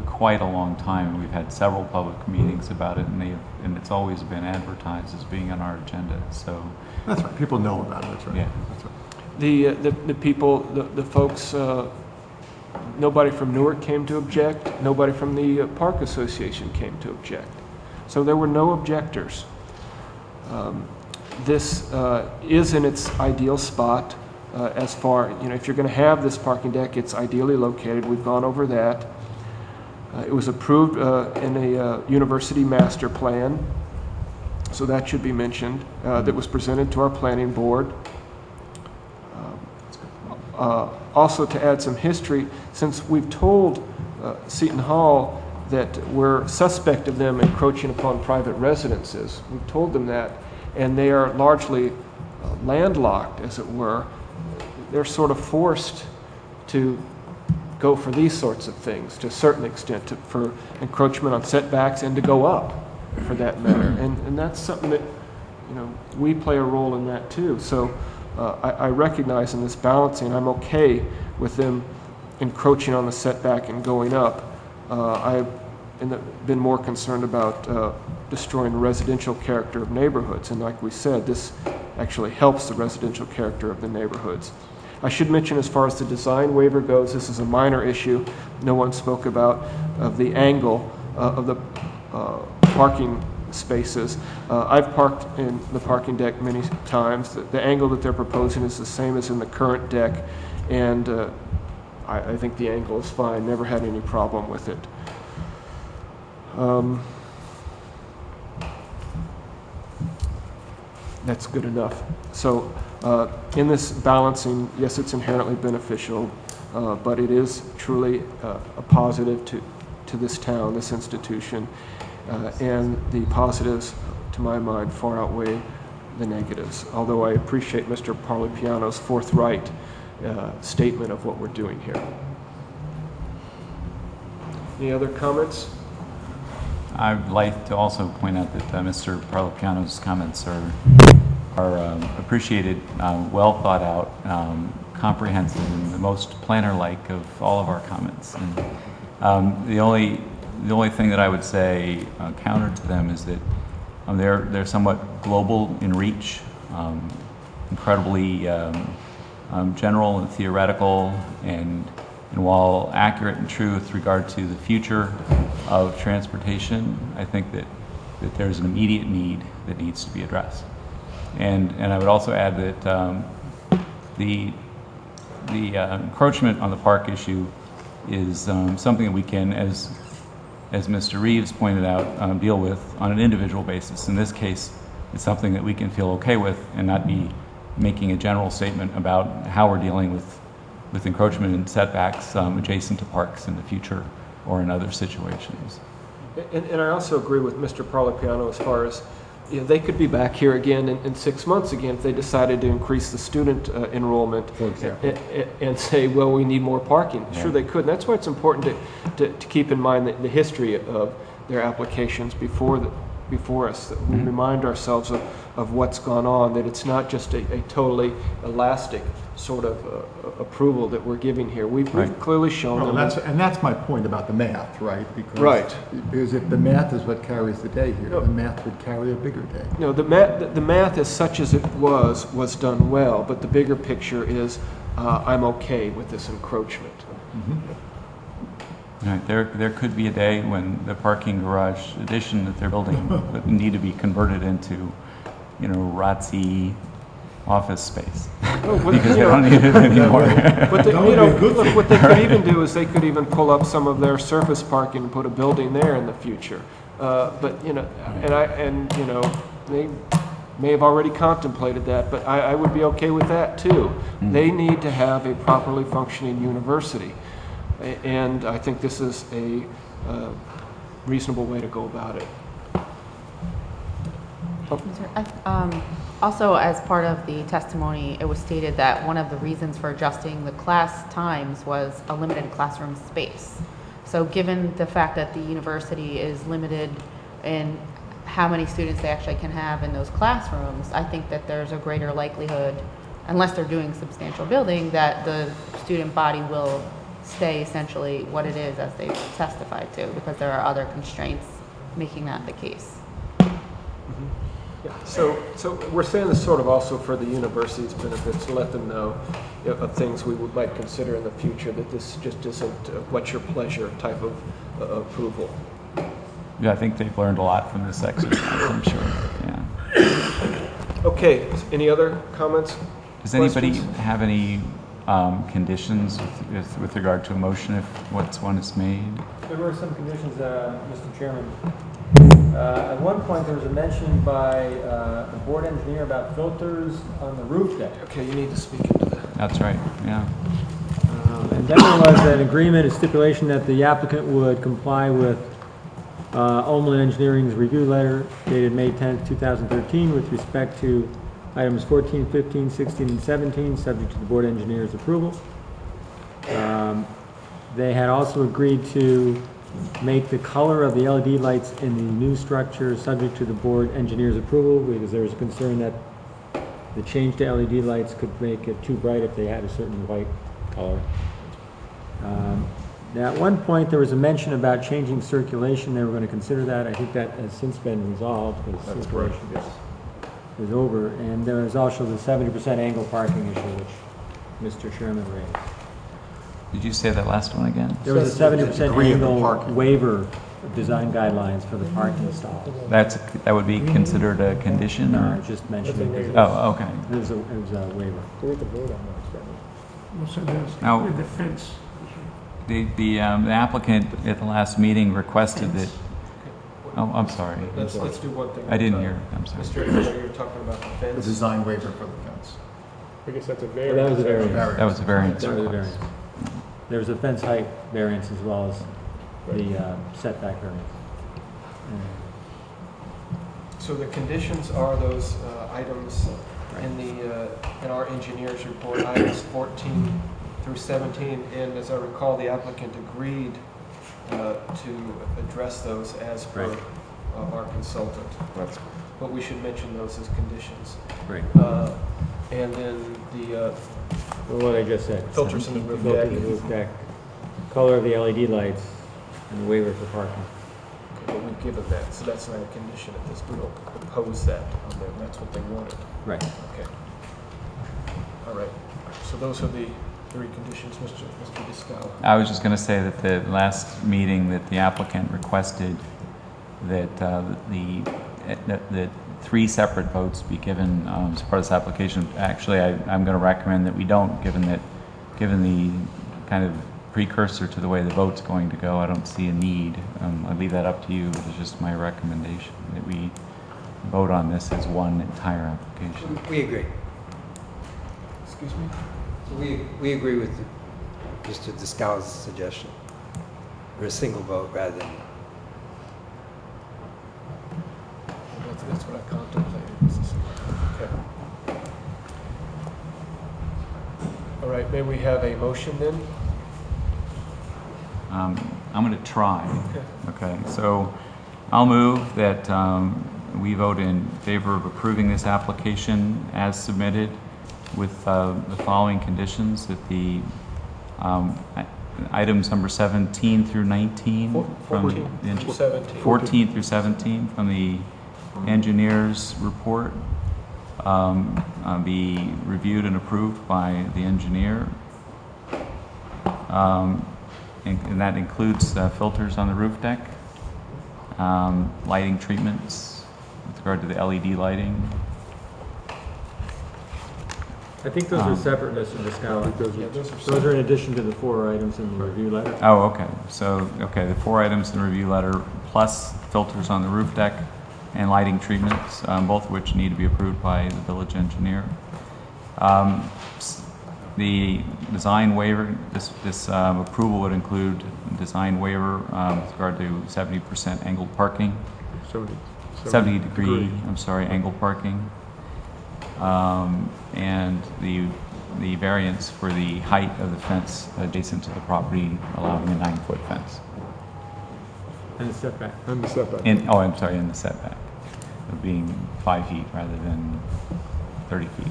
quite a long time. We've had several public meetings about it, and it's always been advertised as being on our agenda. So That's right. People know about it. That's right. Yeah. That's right. The people, the folks, nobody from Newark came to object. Nobody from the Park Association came to object. So there were no objectors. This is in its ideal spot as far, if you're going to have this parking deck, it's ideally located. We've gone over that. It was approved in a university master plan, so that should be mentioned, that was presented to our planning board. Also, to add some history, since we've told Seton Hall that we're suspect of them encroaching upon private residences, we've told them that, and they are largely landlocked, as it were, they're sort of forced to go for these sorts of things to a certain extent, for encroachment on setbacks and to go up, for that matter. And that's something that, we play a role in that too. So I recognize in this balancing, I'm okay with them encroaching on the setback and going up. I've been more concerned about destroying the residential character of neighborhoods. And like we said, this actually helps the residential character of the neighborhoods. I should mention, as far as the design waiver goes, this is a minor issue. No one spoke about of the angle of the parking spaces. I've parked in the parking deck many times. The angle that they're proposing is the same as in the current deck, and I think the angle is fine. Never had any problem with it. That's good enough. So in this balancing, yes, it's inherently beneficial, but it is truly a positive to this town, this institution, and the positives, to my mind, far outweigh the negatives, although I appreciate Mr. Parlapiano's forthright statement of what we're doing here. Any other comments? I'd like to also point out that Mr. Parlapiano's comments are appreciated, well thought out, comprehensive, and the most planner-like of all of our comments. And the only thing that I would say counter to them is that they're somewhat global in reach, incredibly general and theoretical, and while accurate and true with regard to the future of transportation, I think that there's an immediate need that needs to be addressed. And I would also add that the encroachment on the park issue is something that we can, as Mr. Reeves pointed out, deal with on an individual basis. In this case, it's something that we can feel okay with and not be making a general statement about how we're dealing with encroachment and setbacks adjacent to parks in the future or in other situations. And I also agree with Mr. Parlapiano as far as, you know, they could be back here again in 6 months again if they decided to increase the student enrollment, for example, and say, well, we need more parking. Yeah. Sure, they could. And that's why it's important to keep in mind the history of their applications before us, that we remind ourselves of what's gone on, that it's not just a totally elastic sort of approval that we're giving here. We've clearly shown them. That's my point about the math, right? Because if the math is what carries the day here, the math would carry a bigger day. No, the math as such as it was done well, but the bigger picture is I'm okay with this encroachment. Right. There could be a day when the parking garage addition that they're building would need to be converted into, ROTC office space because they don't need it anymore. But look, what they could even do is they could even pull up some of their surface parking and put a building there in the future. They may have already contemplated that, but I would be okay with that too. They need to have a properly functioning university. And I think this is a reasonable way to go about it. Also, as part of the testimony, it was stated that one of the reasons for adjusting the class times was a limited classroom space. So given the fact that the university is limited in how many students they actually can have in those classrooms, I think that there's a greater likelihood, unless they're doing substantial building, that the student body will stay essentially what it is as they testified to, because there are other constraints making that the case. Yeah. So we're saying this sort of also for the university's benefit, to let them know of things we might consider in the future, that this just isn't what's your pleasure type of approval. Yeah, I think they've learned a lot from this exercise, I'm sure. Yeah. Okay, any other comments? Does anybody have any conditions with regard to a motion if one is made? There were some conditions, Mr. Chairman. At one point, there was a mention by the board engineer about filters on the roof deck. Okay, you need to speak into that. That's right, yeah. And then there was an agreement, a stipulation that the applicant would comply with Olin Engineering's review letter dated May 10th, 2013 with respect to items 14, 15, 16, and 17, subject to the board engineer's approval. They had also agreed to make the color of the LED lights in the new structure subject to the board engineer's approval, because there was a concern that the change to LED lights could make it too bright if they had a certain white color. Now, at one point, there was a mention about changing circulation. They were going to consider that. I think that has since been resolved, because circulation is over. And there is also the 70% angle parking issue, which Mr. Chairman raised. Did you say that last one again? There was a 70% degree of the annual parking. waiver of design guidelines for the parking stalls. That would be considered a condition? No, or- I was just mentioning. It Oh, okay. was a waiver. So there's Now- the fence. The applicant at the last meeting requested that, oh, I'm sorry. Let's do one thing. I didn't hear, I'm sorry. Mr. Fisher, you were talking about the The fence. design waiver for the fence. I guess that's a Well, variance. that was a variance. That was a variance. That was a variance. There was a fence height variance as well as the setback variance. So the conditions are those items in our engineer's report, items 14 through 17. And as I recall, the applicant agreed to address those as per Right. our consultant. But we should mention those as conditions. Right. And then the Well, what I just said. Filters in the roof Filters deck. in the roof deck, color of the LED lights, and the waiver for parking. but we've given that, so that's not a condition at this. We don't impose that on them. That's what they wanted. Right. Okay. All right. So those are the three conditions, Mr. Discala. I was just going to say that the last meeting that the applicant requested that the three separate votes be given as part of this application. Actually, I'm going to recommend that we don't, given the kind of precursor to the way the vote's going to go, I don't see a need. I leave that up to you, but it's just my recommendation that we vote on this as one entire application. We agree. Excuse me? We agree with Mr. Discala's suggestion. Or a single vote rather than, That's what I contemplated. Okay. All right, may we have a motion then? I'm going to try. Okay, so I'll move that we vote in favor of approving this application as submitted with the following conditions, that the items number 17 through 19 from 14 through 17. 14 through 17 from the engineer's report be reviewed and approved by the engineer. And that includes filters on the roof deck, lighting treatments with regard to the LED lighting. I think those are separate, Mr. Discala. Yeah, those are Those are in addition to the 4 items in the review letter. Oh, okay. So, okay, the 4 items in the review letter plus filters on the roof deck and lighting treatments, both of which need to be approved by the village engineer. The design waiver, this approval would include design waiver with regard to 70% angled parking, 70 degree, I'm sorry, angled parking. And the variance for the height of the fence adjacent to the property, allowing a 9-foot fence. And the setback. And the setback. Oh, I'm sorry, in the setback, of being 5 feet rather than 30 feet.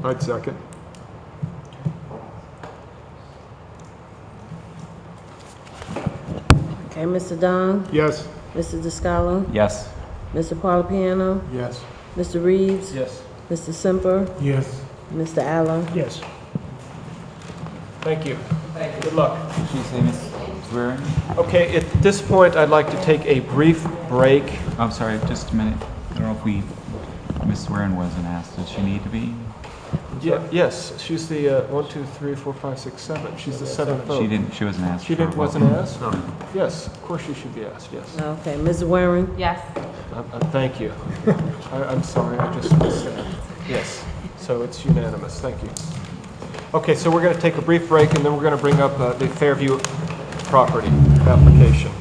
I'd second. Okay, Mr. Don, Yes. Mr. Discala, Yes. Mr. Parlapiano, Yes. Mr. Reeves, Yes. Mr. Semper, Yes. Mr. Alla. Yes. Thank you. Good luck. Did you say Ms. Swearing? Okay, at this point, I'd like to take a brief break. I'm sorry, just a minute. I don't know if Ms. Swearing wasn't asked. Does she need to be? Yes, she's the 1, 2, 3, 4, 5, 6, 7. She's the seventh vote. She wasn't asked. She for a didn't, vote. wasn't asked? No. Yes, of course she should be asked, yes. Okay, Ms. Waring, Yes. Thank you. I'm sorry, I just missed that. Yes, so it's unanimous, thank you. Okay, so we're going to take a brief break, and then we're going to bring up the Fairview property application.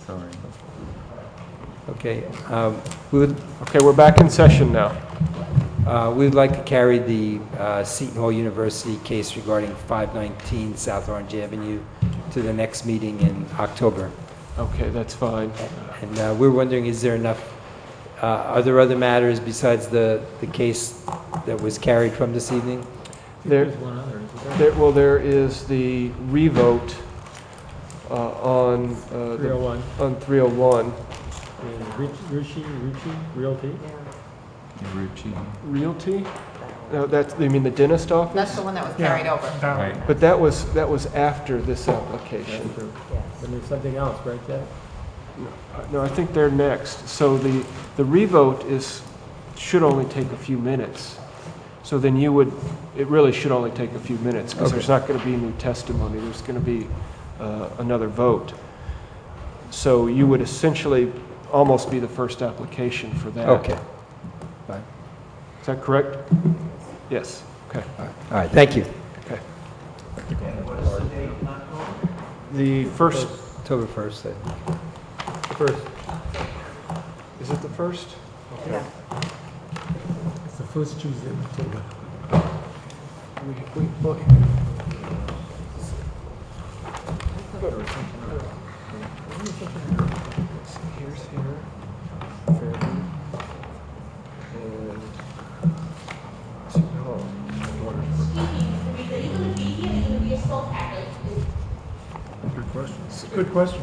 Sorry. Okay, we would, Okay, we're back in session now. we would like to carry the Seton Hall University case regarding 519 South Orange Avenue to the next meeting in October. Okay, that's fine. And we're wondering, is there enough, are there other matters besides the case that was carried from this evening? There, There's one other, isn't there? there is the revote on 301. on 301. And Ruchi Realty? Ruchi. Realty? No, that's, you mean the dentist office? That's the one that was carried over. Right. But that was after this application. That's true. And there's something else, right, Jeff? No, I think they're next. So the revote should only take a few minutes. So then it really should only take a few minutes because there's not going to be new testimony. There's going to be another vote. So you would essentially almost be the first application for that. Okay. Fine. Is that correct? Yes. Okay. All right, thank you. Okay. The first, October 1st, First, is it the first? Okay. it's the first Tuesday in October. Well, here's here. Fairview. And Seton Hall. Good question.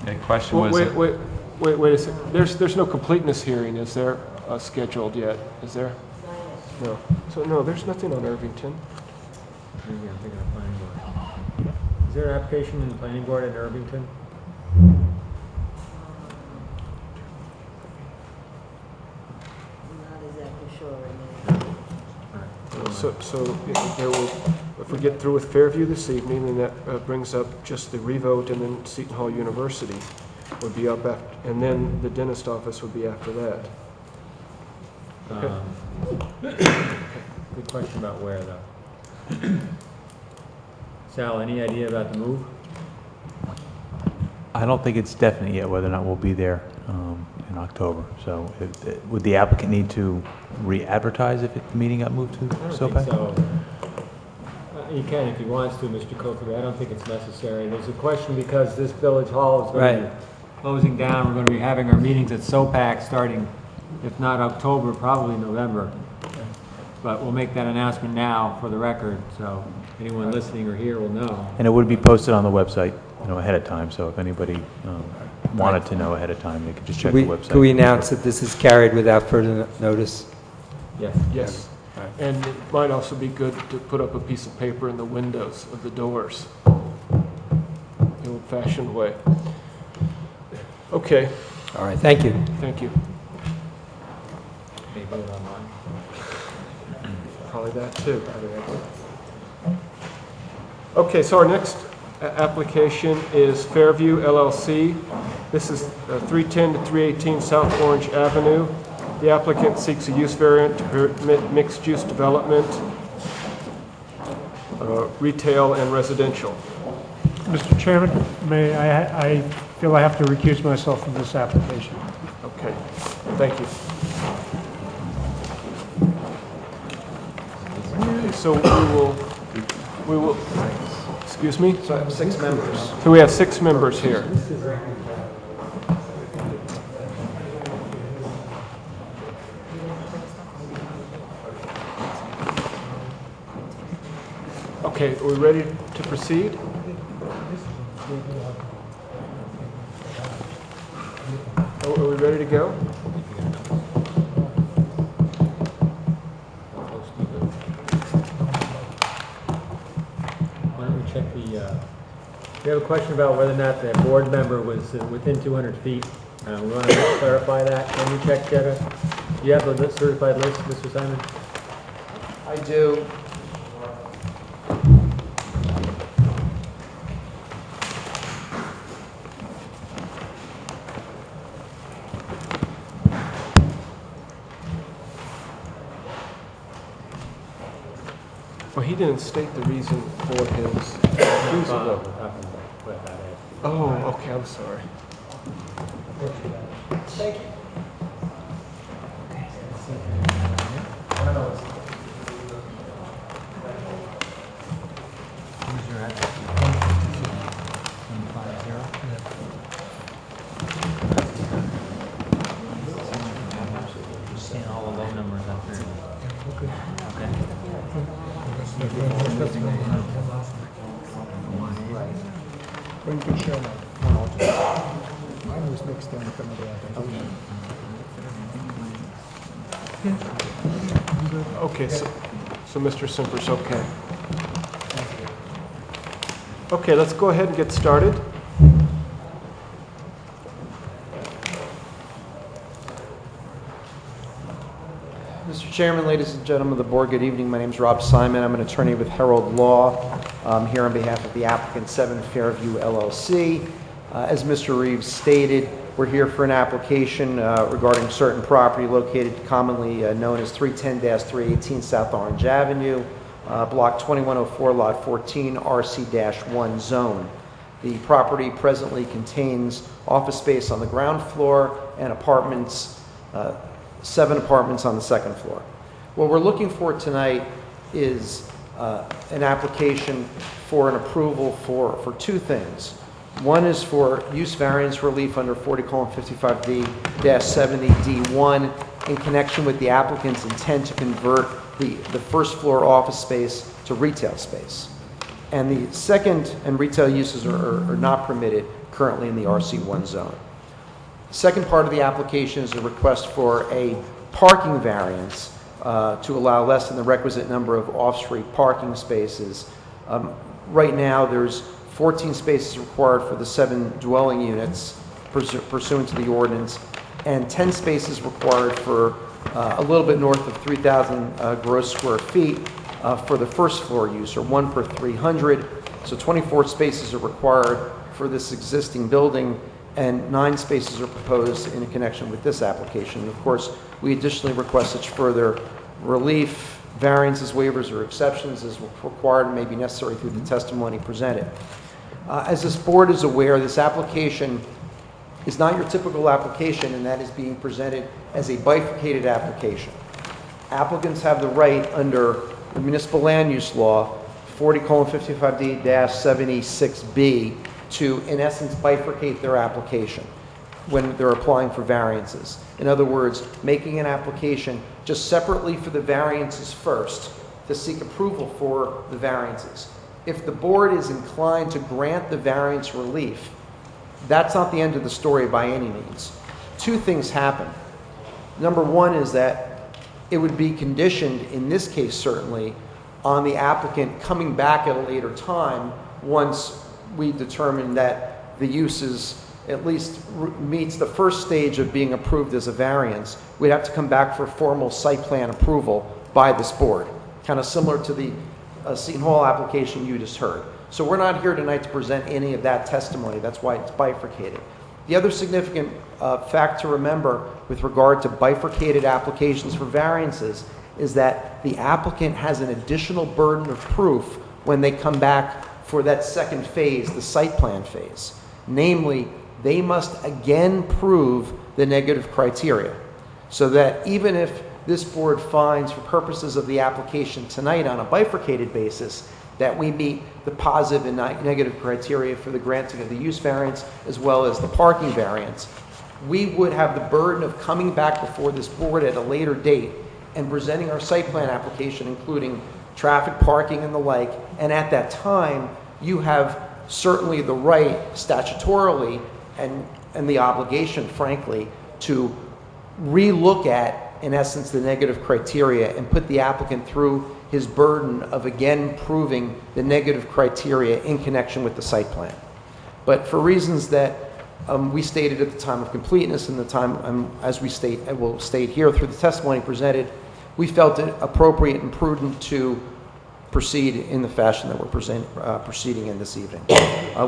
The question Well, was. wait a second. There's no completeness hearing, is there, scheduled yet? Is there? No. So, no, there's nothing on Irvington. Maybe I'm thinking of planning board. Is there an application in the planning board in Irvington? Not exactly sure. So there will, if we get through with Fairview this evening, then that brings up just the revote, and then Seton Hall University would be up after, and then the dentist office would be after that. Okay. Good question about where, though. Sal, any idea about the move? I don't think it's definite yet whether or not we'll be there in October. So would the applicant need to re-advertise if the meeting got moved to I don't SOPAC? think so. He can if he wants to, Mr. Coakley. I don't think it's necessary. There's a question because this village hall is going to be closing down. We're going to be having our meetings at SOPAC starting, if not October, probably November. But we'll make that announcement now for the record, so anyone listening or here will know. And it would be posted on the website, ahead of time. So if anybody wanted to know ahead of time, they could just check the website. Could we announce that this is carried without further notice? Yes. Yes. And it might also be good to put up a piece of paper in the windows of the doors, the old-fashioned way. Okay. All right, thank you. Thank you. Maybe vote online. Probably that too. Okay, so our next application is Fairview LLC. This is 310 to 318 South Orange Avenue. The applicant seeks a use variant to permit mixed-use development, retail and residential. Mr. Chairman, I feel I have to recuse myself from this application. Okay, thank you. So we will, excuse me? So I have 6 members. So we have 6 members here. Okay, are we ready to proceed? Are we ready to go? Why don't we check we have a question about whether or not the board member was within 200 feet. We want to clarify that. Can you check, Jetta? Do you have the certified list, Mr. Simon? I do. Well, he didn't state the reason for his refusal. Oh, okay, I'm sorry. Thank you. And all the low numbers up there. Well, you can share mine. Mine was mixed in with another item. Okay, so Mr. Simper's okay. Okay, let's go ahead and get started. Mr. Chairman, ladies and gentlemen of the board, good evening. My name is Rob Simon. I'm an attorney with Herald Law. I'm here on behalf of the applicant 7 Fairview LLC. As Mr. Reeves stated, we're here for an application regarding certain property located commonly known as 310-318 South Orange Avenue, Block 2104, Lot 14, RC-1 zone. The property presently contains office space on the ground floor and apartments, 7 apartments on the second floor. What we're looking for tonight is an application for an approval for 2 things. One is for use variance relief under 40:55D-70D1 in connection with the applicant's intent to convert the first floor office space to retail space. And the second, and retail uses are not permitted currently in the RC1 zone. The second part of the application is a request for a parking variance to allow less than the requisite number of off-street parking spaces. Right now, there's 14 spaces required for the 7 dwelling units pursuant to the ordinance, and 10 spaces required for a little bit north of 3,000 gross square feet for the first floor use, or 1 per 300. So 24 spaces are required for this existing building, and 9 spaces are proposed in connection with this application. And of course, we additionally request such further relief, variances, waivers, or exceptions as required and may be necessary through the testimony presented. As this board is aware, this application is not your typical application, and that is being presented as a bifurcated application. Applicants have the right under the municipal land use law 40:55D-76B to, in essence, bifurcate their application when they're applying for variances. In other words, making an application just separately for the variances first to seek approval for the variances. If the board is inclined to grant the variance relief, that's not the end of the story by any means. 2 things happen. Number 1 is that it would be conditioned, in this case certainly, on the applicant coming back at a later time once we determine that the uses at least meets the first stage of being approved as a variance. We'd have to come back for formal site plan approval by this board, kind of similar to the Seton Hall application you just heard. So we're not here tonight to present any of that testimony. That's why it's bifurcated. The other significant fact to remember with regard to bifurcated applications for variances is that the applicant has an additional burden of proof when they come back for that second phase, the site plan phase. Namely, they must again prove the negative criteria, so that even if this board finds, for purposes of the application tonight on a bifurcated basis, that we meet the positive and negative criteria for the granting of the use variance as well as the parking variance, we would have the burden of coming back before this board at a later date and presenting our site plan application, including traffic, parking, and the like. And at that time, you have certainly the right statutorily and the obligation, frankly, to relook at, in essence, the negative criteria and put the applicant through his burden of again proving the negative criteria in connection with the site plan. But for reasons that we stated at the time of completeness and the time, as we state, and will state here through the testimony presented, we felt it appropriate and prudent to proceed in the fashion that we're proceeding in this evening.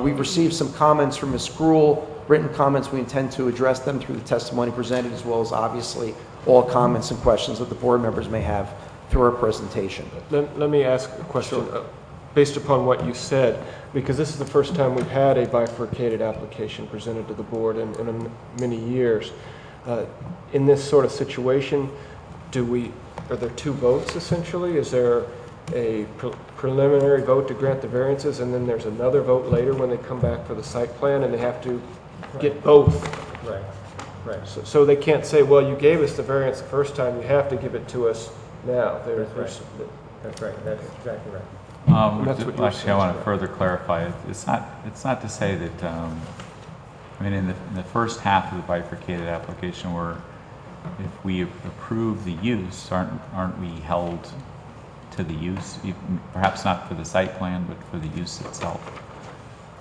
We've received some comments from Ms. Gruhl, written comments. We intend to address them through the testimony presented, as well as obviously all comments and questions that the board members may have through our presentation. Let me ask a question. Sure. based upon what you said, because this is the first time we've had a bifurcated application presented to the board in many years. In this sort of situation, are there two votes essentially? Is there a preliminary vote to grant the variances, and then there's another vote later when they come back for the site plan, and they have to get both? Right, right. So they can't say, well, you gave us the variance the first time, you have to give it to us now. That's right, that's exactly right. That's what you're Actually, I want to further clarify. It's not to say that, I mean, in the first half of the bifurcated application, where if we approve the use, aren't we held to the use, perhaps not for the site plan, but for the use itself?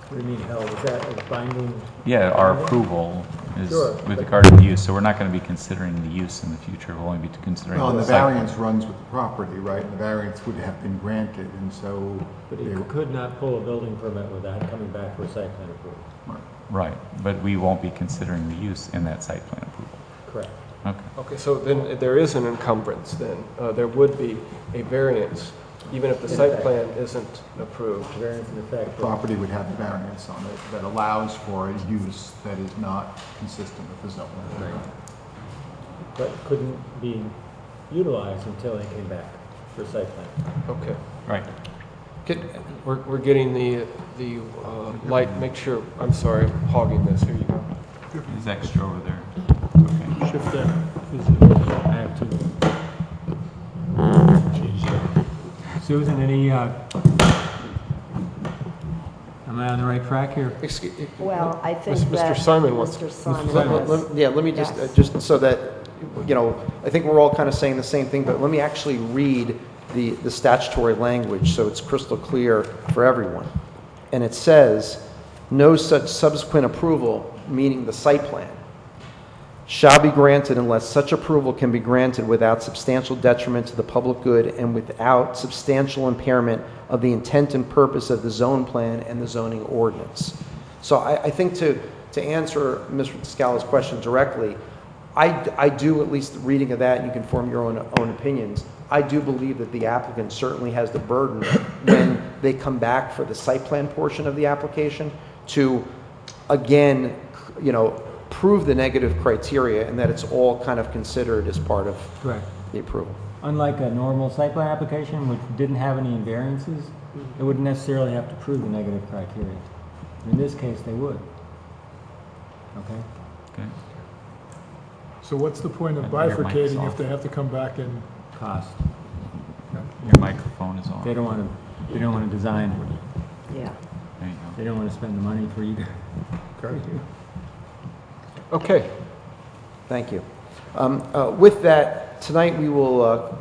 What do you mean held? Is that a binding? Yeah, our approval is Sure, with but- regard to the use, so we're not going to be considering the use in the future. We'll only be considering Well, and the the site plan. variance runs with the property, right? And the variance would have been granted, and so. But you could not pull a building permit without coming back for site plan approval. Right, but we won't be considering the use in that site plan approval. Correct. Okay. Okay, so then there is an encumbrance then. There would be a variance, even if the In site effect. plan isn't approved. Variance in effect. Property would have a variance on it that allows for a use that is not consistent with the zone. Right. But couldn't be utilized until they came back for site plan. Okay. Right. We're getting the light, make sure, I'm sorry, I'm hogging this, here you go. There's extra over there. Okay. Shift that. I have two. Susan, any, am I on the right track here? Well, I think Mr. that Simon wants- Mr. Simon has- Yeah, let me just, Yes. just so that, I think we're all kind of saying the same thing, but let me actually read the statutory language so it's crystal clear for everyone. And it says, no such subsequent approval, meaning the site plan, shall be granted unless such approval can be granted without substantial detriment to the public good and without substantial impairment of the intent and purpose of the zone plan and the zoning ordinance. So I think to answer Mr. Scala's question directly, I do, at least reading of that, and you can form your own opinions, I do believe that the applicant certainly has the burden when they come back for the site plan portion of the application to, again, prove the negative criteria and that it's all kind of considered as part of Correct. the approval. Unlike a normal site plan application, which didn't have any variances, it wouldn't necessarily have to prove the negative criteria. In this case, they would. Okay? Okay. So what's the point of Your mic's bifurcating off. if they have to come back and? Cost. Your microphone is on. They don't want to design. Yeah. There you go. They don't want to spend the money for either. Okay. Thank you. With that, tonight we will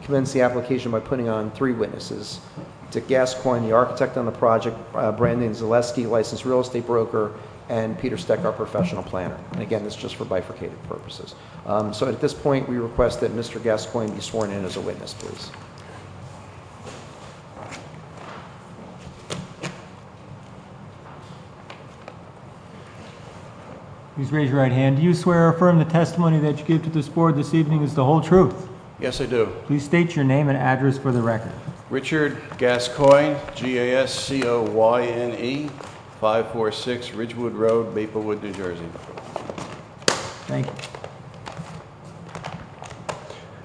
commence the application by putting on 3 witnesses. Dick Gascoigne, the architect on the project, Brandon Zaleski, licensed real estate broker, and Peter Steck, our professional planner. And again, this is just for bifurcated purposes. So at this point, we request that Mr. Gascoigne be sworn in as a witness, please. Please raise your right hand. Do you swear or affirm the testimony that you give to this board this evening is the whole truth? Yes, I do. Please state your name and address for the record. Richard Gascoigne, Gascoyne, 546 Ridgewood Road, Maplewood, New Jersey. Thank you.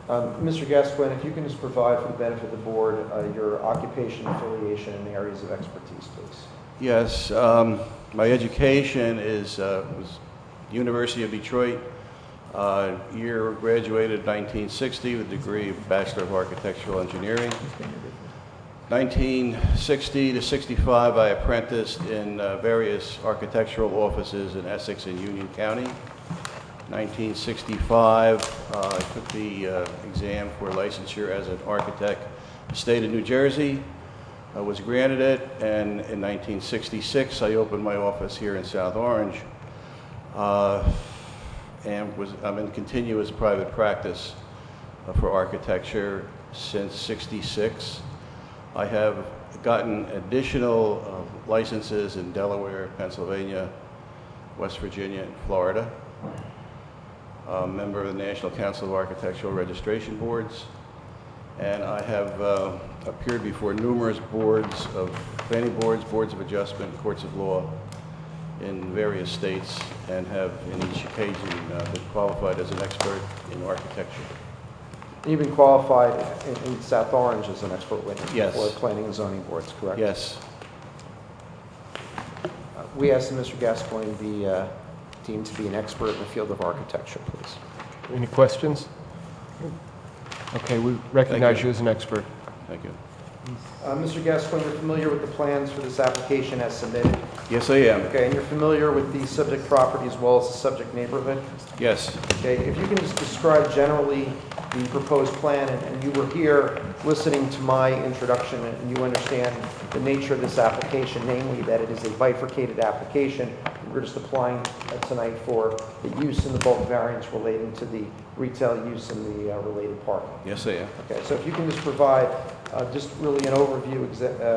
Mr. Gascoigne, if you can just provide for the benefit of the board your occupation, affiliation, and areas of expertise, please. Yes, my education was University of Detroit. Year graduated 1960 with a degree of Bachelor of Architectural Engineering. 1960 to 65, I apprenticed in various architectural offices in Essex and Union County. 1965, I took the exam for licensure as an architect in the state of New Jersey. I was granted it, and in 1966, I opened my office here in South Orange, and I'm in continuous private practice for architecture since '66. I have gotten additional licenses in Delaware, Pennsylvania, West Virginia, and Florida. I'm a member of the National Council of Architectural Registration Boards. and I have appeared before numerous boards of planning boards, boards of adjustment, courts of law in various states, and have in each occasion been qualified as an expert in architecture. You've been qualified in South Orange as an expert witness Yes. for planning and zoning boards, correct? Yes. We ask that Mr. Gascoigne be deemed to be an expert in the field of architecture, please. Any questions? Okay, we recognize Thank you you as an expert. Thank you. Mr. Gascoigne, you're familiar with the plans for this application as submitted? Yes, I am. Okay, and you're familiar with the subject property as well as the subject neighborhood? Yes. Okay, if you can just describe generally the proposed plan, and you were here listening to my introduction, and you understand the nature of this application, namely that it is a bifurcated application. We're just applying tonight for the use in the bulk variance relating to the retail use and the related parking. Yes, I am. Okay, so if you can just provide just really an overview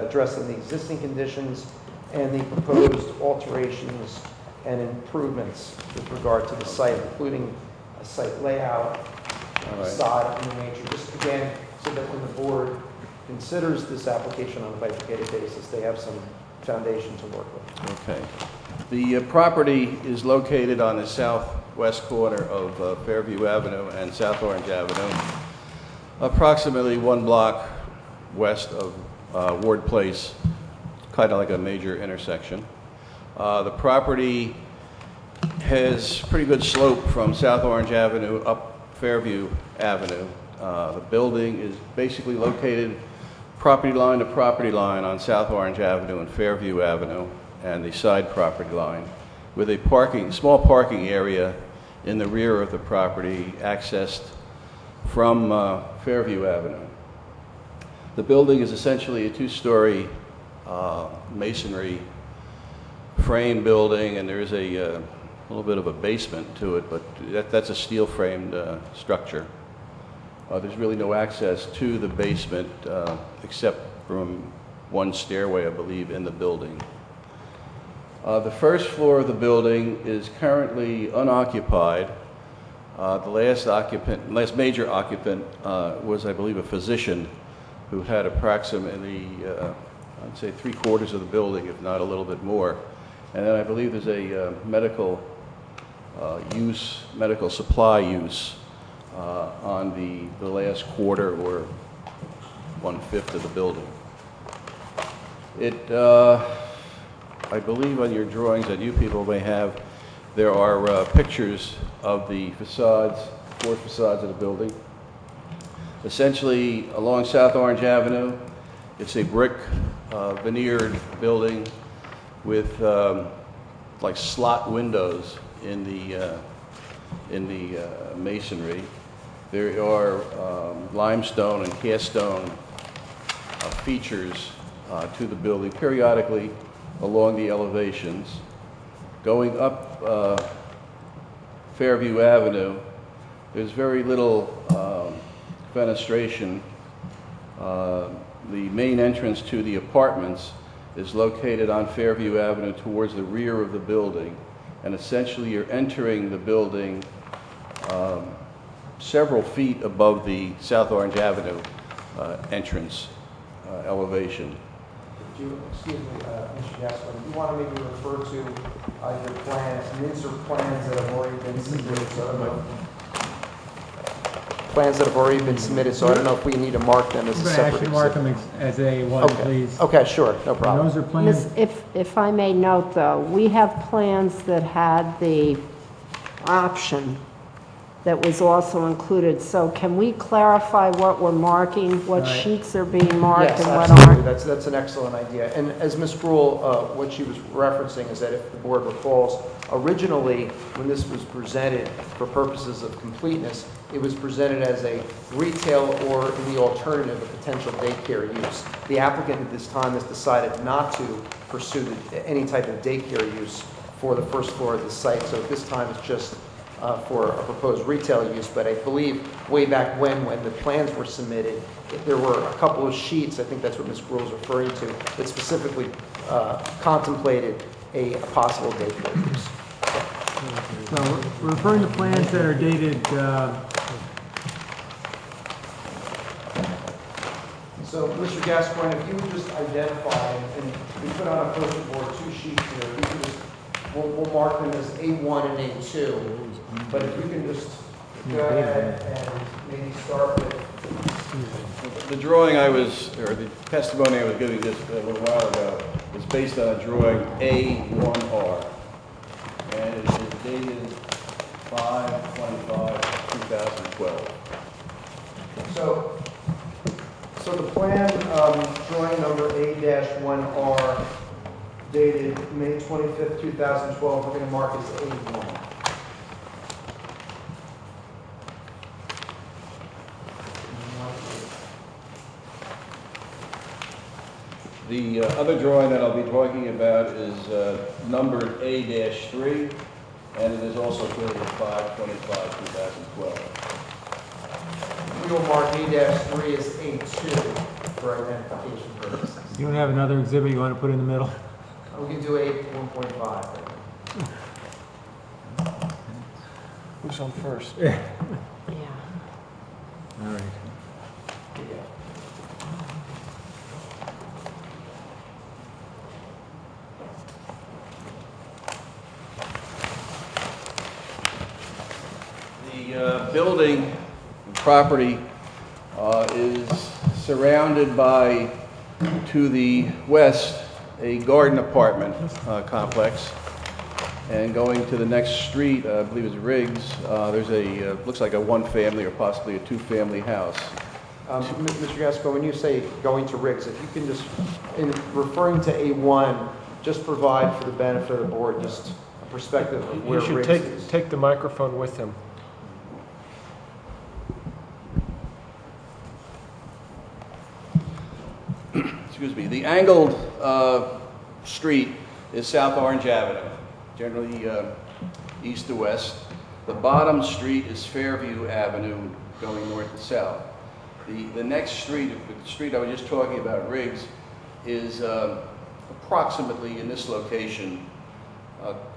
addressing the existing conditions and the proposed alterations and improvements with regard to the site, including a site layout, facade, and nature, just again, so that when the board considers this application on a bifurcated basis, they have some foundation to work with. Okay. The property is located on the southwest corner of Fairview Avenue and South Orange Avenue, approximately 1 block west of Ward Place, kind of like a major intersection. The property has pretty good slope from South Orange Avenue up Fairview Avenue. The building is basically located property line to property line on South Orange Avenue and Fairview Avenue, and the side property line, with a small parking area in the rear of the property accessed from Fairview Avenue. The building is essentially a 2-story masonry frame building, and there's a little bit of a basement to it, but that's a steel-framed structure. There's really no access to the basement except from one stairway, I believe, in the building. The first floor of the building is currently unoccupied. The last major occupant was, I believe, a physician who had approximately, I'd say 3/4 of the building, if not a little bit more. And then I believe there's a medical supply use on the last quarter or 1/5 of the building. I believe on your drawings that you people may have, there are pictures of the facades, 4 facades of the building. Essentially, along South Orange Avenue, it's a brick veneered building with like slot windows in the masonry. There are limestone and cast stone features to the building periodically along the elevations. Going up Fairview Avenue, there's very little fenestration. The main entrance to the apartments is located on Fairview Avenue towards the rear of the building, and essentially you're entering the building several feet above the South Orange Avenue entrance elevation. Excuse me, Mr. Gascoigne, do you want to maybe refer to your plans, insert plans that have already been submitted, so I don't know. Plans that have already been submitted, so I don't know if we need to mark them as a separate Actually, mark exhibit. them as A1, Okay. please. Okay, sure, no problem. Those are plans. If I may note, though, we have plans that had the option that was also included, so can we clarify what we're marking, what Right. sheets are being marked Yes, and what absolutely. aren't? That's an excellent idea. And as Ms. Gruhl, what she was referencing is that if the board recalls, originally, when this was presented for purposes of completeness, it was presented as a retail or, in the alternative, a potential daycare use. The applicant at this time has decided not to pursue any type of daycare use for the first floor of the site, so at this time it's just for a proposed retail use. But I believe way back when the plans were submitted, there were a couple of sheets, I think that's what Ms. Gruhl is referring to, that specifically contemplated a possible daycare use. So we're referring to plans that are dated So, Mr. Gascoigne, if you would just identify, and we put on a poster board 2 sheets here, we can just, we'll mark them as A1 and A2, but if you can just go ahead and maybe start with. The drawing I was, or the testimony I was giving just a little while ago was based on a drawing A1R. And it is dated 5/25/2012. So the plan, drawing number A-1R, dated May 25th, 2012, we're going to mark as A1. The other drawing that I'll be talking about is numbered A-3, and it is also dated 5/25/2012. We will mark A-3 as A2 for identification purposes. You don't have another exhibit you want to put in the middle? We can do A1.5. Who's on first? Yeah. All right. The building property is surrounded by, to the west, a garden apartment complex. And going to the next street, I believe it's Riggs, there's a, looks like a one-family or possibly a two-family house. Mr. Gasco, when you say going to Riggs, if you can just, in referring to A1, just provide for the benefit of the board, just a perspective of where You should Riggs is. take the microphone with him. Excuse me, the angled street is South Orange Avenue, generally east to west. The bottom street is Fairview Avenue, going north to south. The next street, the street I was just talking about, Riggs, is approximately in this location,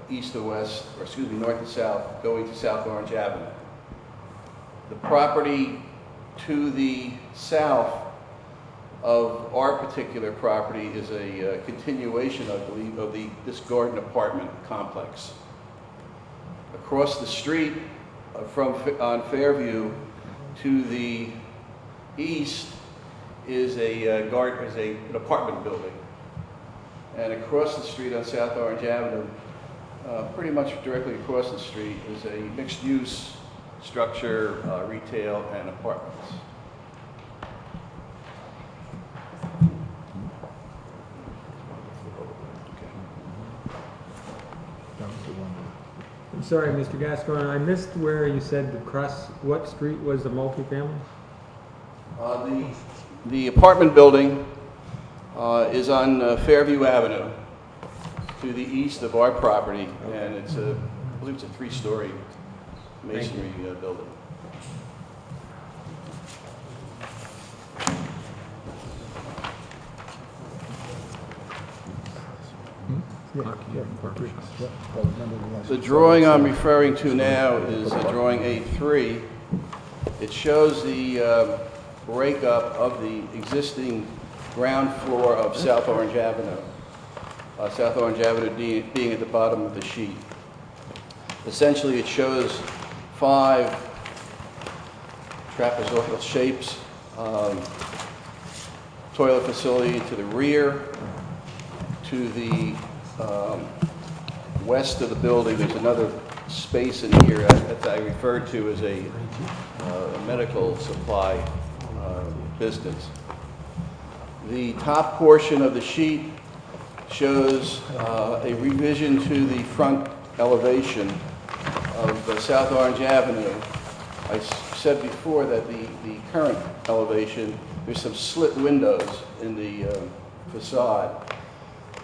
east to west, or excuse me, north to south, going to South Orange Avenue. The property to the south of our particular property is a continuation, I believe, of this garden apartment complex. Across the street on Fairview to the east is an apartment building. And across the street on South Orange Avenue, pretty much directly across the street, is a mixed-use structure, retail and apartments. I'm sorry, Mr. Gascoigne, I missed where you said across what street was the multifamily? The apartment building is on Fairview Avenue to the east of our property, and it's I believe it's a 3-story masonry building. The drawing I'm referring to now is drawing A3. It shows the breakup of the existing ground floor of South Orange Avenue. South Orange Avenue being at the bottom of the sheet. Essentially, it shows 5 trapezoidal shapes, toilet facility to the rear, to the west of the building. There's another space in here that I referred to as a medical supply business. The top portion of the sheet shows a revision to the front elevation of South Orange Avenue. I said before that the current elevation, there's some slit windows in the facade,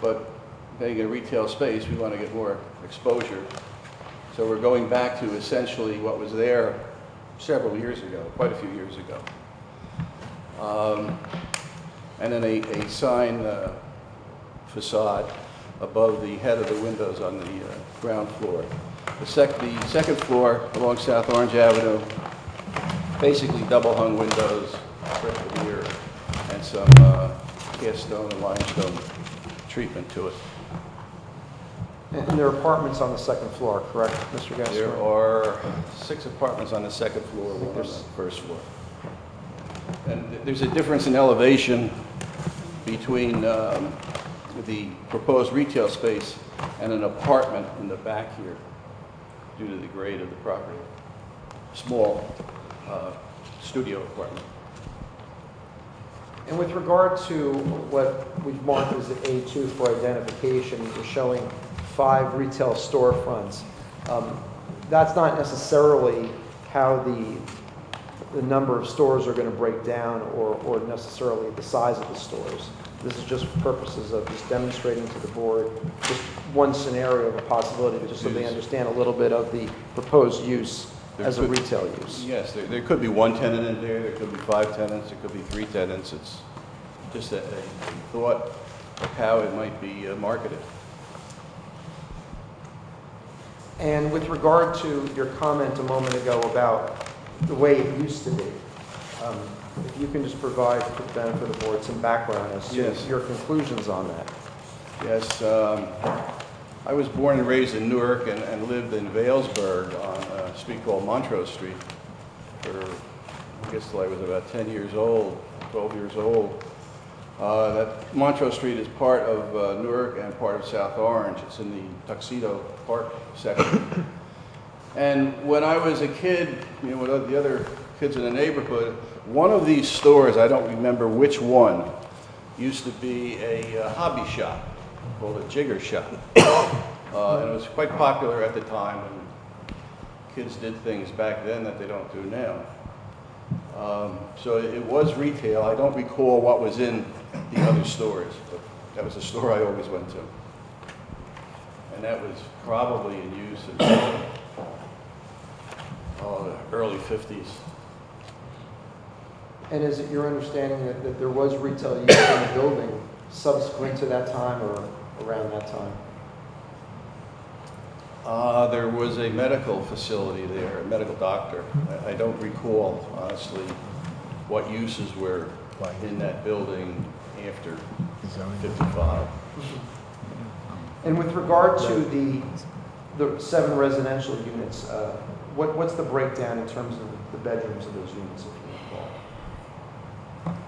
but being a retail space, we want to get more exposure. So we're going back to essentially what was there several years ago, quite a few years ago. And then a sign facade above the head of the windows on the ground floor. The second floor along South Orange Avenue, basically double hung windows, the rear and some cast stone and limestone treatment to it. And there are apartments on the second floor, correct, Mr. Gasser? There are 6 apartments on the second floor, 1 on the first floor. And there's a difference in elevation between the proposed retail space and an apartment in the back here due to the grade of the property. Small studio apartment. And with regard to what we've marked as the A2 for identification, we're showing 5 retail storefronts. That's not necessarily how the number of stores are going to break down or necessarily the size of the stores. This is just for purposes of just demonstrating to the board just one scenario of a possibility, just so they understand a little bit of the proposed use as a retail use. Yes, there could be 1 tenant in there could be 5 tenants, there could be 3 tenants. It's just a thought of how it might be marketed. And with regard to your comment a moment ago about the way it used to be, if you can just provide, for the benefit of the board, some background as to your conclusions on that. Yes, I was born and raised in Newark and lived in Vailsburg on a street called Montrose Street for, I guess, till I was about 10 years old, 12 years old. That Montrose Street is part of Newark and part of South Orange. It's in the Tuxedo Park section. And when I was a kid, you know, with the other kids in the neighborhood, one of these stores, I don't remember which one, used to be a hobby shop called a jigger shop. And it was quite popular at the time, and kids did things back then that they don't do now. So it was retail. I don't recall what was in the other stores, but that was the store I always went to. And that was probably in use in the early 50s. And is it your understanding that there was retail use in the building subsequent to that time or around that time? There was a medical facility there, a medical doctor. I don't recall, honestly, what uses were in that building after 55. And with regard to the 7 residential units, what's the breakdown in terms of the bedrooms of those units, if you recall?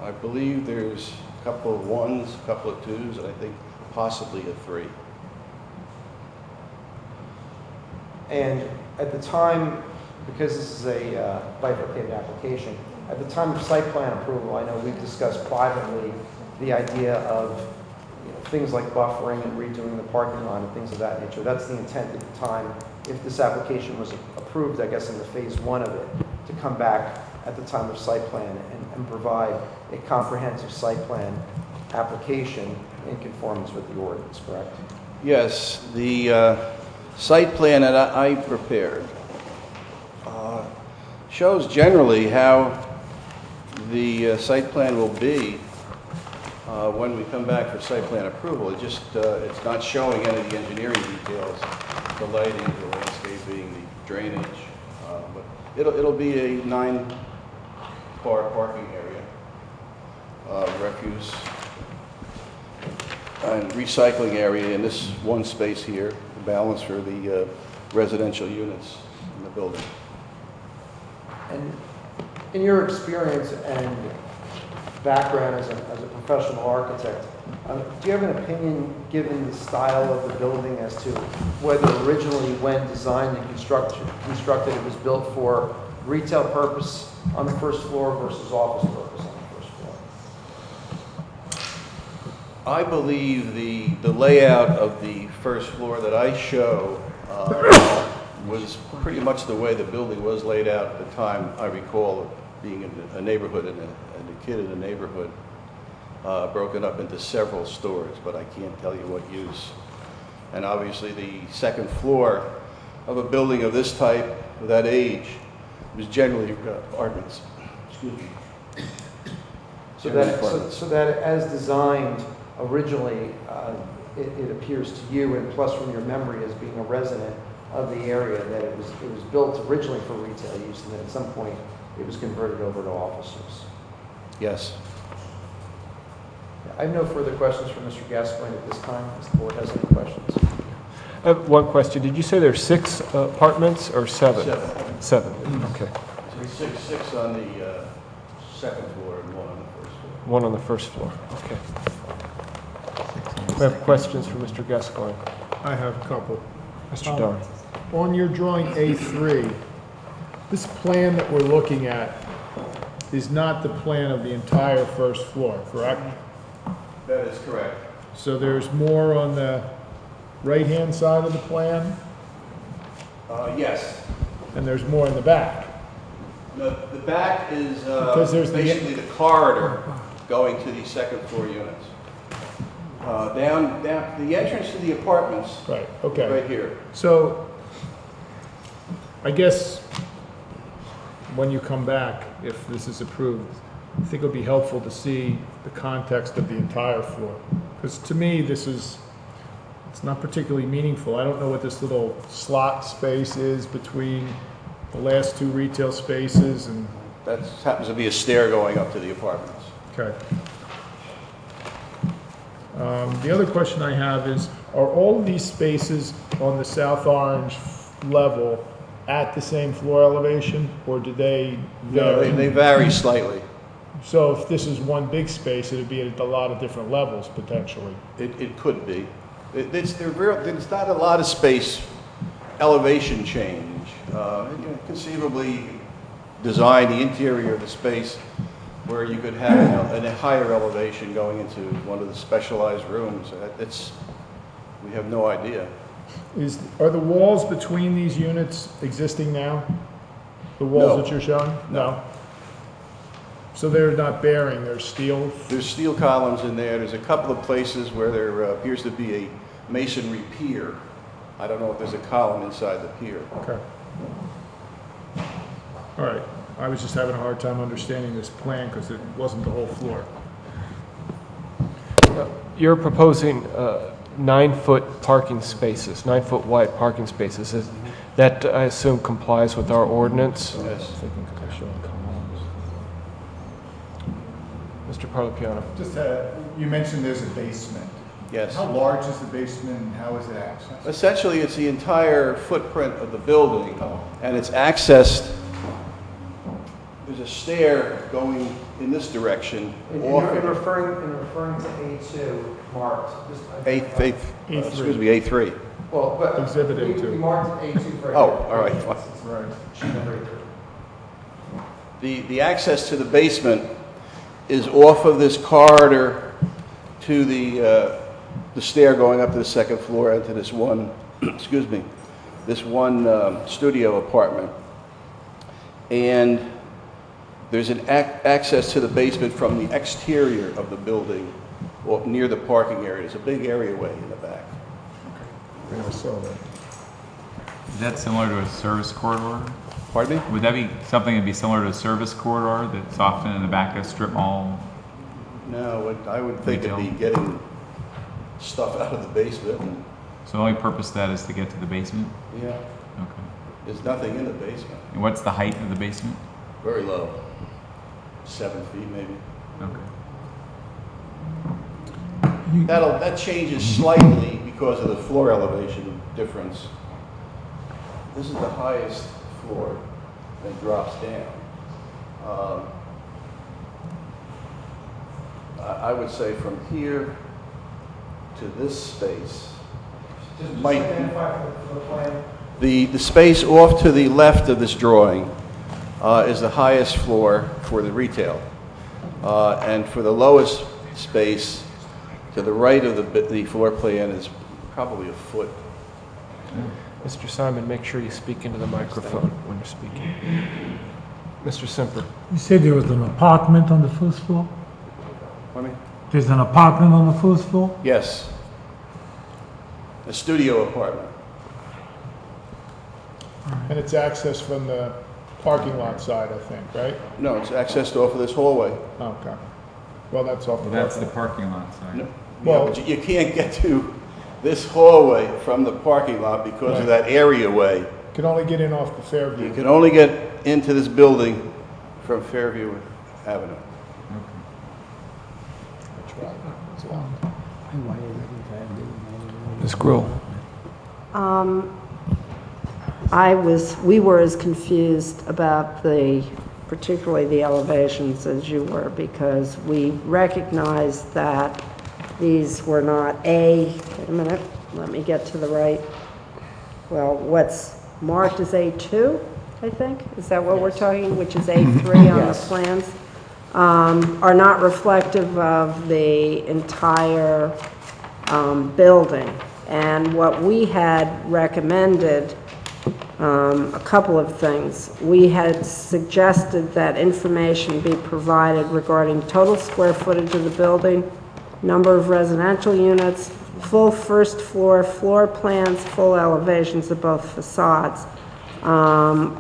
I believe there's a couple of 1s, a couple of 2s, and I think possibly a 3. And at the time, because this is a bifurcated application, at the time of site plan approval, I know we've discussed privately the idea of things like buffering and redoing the parking lot and things of that nature. That's the intent at the time, if this application was approved, I guess in the phase 1 of it, to come back at the time of site plan and provide a comprehensive site plan application in conformance with the ordinance, correct? Yes, the site plan that I prepared shows generally how the site plan will be when we come back for site plan approval. It just, it's not showing any of the engineering details, the lighting, the landscaping, the drainage, but it'll be a 9-car parking area, refuse and recycling area in this one space here, the balance for the residential units in the building. And in your experience and background as a professional architect, do you have an opinion, given the style of the building, as to whether originally when designed and constructed it was built for retail purpose on the first floor versus office purpose on the first floor? I believe the layout of the first floor that I show was pretty much the way the building was laid out at the time. I recall being in a neighborhood and a kid in a neighborhood, broken up into several stores, but I can't tell you what use. And obviously the second floor of a building of this type, of that age, was generally apartments. Excuse me. So that as designed originally, it appears to you, and plus from your memory as being a resident of the area, that it was built originally for retail use, and then at some point it was converted over to office use. Yes. I have no further questions for Mr. Gascoigne at this time. If the board has any questions. I have one question. Did you say there's 6 apartments or 7? 7. 7, okay. So six on the second floor and one on the first floor. 1 on the first floor, okay. We have questions for Mr. Gascoigne. I have a couple. Mr. Dunn. On your drawing A3, this plan that we're looking at is not the plan of the entire first floor, correct? That is correct. So there's more on the right-hand side of the plan, Yes. and there's more in the back. The back is Because there's the- basically the corridor going to the second floor units. Down, the entrance to the apartments, Right, okay. right here. So, I guess, when you come back, if this is approved, I think it would be helpful to see the context of the entire floor. Because to me, it's not particularly meaningful. I don't know what this little slot space is between the last 2 retail spaces and, That happens to be a stair going up to the apartments. okay. The other question I have is, are all of these spaces on the South Orange level at the same floor elevation, or do they No, vary? they vary slightly. So if this is one big space, it'd be at a lot of different levels potentially. It could be. There's not a lot of space elevation change. Conceivably design the interior of the space where you could have a higher elevation going into one of the specialized rooms. We have no idea. Are the walls between these units existing now? The walls No. that you're showing? No. So they're not bearing, they're steel? There's steel columns in there. There's a couple of places where there appears to be a masonry pier. I don't know if there's a column inside the pier. Okay. All right. I was just having a hard time understanding this plan because it wasn't the whole floor. You're proposing 9-foot parking spaces, 9-foot wide parking spaces. That, I assume, complies with our ordinance? Yes. Mr. Parlapiano. Just, you mentioned there's a basement. Yes. How large is the basement and how is it accessed? Essentially, it's the entire footprint of the building, and it's accessed. There's a stair going in this direction. In off of referring to A2 marked, just. excuse me, A3. Well, but. Exhibit A2. We marked A2 for. Oh, all right. Right. Sheet number A3. The access to the basement is off of this corridor to the stair going up to the second floor and to this one, excuse me, this one studio apartment. And there's an access to the basement from the exterior of the building or near the parking area. There's a big areaway in the back. Yeah, I saw that. Is that similar to a service corridor? Pardon me? Would that be something that'd be similar to a service corridor that's often in the back of a strip mall? No, I would think it'd be Retail. getting stuff out of the basement. So the only purpose of that is to get to the basement? Yeah, Okay. there's nothing in the basement. And what's the height of the basement? Very low. 7 feet maybe. Okay. That changes slightly because of the floor elevation difference. This is the highest floor, and it drops down. I would say from here to this space might the space off to the left of this drawing is the highest floor for the retail, and for the lowest space to the right of the floor plan is probably a foot. Mr. Simon, make sure you speak into the microphone when you're speaking. Mr. Simper. You said there was an apartment on the first floor? Pardon me? There's an apartment on the first floor? Yes. A studio apartment. And it's accessed from the parking lot side, I think, right? No, it's accessed off of this hallway. Okay. Well, that's off the That's the parking parking lot side. No. Well- Yeah, but you can't get to this hallway from the parking lot because of that areaway. Can only get in off the Fairview. You can only get into this building from Fairview Avenue. That's right. as well. Ms. Gruhl. We were as confused about particularly the elevations as you were, because we recognized that these were not wait a minute, let me get to the right, well, what's marked as A2, I think, is that what we're talking, which is A3 on the plans, are not reflective of the entire building. And what we had recommended, a couple of things. We had suggested that information be provided regarding total square footage of the building, number of residential units, full first floor, floor plans, full elevations of both facades.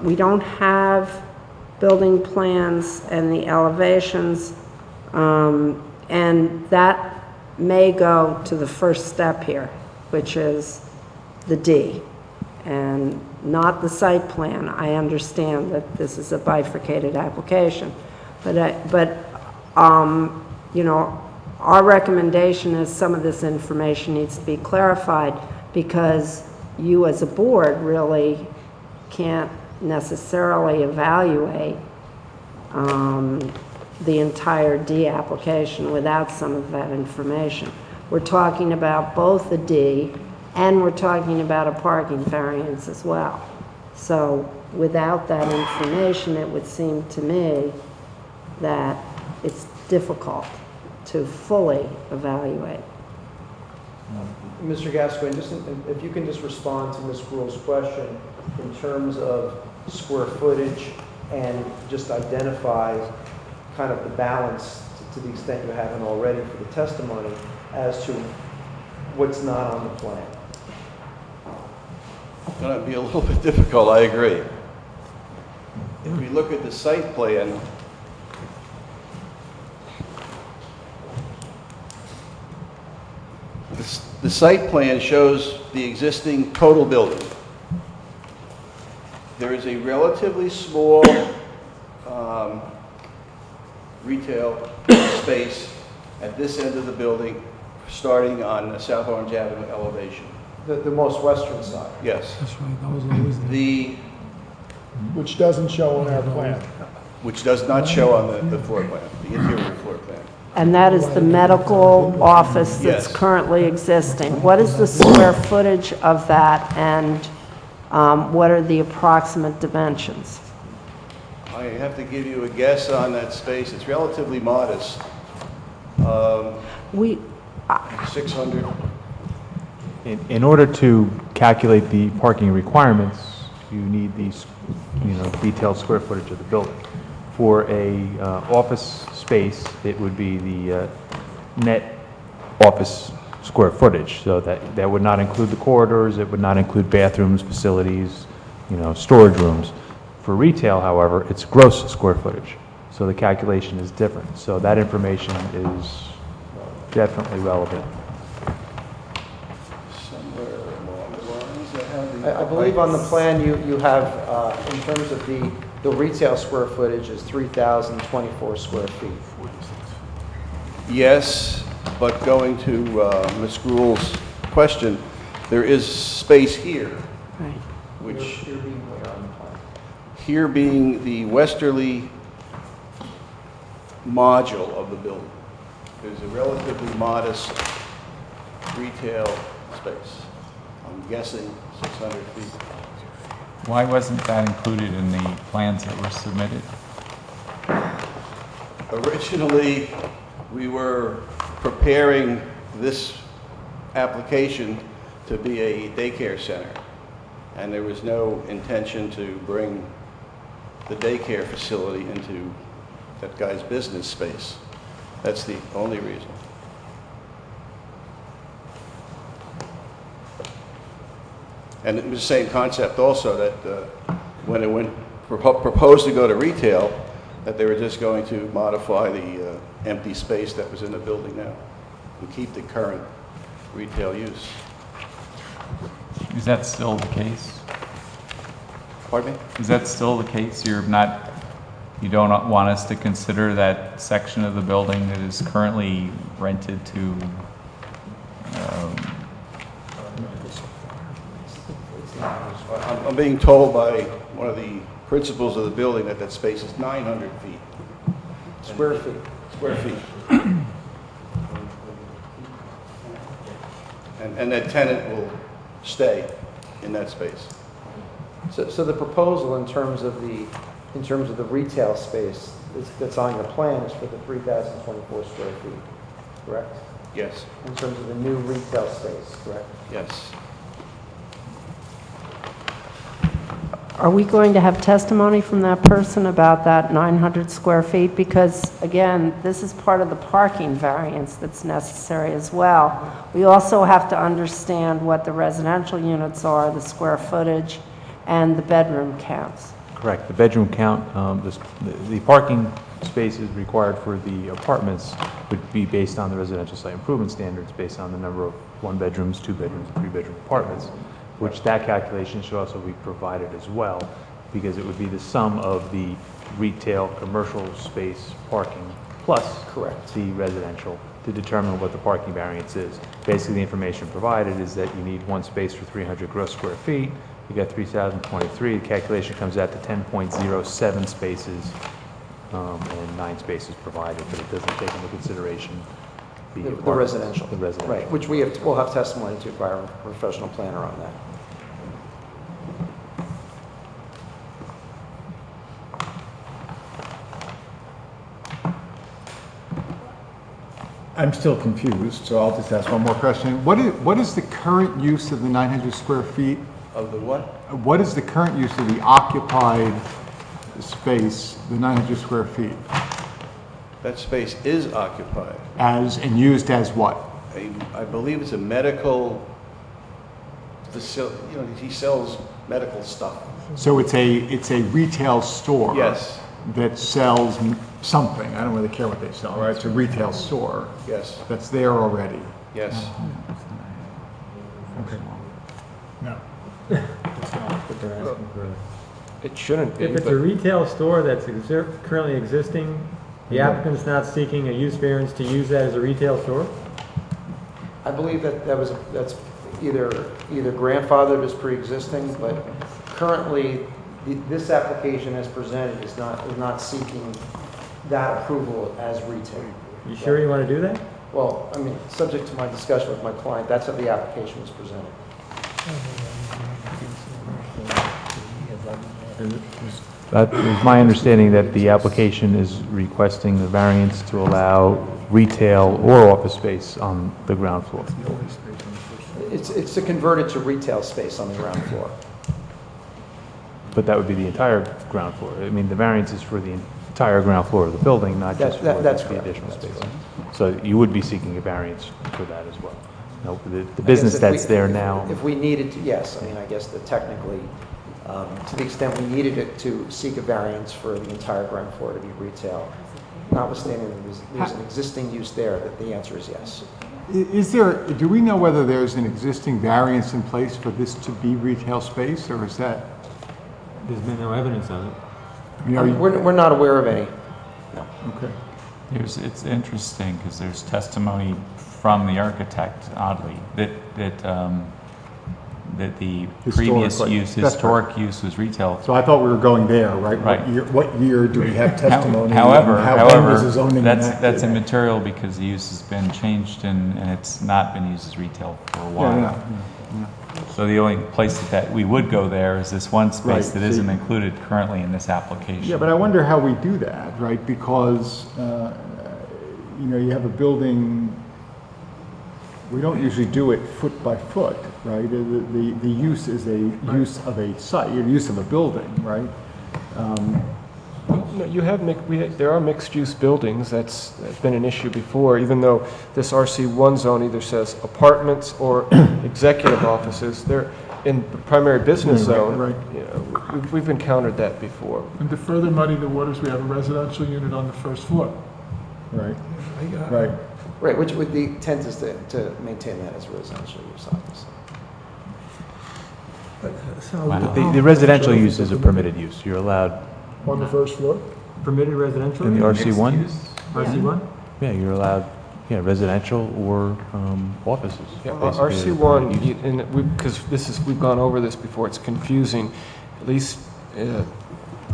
We don't have building plans and the elevations, and that may go to the first step here, which is the D, and not the site plan. I understand that this is a bifurcated application, but you know, our recommendation is some of this information needs to be clarified, because you as a board really can't necessarily evaluate the entire D application without some of that information. We're talking about both the D and we're talking about a parking variance as well. So without that information, it would seem to me that it's difficult to fully evaluate. Mr. Gascoigne, just if you can just respond to Ms. Gruhl's question in terms of square footage and just identify kind of the balance to the extent you haven't already for the testimony as to what's not on the plan. It's going to be a little bit difficult, I agree. If we look at the site plan, the site plan shows the existing total building. There is a relatively small retail space at this end of the building, starting on the South Orange Avenue elevation. The most western side. Yes. That's right, that was always there. Which doesn't show on our plan. Which does not show on the floor plan, the interior floor plan. And that is the medical office that's Yes. currently existing. What is the square footage of that, and what are the approximate dimensions? I have to give you a guess on that space. It's relatively modest. 600. In order to calculate the parking requirements, you need these, detailed square footage of the building. For a office space, it would be the net office square footage. So that would not include the corridors, it would not include bathrooms, facilities, storage rooms. For retail, however, it's gross square footage. So the calculation is different. So that information is definitely relevant. Somewhere along the lines, I have the... I believe on the plan you have, in terms of the retail square footage is 3,024 square feet. Yes, but going to Ms. Gruhl's question, there is space here, Right. which Here being where on the plan? here being the westerly module of the building. There's a relatively modest retail space. I'm guessing 600 feet. Why wasn't that included in the plans that were submitted? Originally, we were preparing this application to be a daycare center, and there was no intention to bring the daycare facility into that guy's business space. That's the only reason. And it was the same concept also, that when it proposed to go to retail, that they were just going to modify the empty space that was in the building now and keep the current retail use. Is that still the case? Pardon me? Is that still the case? You're not You don't want us to consider that section of the building that is currently rented to, I'm being told by one of the principals of the building that that space is 900 feet. Square feet. Square feet. And that tenant will stay in that space. So the proposal in terms of the retail space that's on your plan is for the 3,024 square feet, correct? Yes. In terms of the new retail space, correct? Yes. Are we going to have testimony from that person about that 900 square feet? Because, again, this is part of the parking variance that's necessary as well. We also have to understand what the residential units are, the square footage, and the bedroom counts. Correct. The bedroom count, the parking spaces required for the apartments would be based on the residential site improvement standards, based on the number of 1-bedrooms, 2-bedrooms, 3-bedroom apartments, which that calculation should also be provided as well, because it would be the sum of the retail, commercial space parking plus correct the residential to determine what the parking variance is. Basically, the information provided is that you need one space for 300 gross square feet. You got 3,023. The calculation comes out to 10.07 spaces and 9 spaces provided, but it doesn't take into consideration the residential. The residential. Right, which we'll have testimony to by our professional planner on that. I'm still confused, so I'll just ask one more question. What is the current use of the 900 square feet? Of the what? What is the current use of the occupied space, the 900 square feet? That space is occupied. And used as what? I believe it's a medical facility. You know, he sells medical stuff. So it's a retail store. Yes. That sells something. I don't really care what they sell, right? It's a retail store. Yes. That's there already. Yes. Okay. No. It shouldn't be. If it's a retail store that's currently existing, the applicant's not seeking a use variance to use that as a retail store? I believe that's either grandfathered as pre-existing, but currently this application as presented is not seeking that approval as retail. You sure you want to do that? Well, I mean, subject to my discussion with my client, that's how the application was presented. That is my understanding that the application is requesting the variance to allow retail or office space on the ground floor. It's to convert it to retail space on the ground floor. But that would be the entire ground floor. I mean, the variance is for the entire ground floor of the building, not just for That's the correct. additional That's space. correct. So you would be seeking a variance for that as well. No, the I business guess if that's there now. If we needed to, yes. I mean, I guess that technically, to the extent we needed it to seek a variance for the entire ground floor to be retail, notwithstanding there's an existing use there, that the answer is yes. Do we know whether there's an existing variance in place for this to be retail space, or is that? There's been no evidence of it. We're not aware of any. No. Okay. It's interesting because there's testimony from the architect, oddly, that the previous use, historic use was retail. So I thought we were going there, right? Right. What year do we have testimony? However, when was the zoning that's enacted? immaterial because the use has been changed and it's not been used as retail for a while. Yeah. So the only place that we would go there is this one space Right. that isn't included currently in this application. Yeah, but I wonder how we do that, right? Because, you have a building, we don't usually do it foot by foot, right? The use is a use of a site, use of a building, right? No, there are mixed-use buildings. That's been an issue before, even though this RC1 zone either says apartments or executive offices. They're in the primary business zone. Right. We've encountered that before. And to further muddy the waters, we have a residential unit on the first floor. Right. Right. Right, which would the intent is to maintain that as a residential use, obviously. The residential use is a permitted use. You're allowed. On the first floor? permitted residential? In the RC1? RC1? Yeah, you're allowed, yeah, residential or offices. Yeah, Basically, RC1, because we've gone over this before, it's confusing. At least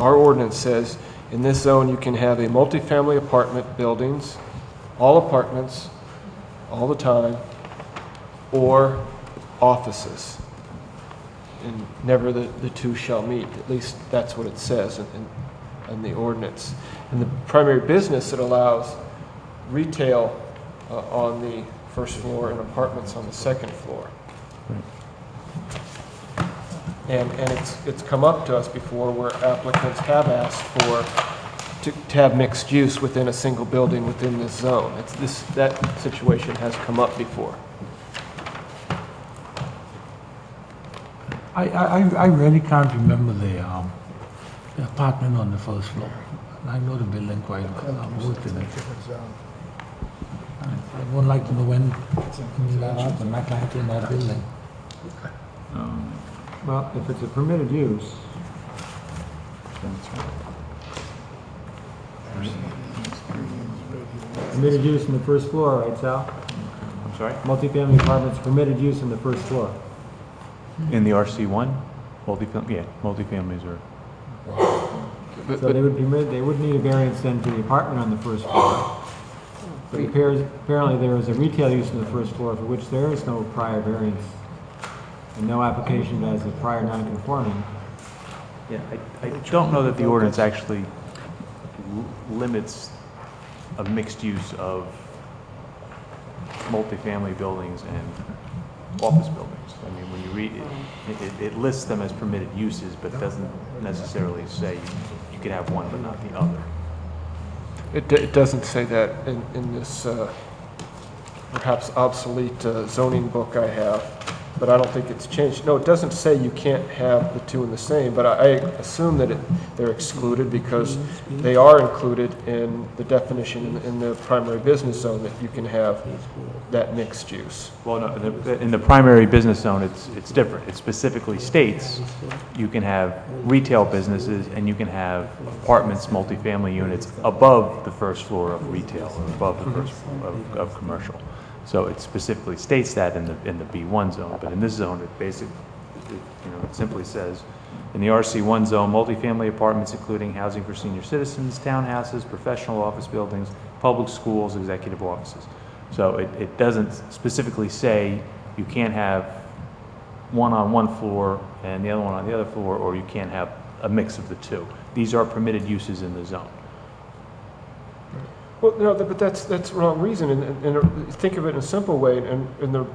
our ordinance says, in this zone, you can have a multifamily apartment buildings, all apartments, all the time, or offices. And never the two shall meet. At least that's what it says in the ordinance. And the primary business, it allows retail on the first floor and apartments on the second floor. And it's come up to us before where applicants have asked to have mixed use within a single building within this zone. That situation has come up before. I really can't remember the apartment on the first floor. I know the building quite well. I've worked in it. I would like to know when that happened. I can't in that building. Well, if it's a permitted use, permitted use in the first floor, right, Sal? I'm sorry? Multifamily apartments, permitted use in the first floor. In the RC1, multifamilies are. So they would they would need a variance then for the apartment on the first floor. But apparently there is a retail use in the first floor for which there is no prior variance and no application as a prior non-conforming. Yeah, I don't know that the ordinance actually limits a mixed use of multifamily buildings and office buildings. I mean, when you read it, it lists them as permitted uses, but doesn't necessarily say you can have one but not the other. It doesn't say that in this perhaps obsolete zoning book I have, but I don't think it's changed. No, it doesn't say you can't have the two in the same, but I assume that they're excluded because they are included in the definition in the primary business zone that you can have that mixed use. Well, no, in the primary business zone, it's different. It specifically states you can have retail businesses and you can have apartments, multifamily units above the first floor of retail, or above the first floor of commercial. So it specifically states that in the B1 zone, but in this zone, it basically, it simply says, in the RC1 zone, multifamily apartments including housing for senior citizens, townhouses, professional office buildings, public schools, executive offices. So it doesn't specifically say you can't have one on one floor and the other one on the other floor, or you can't have a mix of the two. These are permitted uses in the zone. Well, no, but that's the wrong reason. And think of it in a simple way. In the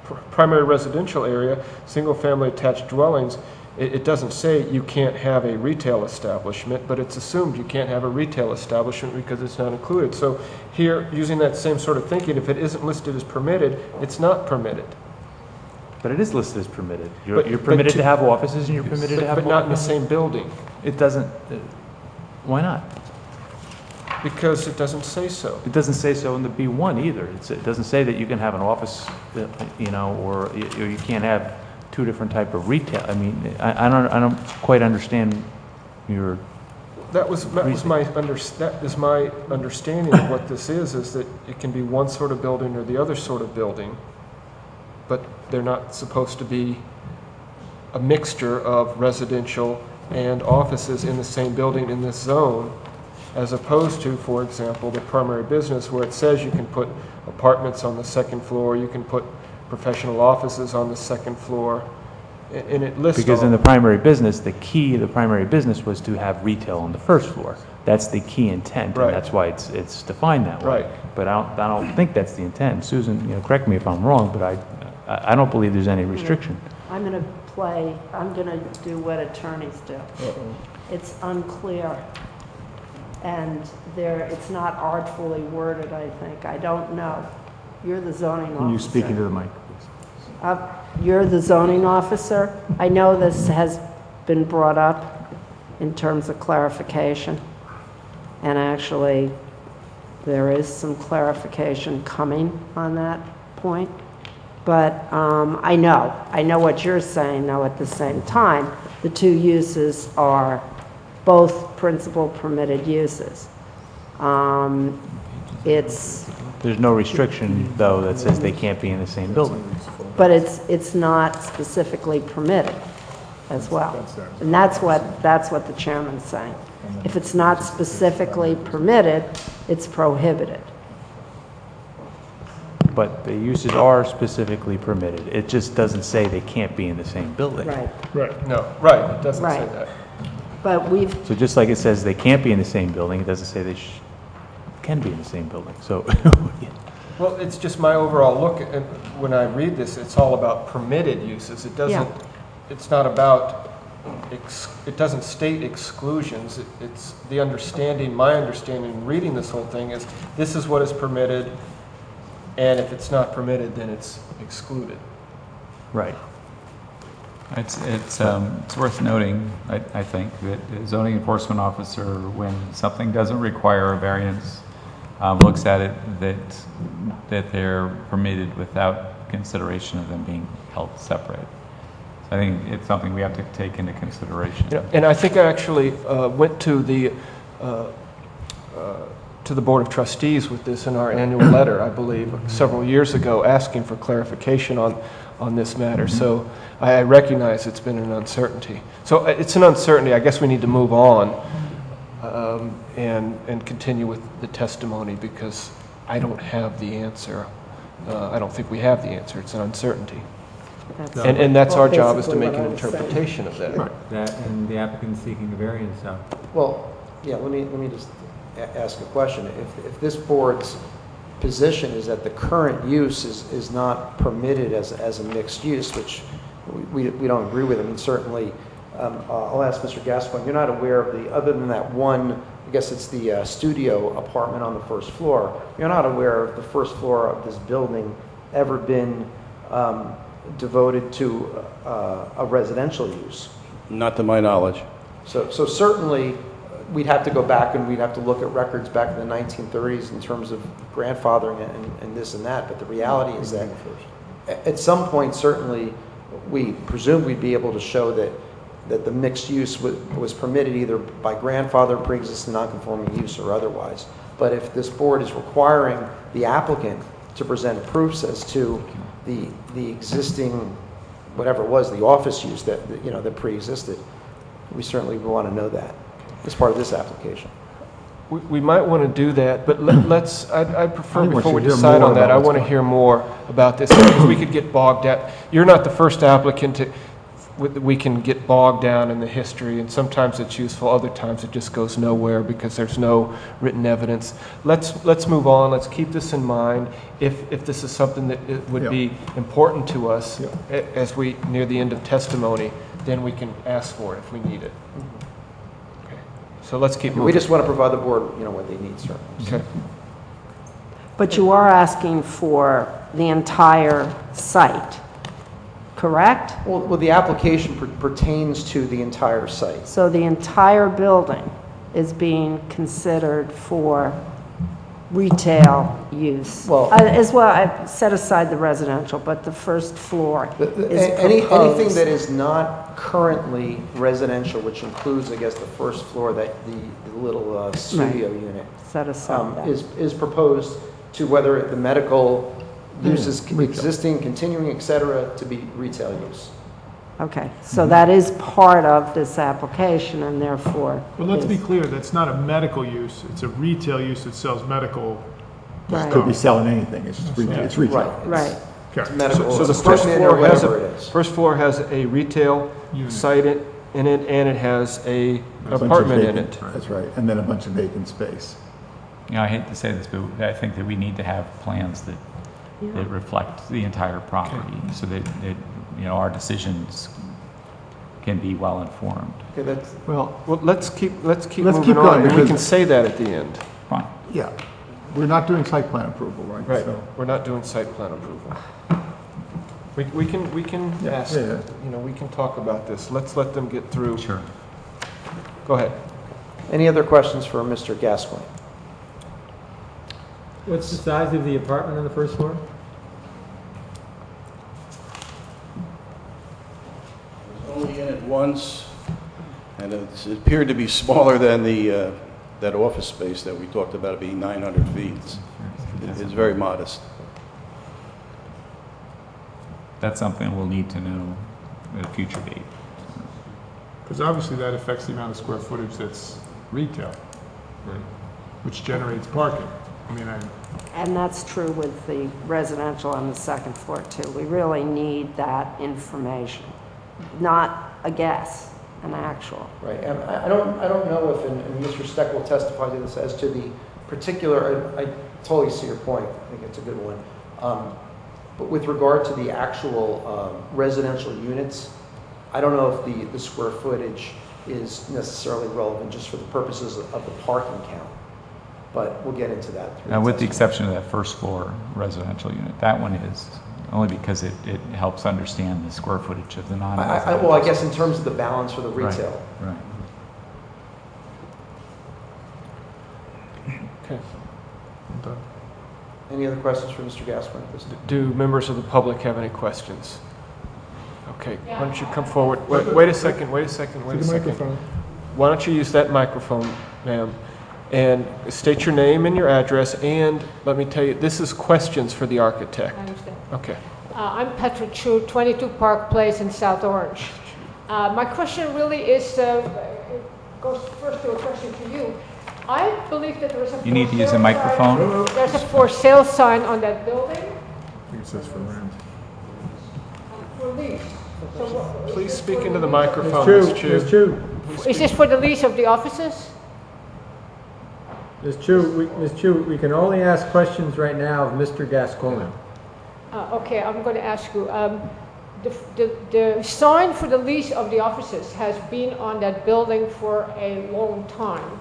primary residential area, single-family attached dwellings, it doesn't say you can't have a retail establishment, but it's assumed you can't have a retail establishment because it's not included. So here, using that same sort of thinking, if it isn't listed as permitted, it's not permitted. But it is listed as permitted. You're permitted to have offices and you're permitted to have... But not in the same building. It doesn't... Why not? Because it doesn't say so. It doesn't say so in the B1 either. It doesn't say that you can have an office, or you can't have two different type of retail. I mean, I don't quite understand your... That is my understanding of what this is that it can be one sort of building or the other sort of building, but they're not supposed to be a mixture of residential and offices in the same building in this zone, as opposed to, for example, the primary business where it says you can put apartments on the second floor, you can put professional offices on the second floor, and it lists Because in the primary business, the key of the primary business was to have retail on the first floor. That's the key intent, Right. and that's why it's defined that way. Right. But I don't think that's the intent. Susan, correct me if I'm wrong, but I don't believe there's any restriction. I'm going to do what attorneys do. It's unclear, and it's not artfully worded, I think. I don't know. You're the zoning officer. Can you speak into the mic, please? You're the zoning officer. I know this has been brought up in terms of clarification, and actually, there is some clarification coming on that point. But I know what you're saying, though, at the same time. The two uses are both principal permitted uses. It's, There's no restriction, though, that says they can't be in the same building. but it's not specifically permitted as well. And that's what the chairman's saying. If it's not specifically permitted, it's prohibited. But the uses are specifically permitted. It just doesn't say they can't be in the same building. Right. Right, no, right, it doesn't say Right. that. But we've, So just like it says they can't be in the same building, it doesn't say they can be in the same building. So, Well, it's just my overall look, and when I read this, it's all about permitted uses. It doesn't, Yeah. it's not about, it doesn't state exclusions. It's the understanding, my understanding in reading this whole thing is, this is what is permitted, and if it's not permitted, then it's excluded. right. It's worth noting, I think, that the zoning enforcement officer, when something doesn't require a variance, looks at it that they're permitted without consideration of them being held separate. So I think it's something we have to take into consideration. You know, and I think I actually went to the Board of Trustees with this in our annual letter, I believe, several years ago, asking for clarification on this matter. So I recognize it's been an uncertainty. So it's an uncertainty. I guess we need to move on and continue with the testimony, because I don't have the answer. I don't think we have the answer. It's an uncertainty. And that's our job, is to make an interpretation of that. That, and the applicant's seeking a variance, so. Well, yeah, let me just ask a question. If this board's position is that the current use is not permitted as a mixed use, which we don't agree with, I mean, certainly, I'll ask Mr. Gascoigne, you're not aware of other than that one, I guess it's the studio apartment on the first floor, you're not aware of the first floor of this building ever been devoted to a residential use? Not to my knowledge. So certainly, we'd have to go back and we'd have to look at records back in the 1930s in terms of grandfathering and this and that, but the reality is that at some point, certainly, we presume we'd be able to show that the mixed use was permitted either by grandfather, pre-existing non-conforming use, or otherwise. But if this board is requiring the applicant to present proofs as to the existing, whatever it was, the office use that pre-existed, we certainly want to know that as part of this application. We might want to do that, but I'd prefer, I think we before we should hear decide more on that, about I what's want to going hear more about this, because we could get bogged down. You're not the first applicant we can get bogged down in the history, and sometimes it's useful, other times it just goes nowhere because there's no written evidence. Let's move on, let's keep this in mind. If this is something that it would be important to us as we near the end of testimony, then we can ask for it if we need it. Okay. So let's keep moving. We just want to provide the board, what they need, certainly. Okay. but you are asking for the entire site, correct? Well, the application pertains to the entire site. So the entire building is being considered for retail use? Well- As well, I set aside the residential, but the first floor is Anything proposed. that is not currently residential, which includes, I guess, the first floor, that the little studio unit, Set aside that. is proposed to whether the medical use is existing, continuing, et cetera, to be retail use. Okay, so that is part of this application, and therefore... But let's be is- clear, that's not a medical use, it's a retail use that sells medical. Right. Could be selling anything, it's just retail. It's retail. Right. Okay. Medical So the first equipment floor or has whatever it is. first floor has a retail site in it, and it has an apartment in it. That's right, and then a bunch of vacant space. I hate to say this, but I think that we need to have plans that reflect the entire property, so that our decisions can be well informed. Okay, that's, Well, let's keep Let's moving keep on, going, and we because- can say that at the end. Fine. Yeah, we're not doing site plan approval, right? Right, So- we're not doing site plan approval. We can ask, we can talk about this. Let's let them get through. Sure. Go ahead. any other questions for Mr. Gascoigne? What's the size of the apartment on the first floor? I was only in it once, and and it appeared to be smaller than that office space that we talked about being 900 feet. It's very modest. That's something we'll need to know at a future date. Because obviously that affects the amount of square footage that's retail, right? Which generates parking. I mean, And that's true with the residential on the second floor too. We really need that information, not a guess, an actual. Right, and I don't know if, and Mr. Steck will testify to this, as to the particular, I totally see your point, I think it's a good one. But with regard to the actual residential units, I don't know if the square footage is necessarily relevant just for the purposes of the parking count. But we'll get into that. Now, with the exception of that first floor residential unit, that one is, only because it helps understand the square footage of the non-residential. Well, I guess in terms of the balance for the retail. Right. Okay. I'm done. Any other questions for Mr. Gascoigne at this time? Do members of the public have any questions? Okay, why don't you come forward? Wait a second. microphone. Why don't you use that microphone, ma'am, and state your name and your address, and let me tell you, this is questions for the architect. I understand. Okay. I'm Petra Chu, 22 Park Place in South Orange. My question really is, goes first to a question to you. I believe that there is a You need to use a for sale microphone. sign- There's a for sale sign on that building I think it says for rent. for lease. So what- Please speak into the microphone, Ms. Ms. Chu. Ms. Chu, Is this for the lease of the offices? Ms. Chu, we can only ask questions right now of Mr. Gascoigne. Okay, I'm going to ask you. The sign for the lease of the offices has been on that building for a long time.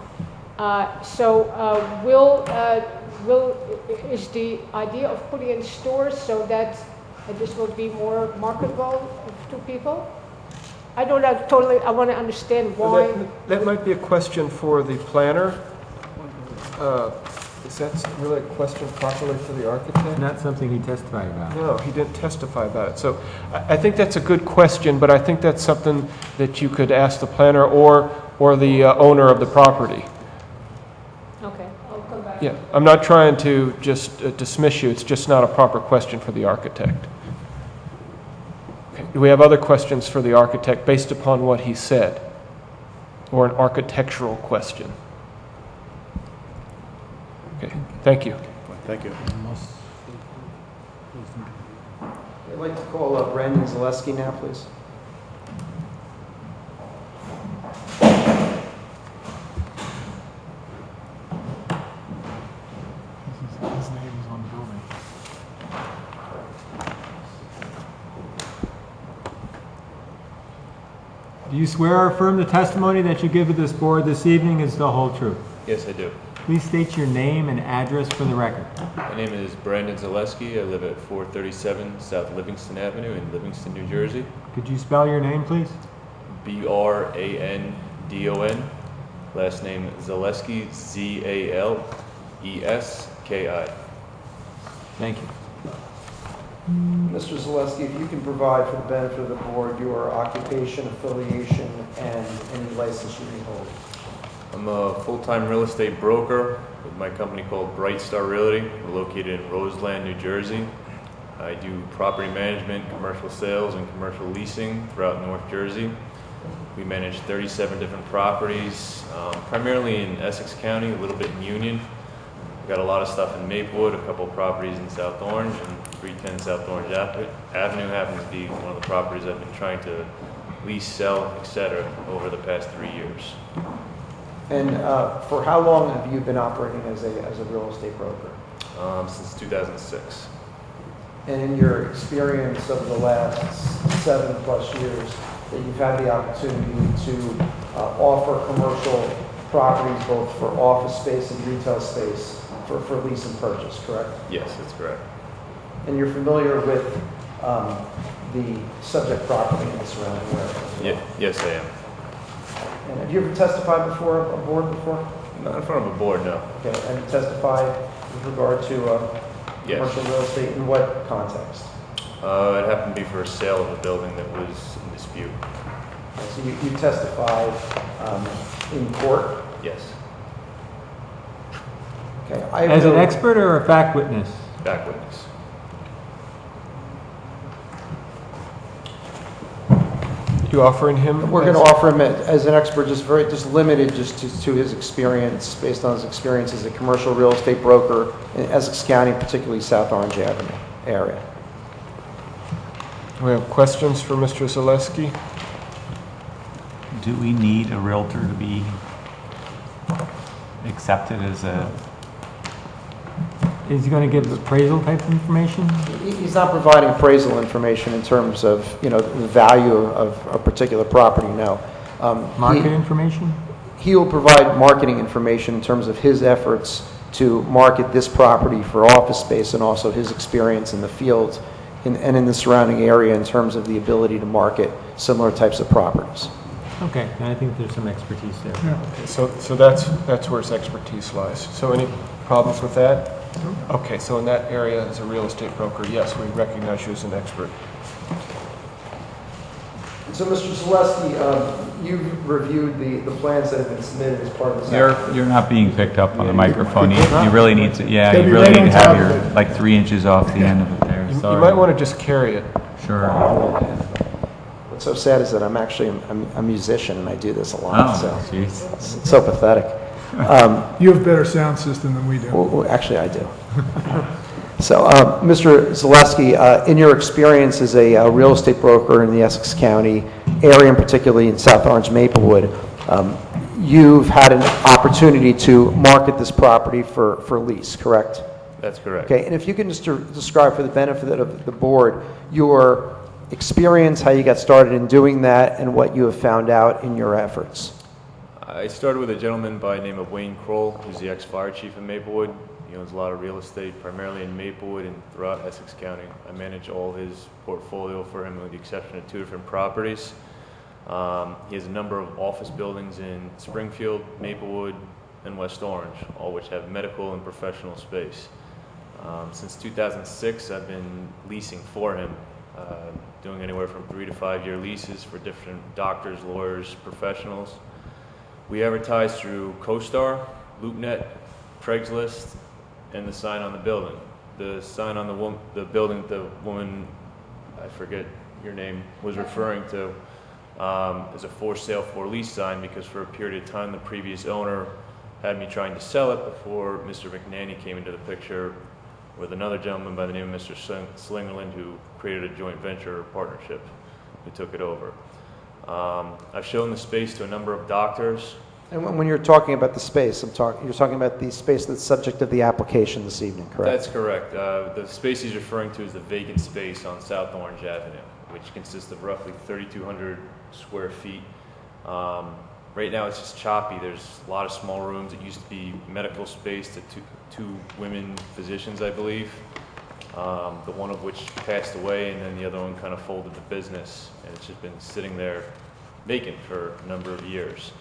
Is the idea of putting in stores so that this will be more marketable to people? I don't know totally. I want to understand why. That might be a question for the planner. Is that really a question properly for the architect? Not something he testified about. No, he didn't testify about it. So I think that's a good question, but I think that's something that you could ask the planner or the owner of the property. Okay, I'll come back. Yeah, I'm not trying to just dismiss you. It's just not a proper question for the architect. Okay. Do we have other questions for the architect based upon what he said? Or an architectural question? Okay, thank you. Thank you. I'd like to call Brandon Zaleski now, please. His name is on the building. Do you swear or affirm the testimony that you give to this board this evening is the whole truth? Yes, I do. Please state your name and address for the record. My name is Brandon Zaleski. I live at 437 South Livingston Avenue in Livingston, New Jersey. Could you spell your name, please? Brandon. Last name Zaleski, Zaleski. Thank you. Mr. Zaleski, if you can provide for the benefit of the board your occupation, affiliation, and any license you may hold. I'm a full-time real estate broker with my company called Bright Star Realty. We're located in Roseland, New Jersey. I do property management, commercial sales, and commercial leasing throughout North Jersey. We manage 37 different properties, primarily in Essex County, a little bit in Union. We've got a lot of stuff in Maplewood, a couple of properties in South Orange, and 310 South Orange Avenue happens to be one of the properties I've been trying to lease, sell, etc. over the past 3 years. And for how long have you been operating as a real estate broker? Since 2006. And in your experience of the last 7+ years, that you've had the opportunity to offer commercial properties both for office space and retail space for lease and purchase, correct? Yes, that's correct. And you're familiar with the subject property and the surrounding area? Yeah, yes, I am. And have you ever testified before a board before? Not in front of a board, no. Okay, and testified with regard to Yes. commercial real estate in what context? It happened to be for a sale of a building that was in dispute. Okay, so So you testified in court? Yes. Okay. As an expert or a fact witness? Fact witness. You offering him? We're going to offer him as an expert, just limited to his experience, based on his experience as a commercial real estate broker in Essex County, particularly South Orange Avenue area. We have questions for Mr. Zaleski? Do we need a realtor to be accepted as a... Is he going to give appraisal type information? He's not providing appraisal information in terms of, the value of a particular property, no. Market information? He will provide marketing information in terms of his efforts to market this property for office space and also his experience in the field and in the surrounding area in terms of the ability to market similar types of properties. Okay, I think there's some expertise there. Okay, so that's where his expertise lies. So any problems with that? Okay, so in that area, as a real estate broker, yes, we recognize you as an expert. So, Mr. Zaleski, you've reviewed the plans that have been submitted as part of this You're not being picked up on the microphone. You really need to, you Maybe really right need on to have top your, of it. like 3 inches off the end of it there. You Sorry. might want to just carry it. Sure. What's so sad is that I'm actually a musician and I do this a lot, Oh, so jeez. it's so pathetic. You have better sound system than we do. Well, actually, I do. So, Mr. Zaleski, in your experience as a real estate broker in the Essex County area, and particularly in South Orange, Maplewood, you've had an opportunity to market this property for lease, correct? That's correct. Okay, and if you can just describe for the benefit of the board your experience, how you got started in doing that, and what you have found out in your efforts. I started with a gentleman by the name of Wayne Kroll, who's the ex-fire chief in Maplewood. He owns a lot of real estate, primarily in Maplewood and throughout Essex County. I manage all his portfolio for him with the exception of 2 different properties. He has a number of office buildings in Springfield, Maplewood, and West Orange, all which have medical and professional space. Since 2006, I've been leasing for him, doing anywhere from 3 to 5 year leases for different doctors, lawyers, professionals. We advertise through CoStar, LoopNet, Craigslist, and the sign on the building. The sign on the building the woman, I forget your name, was referring to is a for sale, for lease sign because for a period of time the previous owner had me trying to sell it before Mr. McNanny came into the picture with another gentleman by the name of Mr. Slingerland, who created a joint venture partnership who took it over. I've shown the space to a number of doctors. And when you're talking about the space, you're talking about the space that's subject of the application this evening, correct? That's correct. The space he's referring to is the vacant space on South Orange Avenue, which consists of roughly 3,200 square feet. Right now it's just choppy. There's a lot of small rooms. It used to be medical space to two women physicians, I believe. The one of which passed away, and then the other one kind of folded the business, and it's just been sitting there vacant for a number of years.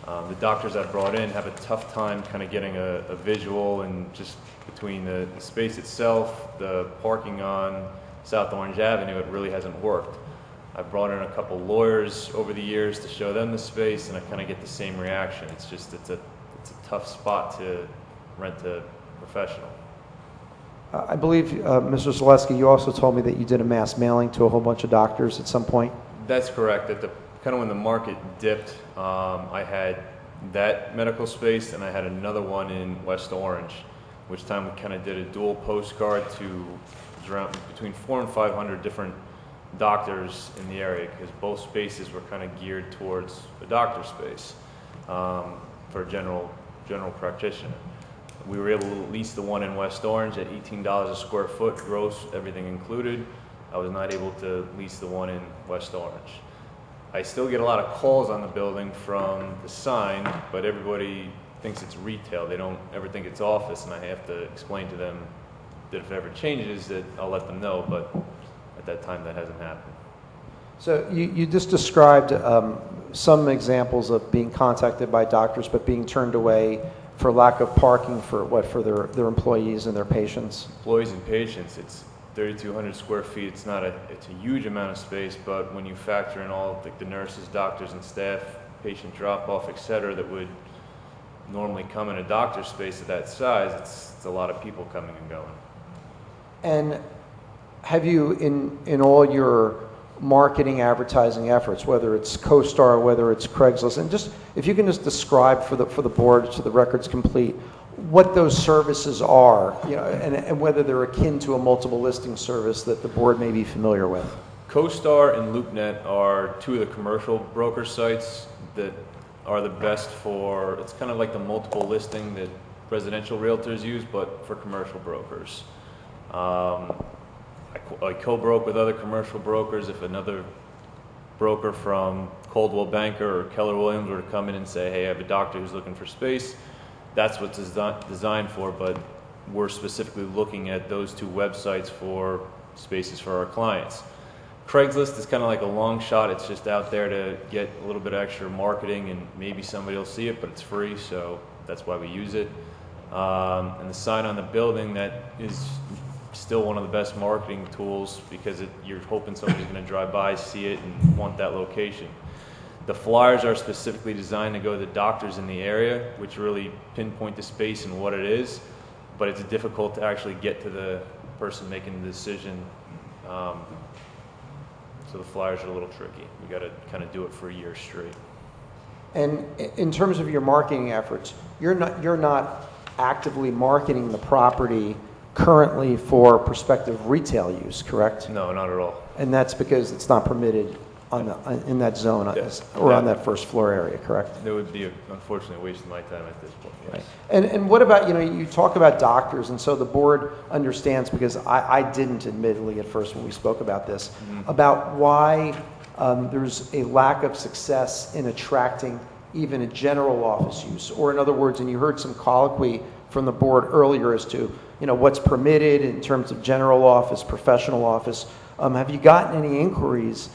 The doctors I've brought in have a tough time kind of getting a visual, and just between the space itself, the parking on South Orange Avenue, it really hasn't worked. I've brought in a couple lawyers over the years to show them the space, and I kind of get the same reaction. It's a tough spot to rent to a professional. I believe, Mr. Zaleski, you also told me that you did a mass mailing to a whole bunch of doctors at some point. That's correct. At the kind of when the market dipped, I had that medical space, and I had another one in West Orange, which time we kind of did a dual postcard to around between 400 and 500 different doctors in the area, because both spaces were kind of geared towards a doctor space for a general practitioner. We were able to lease the one in West Orange at $18 a square foot, gross, everything included. I was not able to lease the one in West Orange. I still get a lot of calls on the building from the sign, but everybody thinks it's retail. They don't ever think it's office, and I have to explain to them that if it ever changes, that I'll let them know, but at that time that hasn't happened. So you just described some examples of being contacted by doctors but being turned away for lack of parking for their employees and their patients. Employees and patients, it's 3,200 square feet. It's not it's a huge amount of space, but when you factor in all like the nurses, doctors, and staff, patient drop-off, et cetera, that would normally come in a doctor's space of that size, it's a lot of people coming and going. And have you, in all your marketing, advertising efforts, whether it's CoStar, whether it's Craigslist, and just if you can just describe for the board, so the record's complete, what those services are, and whether they're akin to a multiple listing service that the board may be familiar with. CoStar and LoopNet are two of the commercial broker sites that are the best for, it's kind of like the multiple listing that residential realtors use, but for commercial brokers. I co-broke with other commercial brokers. If another broker from Coldwell Banker or Keller Williams were to come in and say, hey, I have a doctor who's looking for space, that's what it's designed for, but we're specifically looking at those two websites for spaces for our clients. Craigslist is kind of like a long shot. It's just out there to get a little bit of extra marketing, and maybe somebody will see it, but it's free, so that's why we use it. And the sign on the building, that is still one of the best marketing tools, because you're hoping somebody's going to drive by, see it, and want that location. The flyers are specifically designed to go to the doctors in the area, which really pinpoint the space and what it is, but it's difficult to actually get to the person making the decision. So the flyers are a little tricky. We got to kind of do it for a year straight. And in terms of your marketing efforts, you're not actively marketing the property currently for prospective retail use, correct? No, not at all. And that's because it's not permitted in that zone or on that first floor area, correct? That would be, unfortunately, a waste of my time at this point, yes. Right. And what about, you talk about doctors, and so the board understands, because I didn't admittedly at first when we spoke about this, about why there's a lack of success in attracting even a general office use, or in other words, and you heard some colloquy from the board earlier as to what's permitted in terms of general office, professional office. Have you gotten any inquiries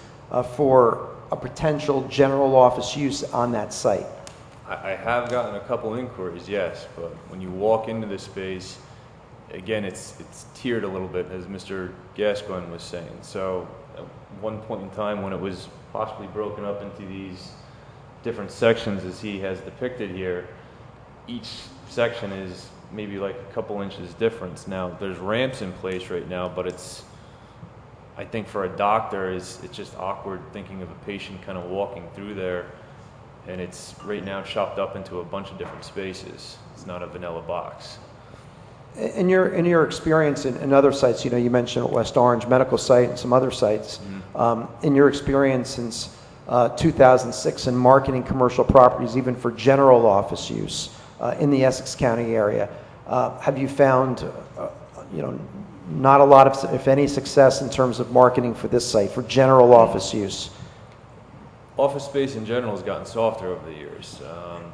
for a potential general office use on that site? I have gotten a couple inquiries, yes, but when you walk into the space, again, it's tiered a little bit, as Mr. Gascoigne was saying. So at one point in time, when it was possibly broken up into these different sections as he has depicted here, each section is maybe like a couple inches difference. Now, there's ramps in place right now, but I think for a doctor, it's just awkward thinking of a patient kind of walking through there, and it's right now chopped up into a bunch of different spaces. It's not a vanilla box. In your experience in other sites, you mentioned West Orange Medical Site and some other sites. In your experience since 2006 in marketing commercial properties, even for general office use in the Essex County area, have you found, not a lot of, if any, success in terms of marketing for this site for general office use? Office space in general has gotten softer over the years.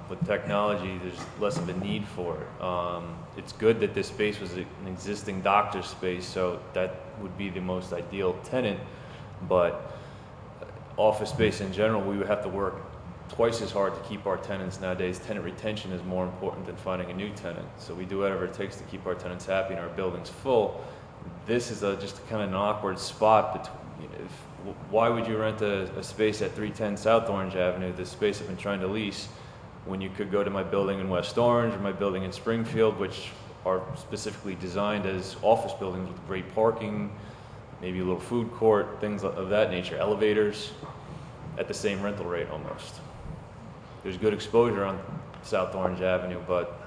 With technology, there's less of a need for it. It's good that this space was an existing doctor's space, so that would be the most ideal tenant, but office space in general, we would have to work twice as hard to keep our tenants nowadays. Tenant retention is more important than finding a new tenant, so we do whatever it takes to keep our tenants happy and our buildings full. This is just kind of an awkward spot between, why would you rent a space at 310 South Orange Avenue, this space I've been trying to lease, when you could go to my building in West Orange or my building in Springfield, which are specifically designed as office buildings with great parking, maybe a little food court, things of that nature, elevators, at the same rental rate almost. There's good exposure on South Orange Avenue, but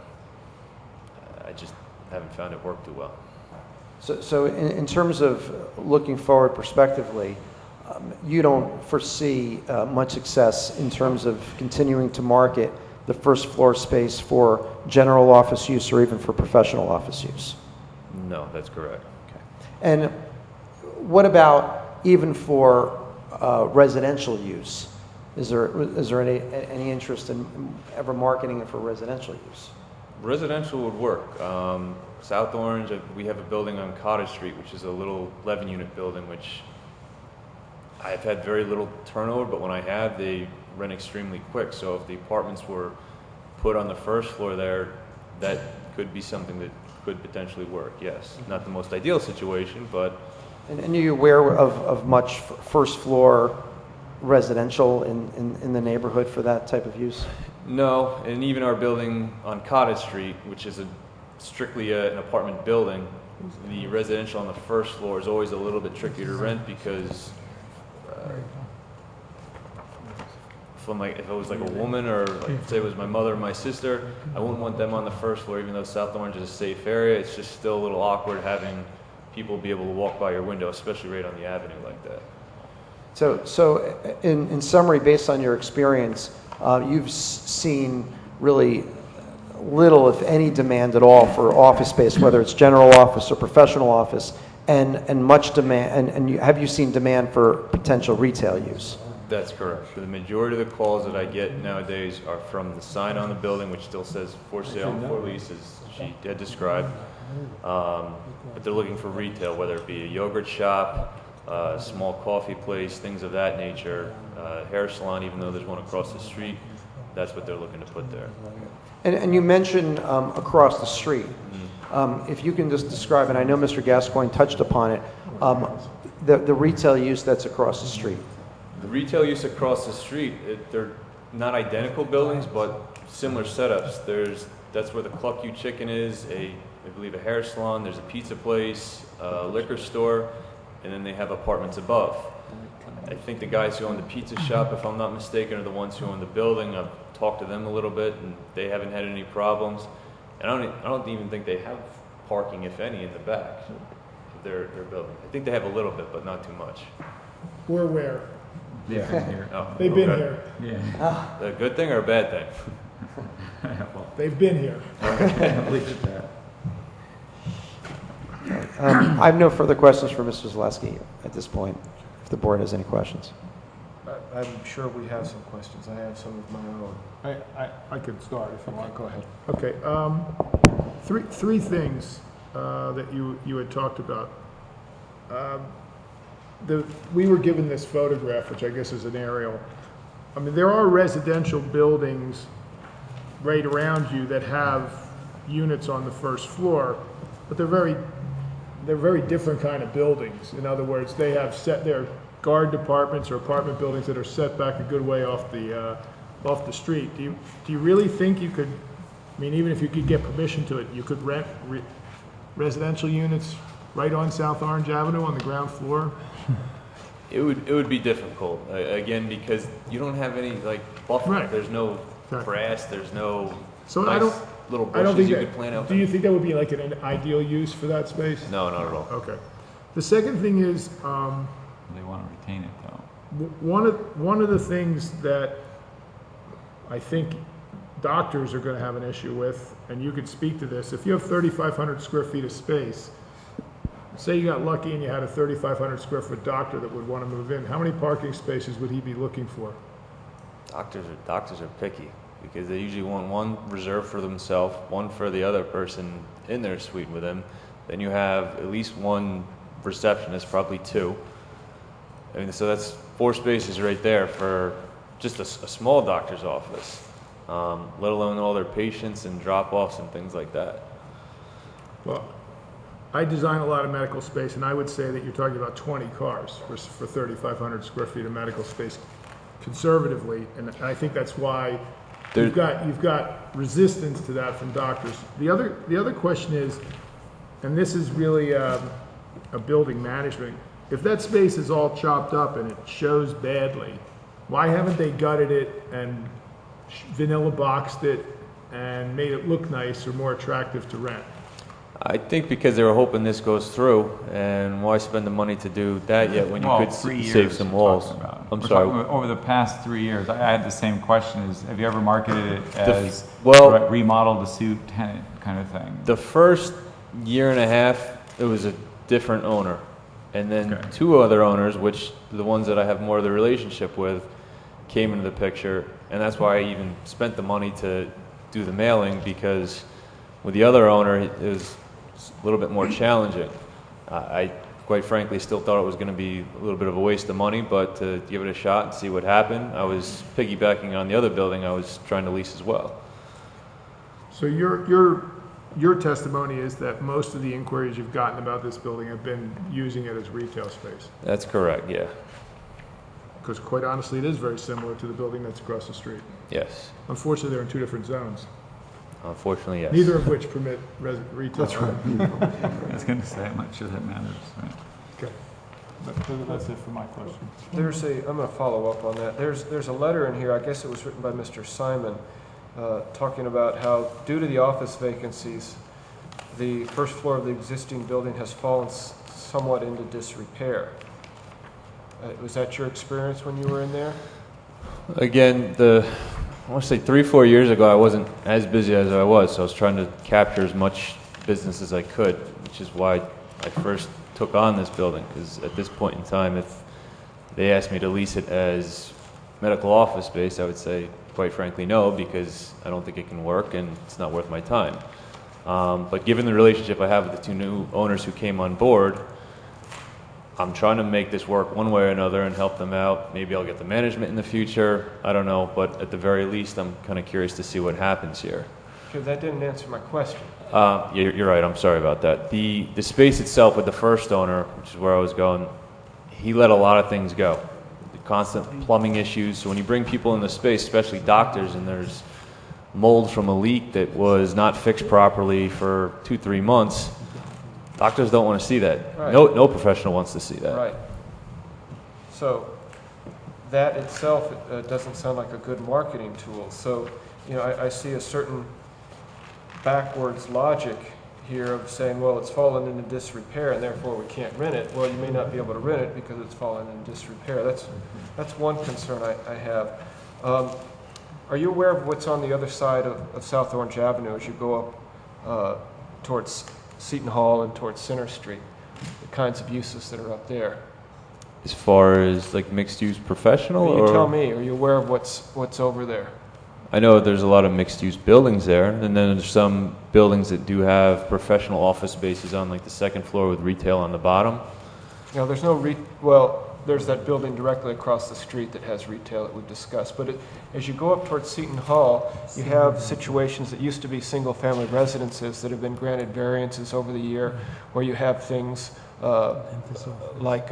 I just haven't found it work too well. So in terms of looking forward prospectively, you don't foresee much success in terms of continuing to market the first floor space for general office use or even for professional office use? No, that's correct. Okay. And what about even for residential use? Is there any interest in ever marketing it for residential use? Residential would work. South Orange, we have a building on Cottage Street, which is a little 11-unit building, which I've had very little turnover, but when I have, they rent extremely quick. So if the apartments were put on the first floor there, that could be something that could potentially work, yes. Not the most ideal situation, but And are you aware of much first floor residential in the neighborhood for that type of use? no. And even our building on Cottage Street, which is strictly an apartment building, the residential on the first floor is always a little bit trickier to rent because if it was like a woman or like, say it was my mother or my sister, I wouldn't want them on the first floor, even though South Orange is a safe area. It's just still a little awkward having people be able to walk by your window, especially right on the avenue like that. So in summary, based on your experience, you've seen really little, if any, demand at all for office space, whether it's general office or professional office, and much demand. And have you seen demand for potential retail use? That's correct. The majority of the calls that I get nowadays are from the sign on the building, which still says for sale and for lease, as she had described. But they're looking for retail, whether it be a yogurt shop, a small coffee place, things of that nature, hair salon, even though there's one across the street. That's what they're looking to put there. And you mentioned across the street. If you can just describe, and I know Mr. Gascoigne touched upon it, the retail use that's across the street. The retail use across the street, they're not identical buildings, but similar setups. That's where the Cluck U Chicken is, I believe a hair salon, there's a pizza place, a liquor store, and then they have apartments above. I think the guys who own the pizza shop, if I'm not mistaken, are the ones who own the building. I've talked to them a little bit, and they haven't had any problems. And I don't even think they have parking, if any, in the back of their building. I think they have a little bit, but not too much. We're aware. They've been here. Oh, They've been okay. here. Yeah. A good thing or a bad thing? They've been here. I'll leave it at that. I have no further questions for Mr. Zaleski at this point, if the board has any questions. I'm sure we have some questions. I have some of my own. I could start if you want. Go ahead. Okay. Three things that you had talked about. We were given this photograph, which I guess is an aerial. I mean, there are residential buildings right around you that have units on the first floor, but they're very different kind of buildings. In other words, they have their guard departments or apartment buildings that are set back a good way off the street. Do you really think you could? I mean, even if you could get permission to it, you could rent residential units right on South Orange Avenue on the ground floor? It would be difficult, again, because you don't have any, like, buffer. Right. There's no grass, there's no So nice little bushes you could plant out Do there. you think that would be like an ideal use for that space? No, not at all. Okay. The second thing is, They want to retain it, though. one of the things that I think doctors are going to have an issue with, and you could speak to this, if you have 3,500 square feet of space, say you got lucky and you had a 3,500 square foot doctor that would want to move in, how many parking spaces would he be looking for? Doctors are picky because they usually want one reserved for themselves, one for the other person in their suite with them. Then you have at least one receptionist, probably two. I mean, so that's 4 spaces right there for just a small doctor's office, let alone all their patients and drop-offs and things like that. Well, I design a lot of medical space, and I would say that you're talking about 20 cars for 3,500 square feet of medical space conservatively, and I think that's why you've got resistance to that from doctors. The other question is, and this is really a building management, if that space is all chopped up and it shows badly, why haven't they gutted it and vanilla boxed it and made it look nice or more attractive to rent? I think because they were hoping this goes through, and why spend the money to do that yet when you could save some walls? I'm sorry. Over the past 3 years, I had the same question. Have you ever marketed it as remodel to suit tenant kind of thing? The first year and a half, it was a different owner. And then 2 other owners, which the ones that I have more of the relationship with, came into the picture. And that's why I even spent the money to do the mailing, because with the other owner, it was a little bit more challenging. I quite frankly still thought it was going to be a little bit of a waste of money, but to give it a shot and see what happened, I was piggybacking on the other building I was trying to lease as well. So your your testimony is that most of the inquiries you've gotten about this building have been using it as retail space. That's correct, yeah. Because quite honestly, it is very similar to the building that's across the street. Yes. Unfortunately, they're in two different zones, Unfortunately, yes. neither of which permit retail. That's right. I was going to say, I'm not sure that matters. Right? Okay. That's it for my question. I'm going to follow up on that. There's a letter in here, I guess it was written by Mr. Simon, talking about how due to the office vacancies, the first floor of the existing building has fallen somewhat into disrepair. Was that your experience when you were in there? Again, I want to say 3-4 years ago, I wasn't as busy as I was, so I was trying to capture as much business as I could, which is why I first took on this building, because at this point in time, if they asked me to lease it as medical office space, I would say, quite frankly, no, because I don't think it can work and it's not worth my time. But given the relationship I have with the two new owners who came on board, I'm trying to make this work one way or another and help them out. Maybe I'll get the management in the future. I don't know, but at the very least, I'm kind of curious to see what happens here. Okay, that didn't answer my question. You're right. I'm sorry about that. The space itself with the first owner, which is where I was going, he let a lot of things go. The constant plumbing issues. So when you bring people in the space, especially doctors, and there's mold from a leak that was not fixed properly for 2-3 months, doctors don't want to see that. Right. No professional wants to see that. Right. So that itself doesn't sound like a good marketing tool. So, I see a certain backwards logic here of saying, well, it's fallen into disrepair and therefore we can't rent it. Well, you may not be able to rent it because it's fallen into disrepair. That's one concern I have. Are you aware of what's on the other side of South Orange Avenue as you go up towards Seton Hall and towards Center Street, the kinds of uses that are up there? As far as like mixed-use professional, You or tell me. Are you aware of what's over there? I know there's a lot of mixed-use buildings there, and then there's some buildings that do have professional office spaces on like the second floor with retail on the bottom. There's no there's that building directly across the street that has retail that we've discussed. But as you go up towards Seton Hall, you have situations that used to be single-family residences that have been granted variances over the year, where you have things like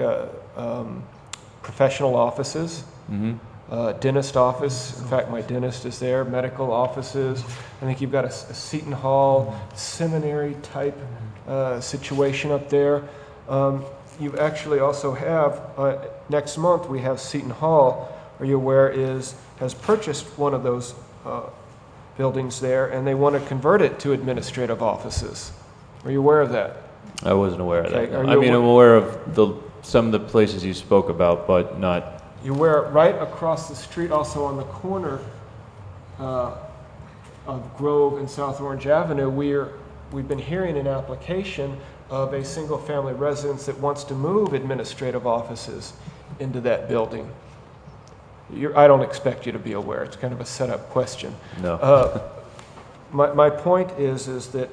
professional offices, dentist office. In fact, my dentist is there, medical offices. I think you've got a Seton Hall seminary-type situation up there. You actually also have, next month we have Seton Hall, are you aware, has purchased one of those buildings there, and they want to convert it to administrative offices. Are you aware of that? I wasn't aware of Okay, that. are I you mean, I'm aware- aware of some of the places you spoke about, but not. You aware, right across the street, also on the corner of Grove and South Orange Avenue, we've been hearing an application of a single-family residence that wants to move administrative offices into that building. I don't expect you to be aware. It's kind of a set-up question. No. My point is that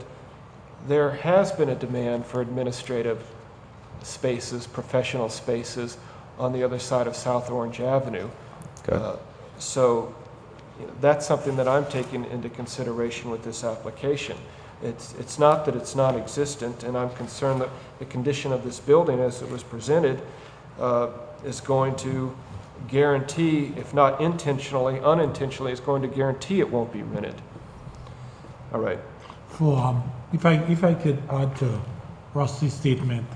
there has been a demand for administrative spaces, professional spaces, on the other side of South Orange Avenue. Okay. So that's something that I'm taking into consideration with this application. It's not that it's non-existent, and I'm concerned that the condition of this building as it was presented is going to guarantee, if not intentionally, unintentionally, is going to guarantee it won't be rented. All right. If I could add to Rusty's statement,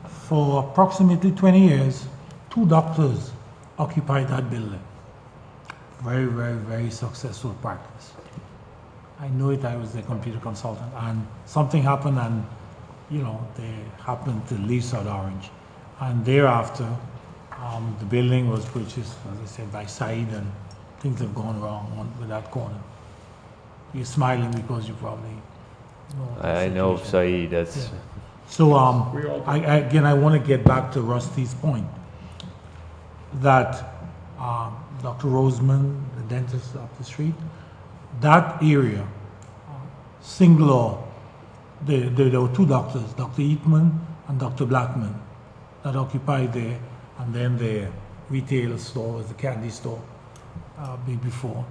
for approximately 20 years, 2 doctors occupied that building. Very, very, very successful practice. I know it, I was the computer consultant, and something happened, and they happened to leave South Orange. And thereafter, the building was purchased, as I said, by Said, and things have gone wrong with that corner. You're smiling because you probably know. I know of Said. That's. Yeah. So I want to get back to Rusty's point that Dr. Roseman, the dentist up the street, that area, singular, there were 2 doctors, Dr. Eatman and Dr. Blackman, that occupied there, and then the retail store was the candy store before.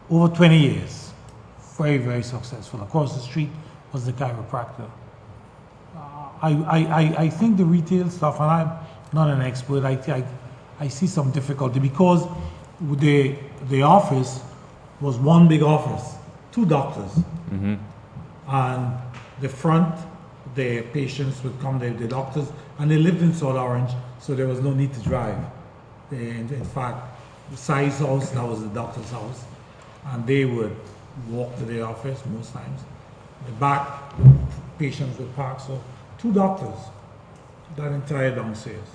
Over 20 years, very, very successful. Across the street was the chiropractor. I think the retail stuff, and I'm not an expert, I see some difficulty because the office was one big office, 2 doctors. Mm-hmm. And the front, the patients would come there, the doctors, and they lived in South Orange, so there was no need to drive. And in fact, Sai's house, that was the doctor's house, and they would walk to the office most times. The back, patients would park, so 2 doctors, that entire downstairs.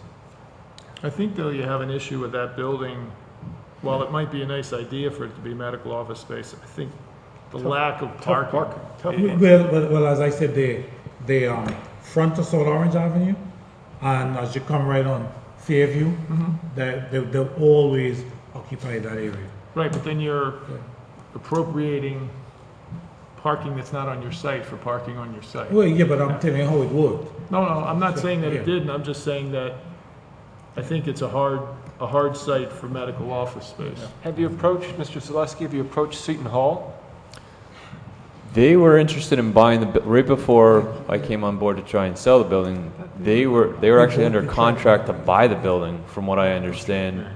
I think, though, you have an issue with that building. While it might be a nice idea for it to be medical office space, I think the lack of parking. Well, as I said, the front of South Orange Avenue, and as you come right on Fairview, they'll always occupy that area. Right, but then you're appropriating parking that's not on your site for parking on your site. Well, yeah, but I'm telling you how it worked. No, I'm not saying that Yeah. it didn't, I'm just saying that I think it's a hard site for medical office space. Have you approached, Mr. Zaleski, have you approached Seton Hall? They were interested in buying right before I came on board to try and sell the building. They were actually under contract to buy the building, from what I understand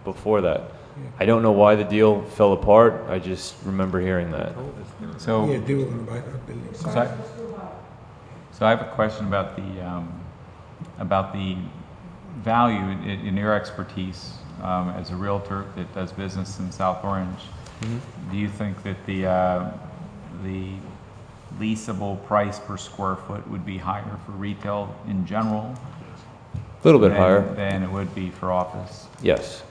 before that. I don't know why the deal fell apart. I just remember hearing that. So, Yeah, they were going to buy that building. so I have a question about the value in your expertise as a realtor that does business in South Orange. Do you think that the leasable price per square foot would be higher for retail in general? A little bit higher. Than it would be for office? Yes.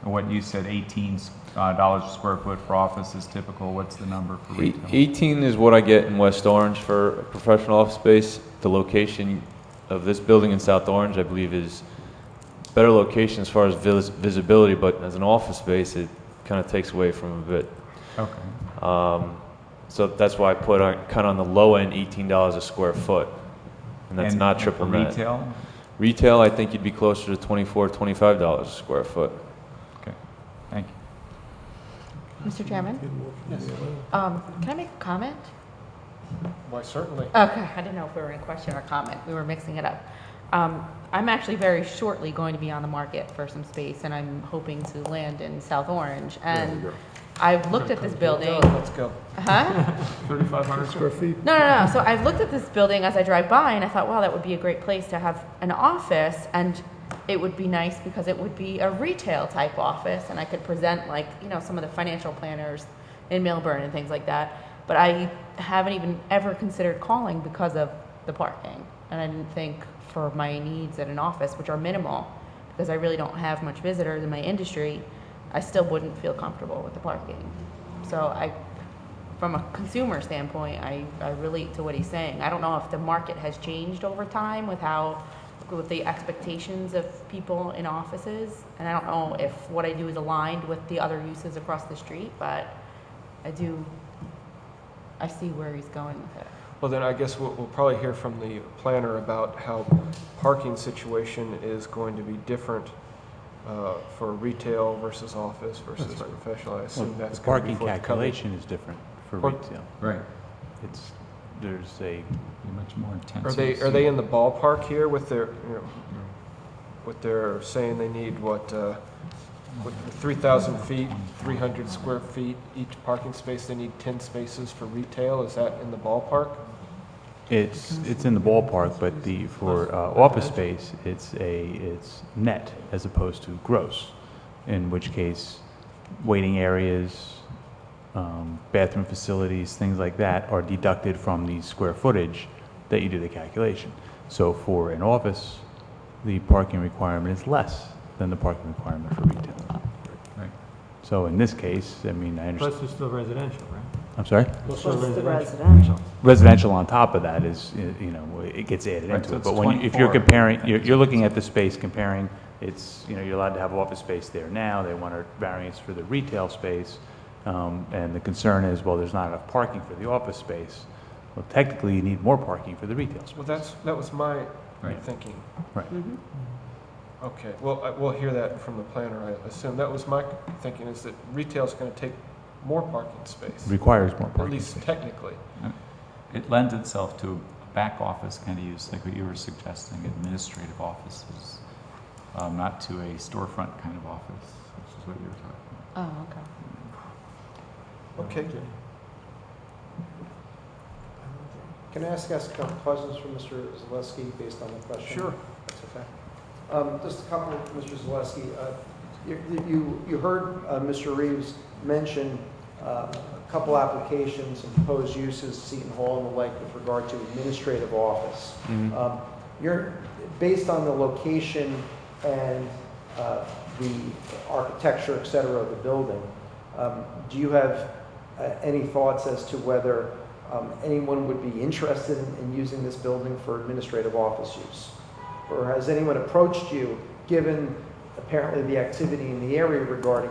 And what you said, $18 a square foot for office is typical. What's the number for retail? 18 is what I get in West Orange for a professional office space. The location of this building in South Orange, I believe, is better location as far as visibility, but as an office space, it kind of takes away from a bit. Okay. So that's why I put kind of on the low end $18 a square foot, and that's not triple for net. retail? Retail, I think you'd be closer to $24, $25 a square foot. Okay, thank you. Mr. Chairman? Yes. Can I make a comment? Why, certainly. Okay, I didn't know if we were in question or comment. We were mixing it up. I'm actually very shortly going to be on the market for some space, and I'm hoping to land in South Orange. And I've looked at this building. Let's go. Huh? 3,500 square feet? No. So I've looked at this building as I drive by, and I thought, wow, that would be a great place to have an office, and it would be nice because it would be a retail type office, and I could present like, some of the financial planners in Millburn and things like that. But I haven't even ever considered calling because of the parking, and I didn't think for my needs at an office, which are minimal, because I really don't have much visitors in my industry, I still wouldn't feel comfortable with the parking. So from a consumer standpoint, I relate to what he's saying. I don't know if the market has changed over time with the expectations of people in offices, and I don't know if what I do is aligned with the other uses across the street, but I see where he's going with it. Well, then I guess we'll probably hear from the planner about how parking situation is going to be different for retail versus office versus professional. I assume that's The going to be parking calculation is different for retail. Right. There's a much more intense. Are they in the ballpark here with their, what they're saying they need, what 3,000 feet, 300 square feet, each parking space, they need 10 spaces for retail? Is that in the ballpark? It's in the ballpark, but for office space, it's net as opposed to gross, in which case waiting areas, bathroom facilities, things like that are deducted from the square footage that you do the calculation. So for an office, the parking requirement is less than the parking requirement for retail. Right. So in this case, I mean, I understand. Plus it's still residential, right? I'm sorry? Plus the residential. Residential on top of that is, it gets added Right, into so it. it's But if you're 24. comparing, you're looking at the space comparing, you're allowed to have office space there now. They want a variance for the retail space. And the concern is, well, there's not enough parking for the office space. Well, technically, you need more parking for the retail space. Well, that was my Right. thinking. Right. Okay, well, we'll hear that from the planner, I assume. That was my thinking, is that retail's going to take more parking space. Requires more At parking least space. technically. It lends itself to a back office kind of use, like what you were suggesting, administrative offices, not to a storefront kind of office, which is what you were talking about. Oh, okay. Okay. Can I ask a couple questions from Mr. Zaleski based on the question? Sure. That's okay. Just a couple, Mr. Zaleski. You heard Mr. Reeves mention a couple applications and proposed uses, Seton Hall and the like, with regard to administrative office. You're based on the location and the architecture, et cetera, of the building. Do you have any thoughts as to whether anyone would be interested in using this building for administrative office use? Or has anyone approached you, given apparently the activity in the area regarding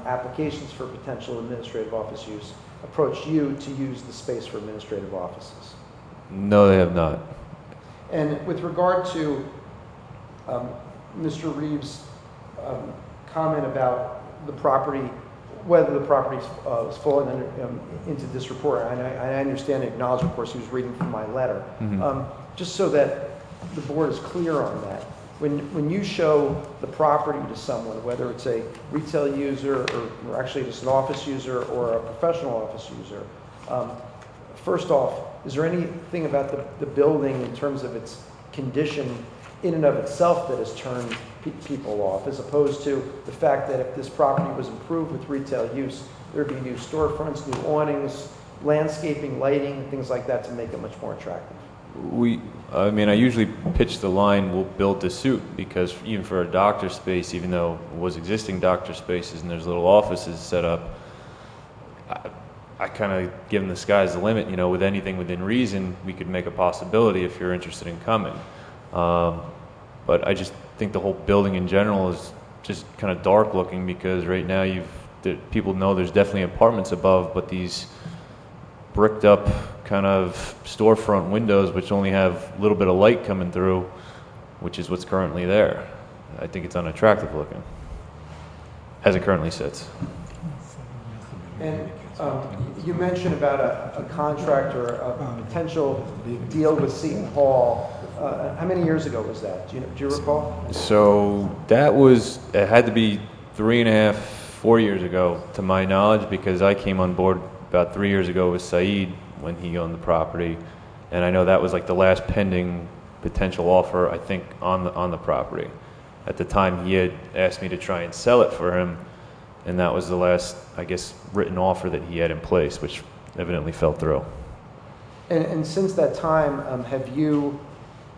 applications for potential administrative office use, approached you to use the space for administrative offices? No, they have not. And with regard to Mr. Reeves' comment about the property, whether the property is falling into disrepair, and I understand and acknowledge, of course, he was reading from my letter. Just so that the board is clear on that, when you show the property to someone, whether it's a retail user or actually just an office user or a professional office user, first off, is there anything about the building in terms of its condition in and of itself that has turned people off, as opposed to the fact that if this property was improved with retail use, there'd be new storefronts, new awnings, landscaping, lighting, things like that to make it much more attractive? I mean, I usually pitch the line, we'll build to suit, because even for a doctor space, even though it was existing doctor spaces and there's little offices set up, I kind of give them the sky's the limit. You know, with anything within reason, we could make a possibility if you're interested in coming. But I just think the whole building in general is just kind of dark looking, because right now people know there's definitely apartments above, but these bricked up kind of storefront windows which only have a little bit of light coming through, which is what's currently there. I think it's unattractive looking as it currently sits. And you mentioned about a contract or a potential deal with Seton Hall. How many years ago was that? Do you recall? So it had to be 3.5, 4 years ago, to my knowledge, because I came on board about 3 years ago with Saeed when he owned the property, and I know that was like the last pending potential offer, I think, on the property. At the time, he had asked me to try and sell it for him, and that was the last, I guess, written offer that he had in place, which evidently fell through. And since that time, have you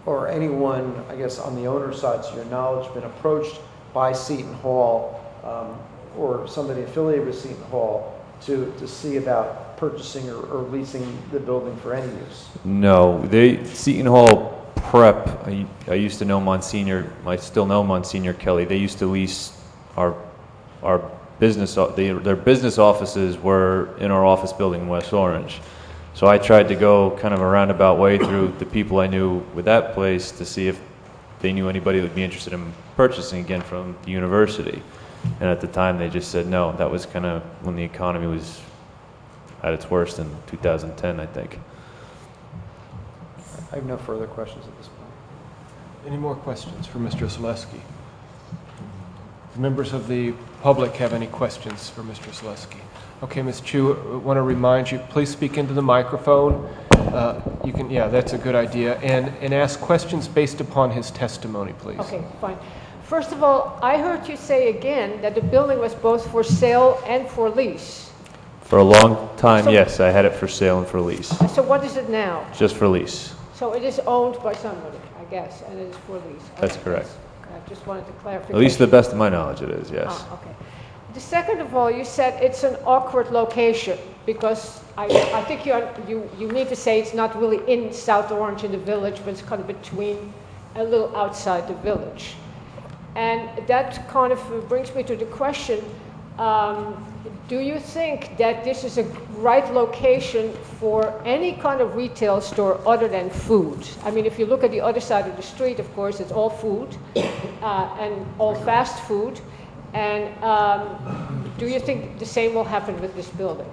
or anyone, I guess, on the owner's side, to your knowledge, been approached by Seton Hall or somebody affiliated with Seton Hall to see about purchasing or leasing the building for any use? No, Seton Hall Prep, I used to know Monsignor, I still know Monsignor Kelly. They used to lease our business, their business offices were in our office building in West Orange. So I tried to go kind of a roundabout way through the people I knew with that place to see if they knew anybody that would be interested in purchasing again from the university. And at the time they just said no. That was kind of when the economy was at its worst in 2010, I think. I have no further questions at this point. Any more questions for Mr. Zaleski? Members of the public have any questions for Mr. Zaleski? Okay, Ms. Chu, I want to remind you, please speak into the microphone. Yeah, that's a good idea. And ask questions based upon his testimony, please. Okay, fine. First of all, I heard you say again that the building was both for sale and for lease. For a long time, yes, I had it for sale and for lease. So what is it now? Just for lease. So it is owned by somebody, I guess, and it is for lease. That's Okay, correct. I just wanted to clarify. At least to the best of my knowledge, it is, yes. Ah, okay. The second of all, you said it's an awkward location because I think you need to say it's not really in South Orange in the village, but it's kind of between, a little outside the village. And that kind of brings me to the question, do you think that this is a right location for any kind of retail store other than food? I mean, if you look at the other side of the street, of course, it's all food and all fast food. And Do you think the same will happen with this building?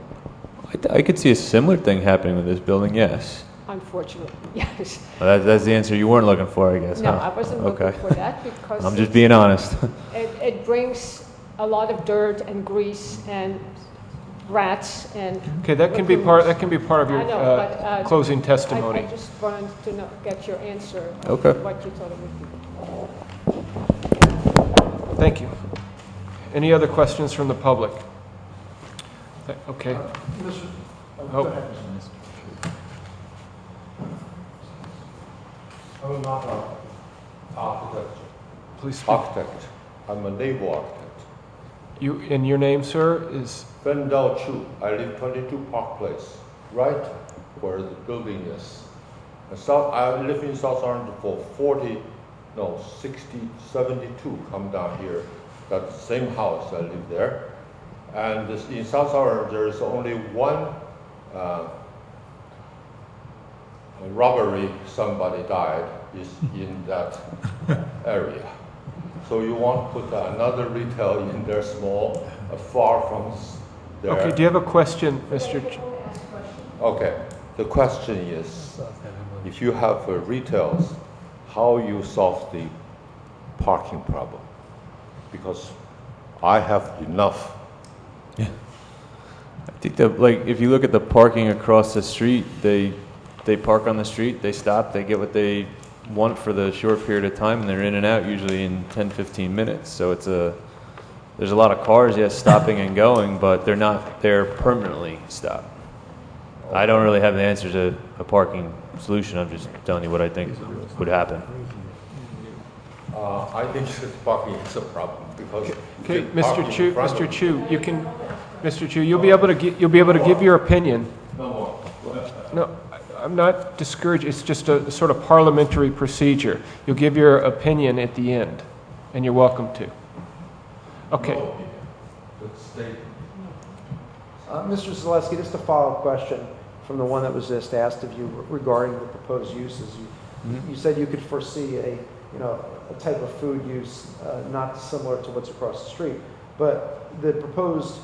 I could see a similar thing happening with this building, yes. Unfortunately, yes. Well, that's the answer you weren't looking for, I guess. No, huh? I wasn't looking Okay. for that because I'm just being honest. it brings a lot of dirt and grease and rats and. Okay, that can be part of your I know, but, closing testimony. I just wanted to get your answer. Okay. Of what you thought it would be. Thank you. Any other questions from the public? Okay. Oh. I'm not an architect. Please speak. Architect. I'm a naval architect. You, and your name, sir, is? Fendel Chu. I live 22 Park Place, right where the building is. I live in South Orange for 72, come down here. That same house, I live there. And in South Orange, there is only one robbery, somebody died, is in that area. So you want to put another retail in there small, far from there. Okay, do you have a question, Mr. Okay, the question is, if you have retails, how you solve the parking problem? Because I have enough. I think that, like, if you look at the parking across the street, they park on the street, they stop, they get what they want for the short period of time, and they're in and out usually in 10, 15 minutes. So there's a lot of cars, yes, stopping and going, but they're not there permanently stopped. I don't really have the answer to a parking solution. I'm just telling you what I think would happen. I think that parking is a problem because. Okay, Mr. Chu, you can, Mr. Chu, you'll be able to give your opinion. No more. No, I'm not discouraged. It's just a sort of parliamentary procedure. You'll give your opinion at the end, and you're welcome to. Okay. Mr. Zaleski, just a follow-up question from the one that was just asked of you regarding the proposed uses. You said you could foresee a type of food use not dissimilar to what's across the street, but the proposed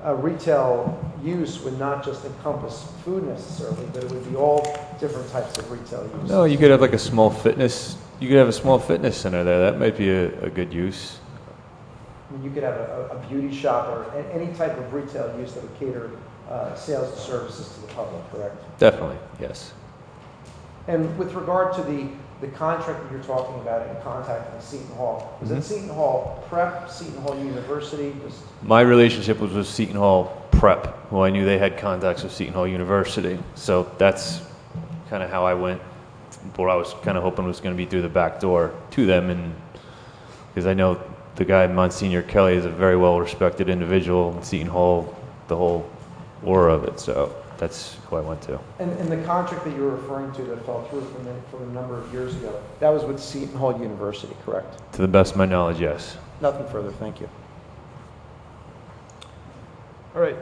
retail use would not just encompass food necessarily, but it would be all different types of retail use. No, you could have like a small fitness. You could have a small fitness center there. That might be a good use. I mean, you could have a beauty shop or any type of retail use that would cater sales and services to the public, correct? Definitely, yes. And with regard to the contract that you're talking about in contacting Seton Hall, was it Seton Hall Prep, Seton Hall University? My relationship was with Seton Hall Prep, who I knew they had contacts with Seton Hall University. So that's kind of how I went. What I was kind of hoping was going to be through the back door to them, and because I know the guy, Monsignor Kelly, is a very well-respected individual in Seton Hall, the whole aura of it. So that's who I went to. And the contract that you're referring to that fell through from a number of years ago, that was with Seton Hall University, correct? To the best of my knowledge, yes. Nothing further, thank you. All right.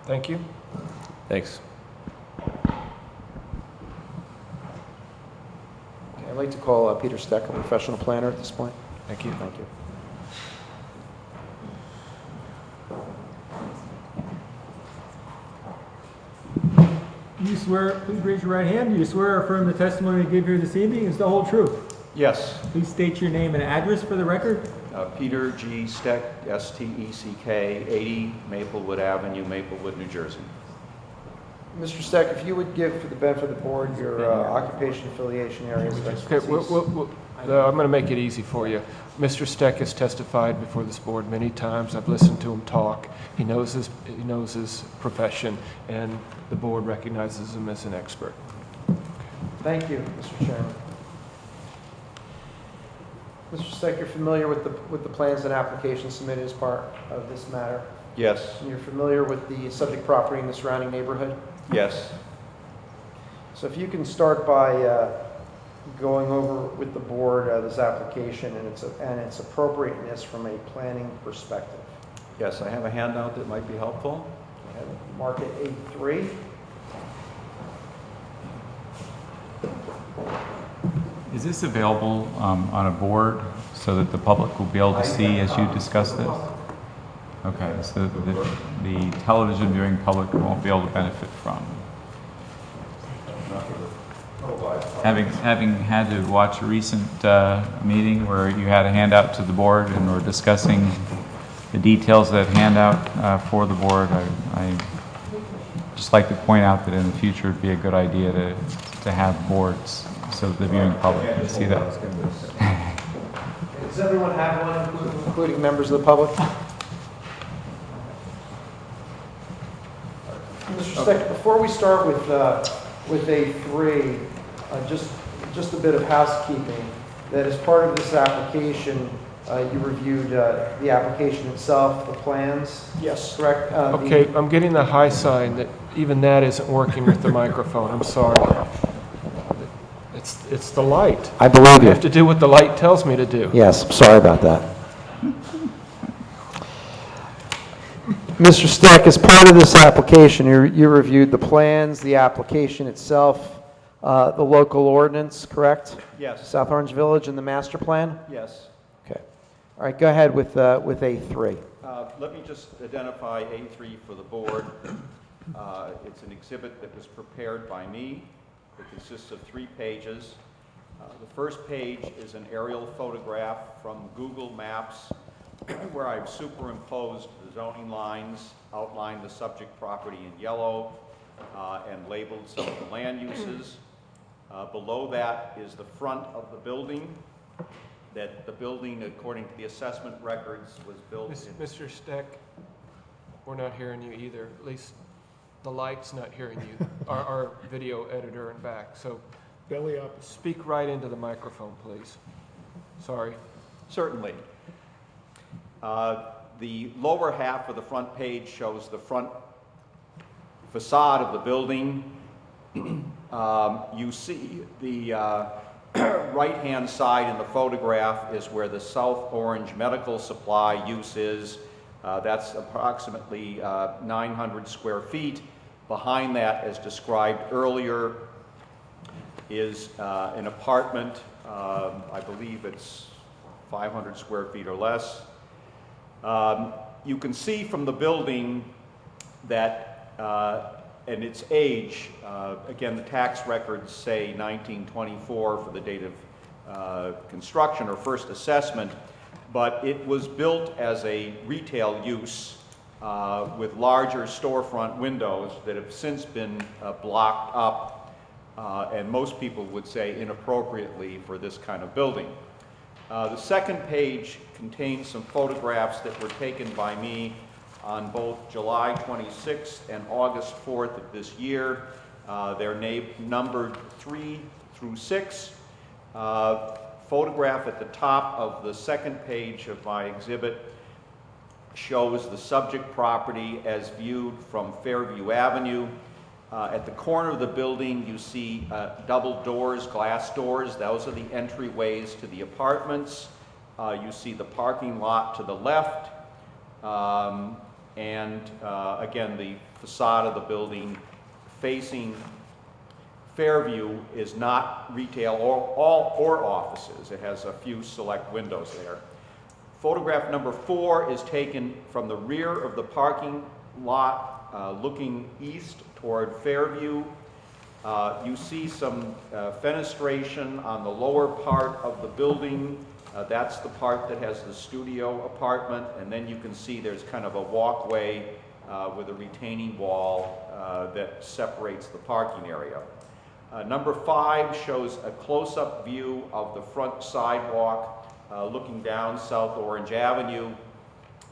Thank you. Thanks. Okay, I'd like to call Peter Steck, a professional planner at this point. Thank you. Thank you. Do you swear, please raise your right hand, do you swear or affirm the testimony you give here this evening is the whole truth? Yes. Please state your name and address for the record. Peter G. Steck, S-T-E-C-K, 80 Maplewood Avenue, Maplewood, New Jersey. Mr. Steck, if you would give, for the benefit of the board, your occupation, affiliation, areas of Okay, expertise. I'm going to make it easy for you. Mr. Steck has testified before this board many times. I've listened to him talk. He knows his profession, and the board recognizes him as an expert. Thank you, Mr. Chairman. Mr. Steck, you're familiar with the plans and applications submitted as part of this matter? Yes. And you're familiar with the subject property in the surrounding neighborhood? Yes. So if you can start by going over with the board this application and its appropriateness from a planning perspective. Yes, I have a handout that might be helpful. Mark it A3. Is this available on a board so that the public will be able to see as you discuss this? Okay, so the television viewing public won't be able to benefit from. Having had to watch a recent meeting where you had a handout to the board and were discussing the details of that handout for the board, I just like to point out that in the future it'd be a good idea to have boards so that the viewing public can see that. Does everyone have one, including members of the public? Mr. Steck, before we start with A3, just a bit of housekeeping. That as part of this application, you reviewed the application itself, the plans? Yes. Correct? Okay, I'm getting the high sign that even that isn't working with the microphone. I'm sorry. It's the light. I believe I you. have to do what the light tells me to do. Yes, sorry about that. Mr. Steck, as part of this application, you reviewed the plans, the application itself, the local ordinance, correct? Yes. South Orange Village and the master plan? Yes. Okay. All right, go ahead with A3. Let me just identify A3 for the board. It's an exhibit that was prepared by me. It consists of 3 pages. The first page is an aerial photograph from Google Maps where I've superimposed the zoning lines, outlined the subject property in yellow, and labeled some of the land uses. Below that is the front of the building. That the building, according to the assessment records, was built in... Mr. Steck, we're not hearing you either. At least the light's not hearing you. Our video editor and back. So Belly up. speak right into the microphone, please. Sorry. Certainly. The lower half of the front page shows the front facade of the building. You see the right-hand side in the photograph is where the South Orange Medical Supply use is. That's approximately 900 square feet. Behind that, as described earlier, is an apartment. I believe it's 500 square feet or less. You can see from the building that, and its age, again, the tax records say 1924 for the date of construction or first assessment, but it was built as a retail use with larger storefront windows that have since been blocked up, and most people would say inappropriately for this kind of building. The second page contains some photographs that were taken by me on both July 26th and August 4th of this year. They're numbered 3 through 6. Photograph at the top of the second page of my exhibit shows the subject property as viewed from Fairview Avenue. At the corner of the building, you see double doors, glass doors. Those are the entryways to the apartments. You see the parking lot to the left. Again, the facade of the building facing Fairview is not retail or offices. It has a few select windows there. Photograph number 4 is taken from the rear of the parking lot looking east toward Fairview. You see some fenestration on the lower part of the building. That's the part that has the studio apartment, and then you can see there's kind of a walkway with a retaining wall that separates the parking area. Number 5 shows a close-up view of the front sidewalk looking down South Orange Avenue.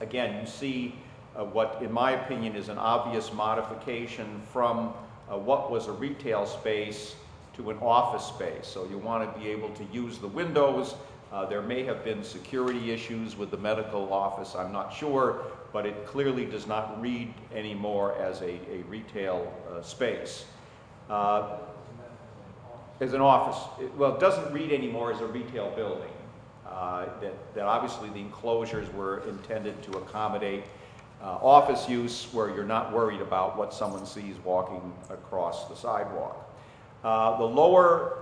Again, you see what, in my opinion, is an obvious modification from what was a retail space to an office space. So you want to be able to use the windows. There may have been security issues with the medical office, I'm not sure, but it clearly does not read anymore as a retail space. As an office, it doesn't read anymore as a retail building. That obviously the enclosures were intended to accommodate office use where you're not worried about what someone sees walking across the sidewalk. The lower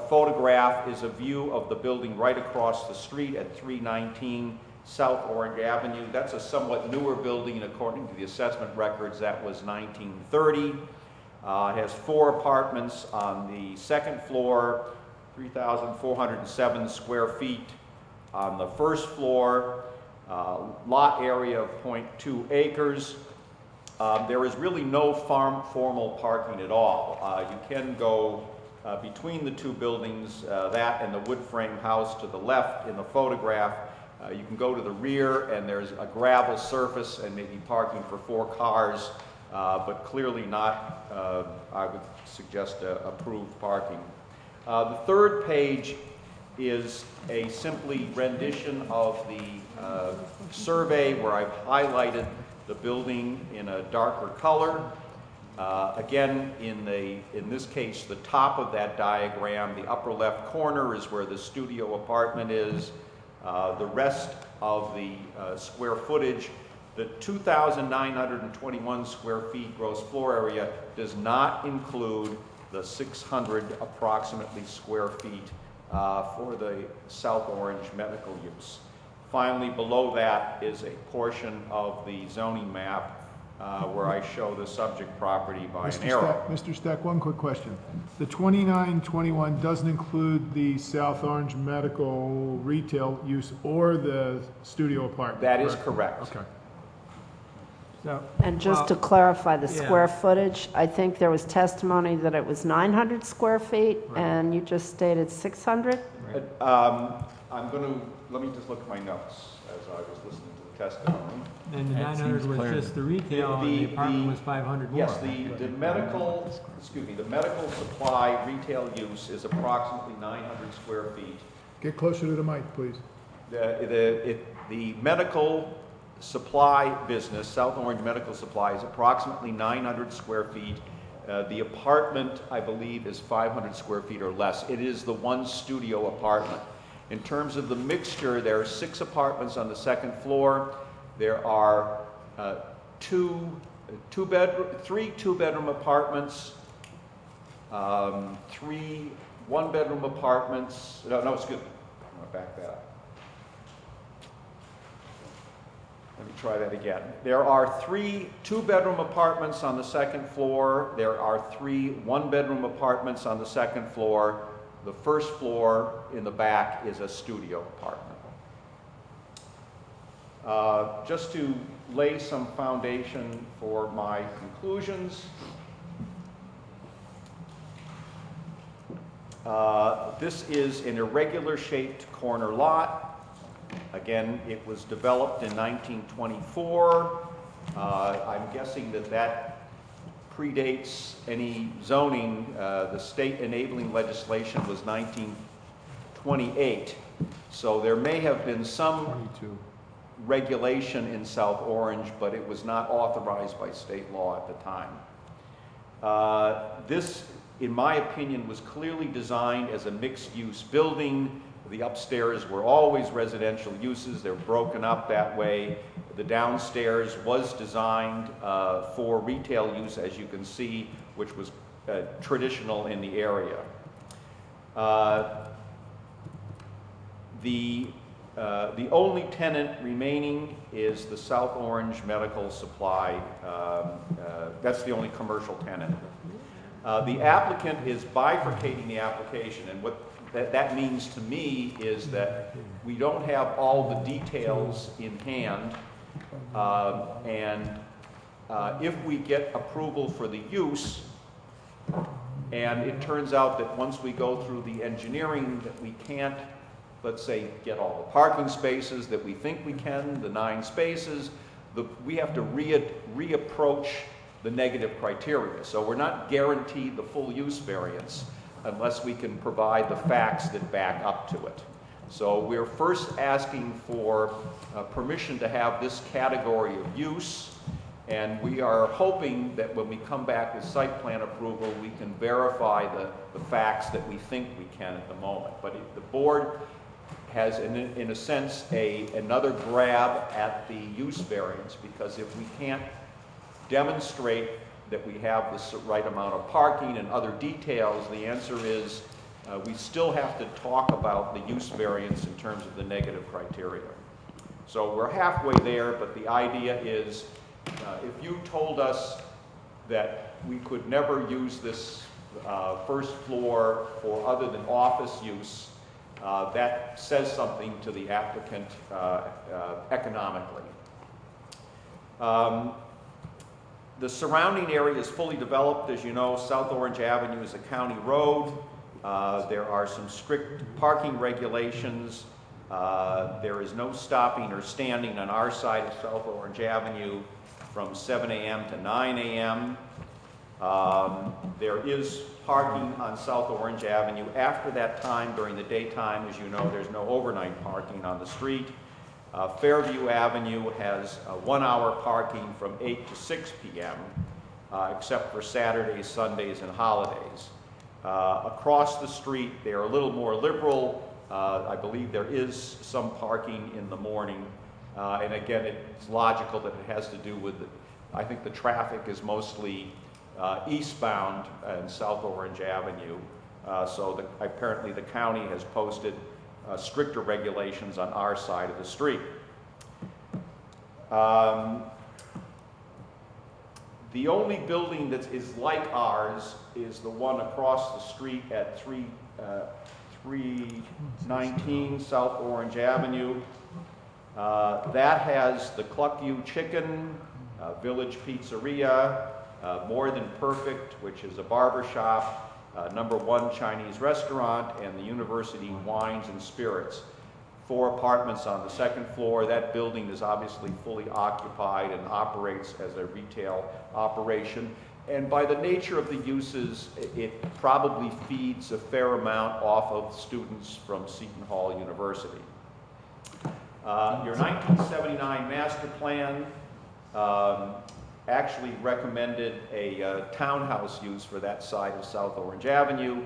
photograph is a view of the building right across the street at 319 South Orange Avenue. That's a somewhat newer building, according to the assessment records. That was 1930. It has 4 apartments on the second floor, 3,407 square feet on the first floor, lot area of 0.2 acres. There is really no formal parking at all. You can go between the 2 buildings, that and the wood frame house to the left in the photograph. You can go to the rear and there's a gravel surface and maybe parking for 4 cars, but clearly not, I would suggest, approved parking. The third page is a simply rendition of the survey where I've highlighted the building in a darker color. Again, in this case, the top of that diagram, the upper left corner is where the studio apartment is. The rest of the square footage, the 2,921 square feet gross floor area does not include the 600 approximately square feet for the South Orange medical use. Finally, below that is a portion of the zoning map where I show the subject property by an arrow. Mr. Steck, one quick question. The 2921 doesn't include the South Orange medical retail use or the studio apartment? That is correct. Okay. And just to clarify the square footage, I think there was testimony that it was 900 square feet, and you just stated 600? I'm going to, let me just look at my notes as I was listening to the testimony. And the 900 was just the retail, and the apartment was 500 more. Yes, the medical supply retail use is approximately 900 square feet. Get closer to the mic, please. The medical supply business, South Orange Medical Supply, is approximately 900 square feet. The apartment, I believe, is 500 square feet or less. It is the one studio apartment. In terms of the mixture, there are 6 apartments on the second floor. There are 3 two-bedroom apartments, 3 one-bedroom apartments. No, excuse me. I'm going to back that up. Let me try that again. There are 3 two-bedroom apartments on the second floor. There are 3 one-bedroom apartments on the second floor. The first floor in the back is a studio apartment. Just to lay some foundation for my conclusions, this is an irregular shaped corner lot. Again, it was developed in 1924. I'm guessing that predates any zoning. The state enabling legislation was 1928. So there may have been some regulation in South Orange, but it was not authorized by state law at the time. This, in my opinion, was clearly designed as a mixed-use building. The upstairs were always residential uses. They're broken up that way. The downstairs was designed for retail use, as you can see, which was traditional in the area. The only tenant remaining is the South Orange Medical Supply. That's the only commercial tenant. The applicant is bifurcating the application, and what that means to me is that we don't have all the details in hand, if we get approval for the use, and it turns out that once we go through the engineering that we can't, let's say, get all the parking spaces that we think we can, the 9 spaces, we have to reapproach the negative criteria. So we're not guaranteed the full use variance unless we can provide the facts that back up to it. So we're first asking for permission to have this category of use, and we are hoping that when we come back with site plan approval, we can verify the facts that we think we can at the moment. But the board has, in a sense, another grab at the use variance, because if we can't demonstrate that we have the right amount of parking and other details, the answer is we still have to talk about the use variance in terms of the negative criteria. So we're halfway there, but the idea is if you told us that we could never use this first floor for other than office use, that says something to the applicant economically. The surrounding area is fully developed. As you know, South Orange Avenue is a county road. There are some strict parking regulations. There is no stopping or standing on our side of South Orange Avenue from 7 a.m. to 9 a.m. There is parking on South Orange Avenue. After that time, during the daytime, as you know, there's no overnight parking on the street. Fairview Avenue has 1 hour parking from 8 to 6 p.m., except for Saturdays, Sundays, and holidays. Across the street, they're a little more liberal. I believe there is some parking in the morning. And again, it's logical that it has to do with, I think the traffic is mostly eastbound in South Orange Avenue. So apparently the county has posted stricter regulations on our side of the street. The only building that is like ours is the one across the street at 319 South Orange Avenue. That has the Cluck U Chicken, Village Pizzeria, More Than Perfect, which is a barber shop, #1 Chinese restaurant, and the University Wines and Spirits. 4 apartments on the second floor. That building is obviously fully occupied and operates as a retail operation. And by the nature of the uses, it probably feeds a fair amount off of students from Seton Hall University. Your 1979 master plan actually recommended a townhouse use for that side of South Orange Avenue.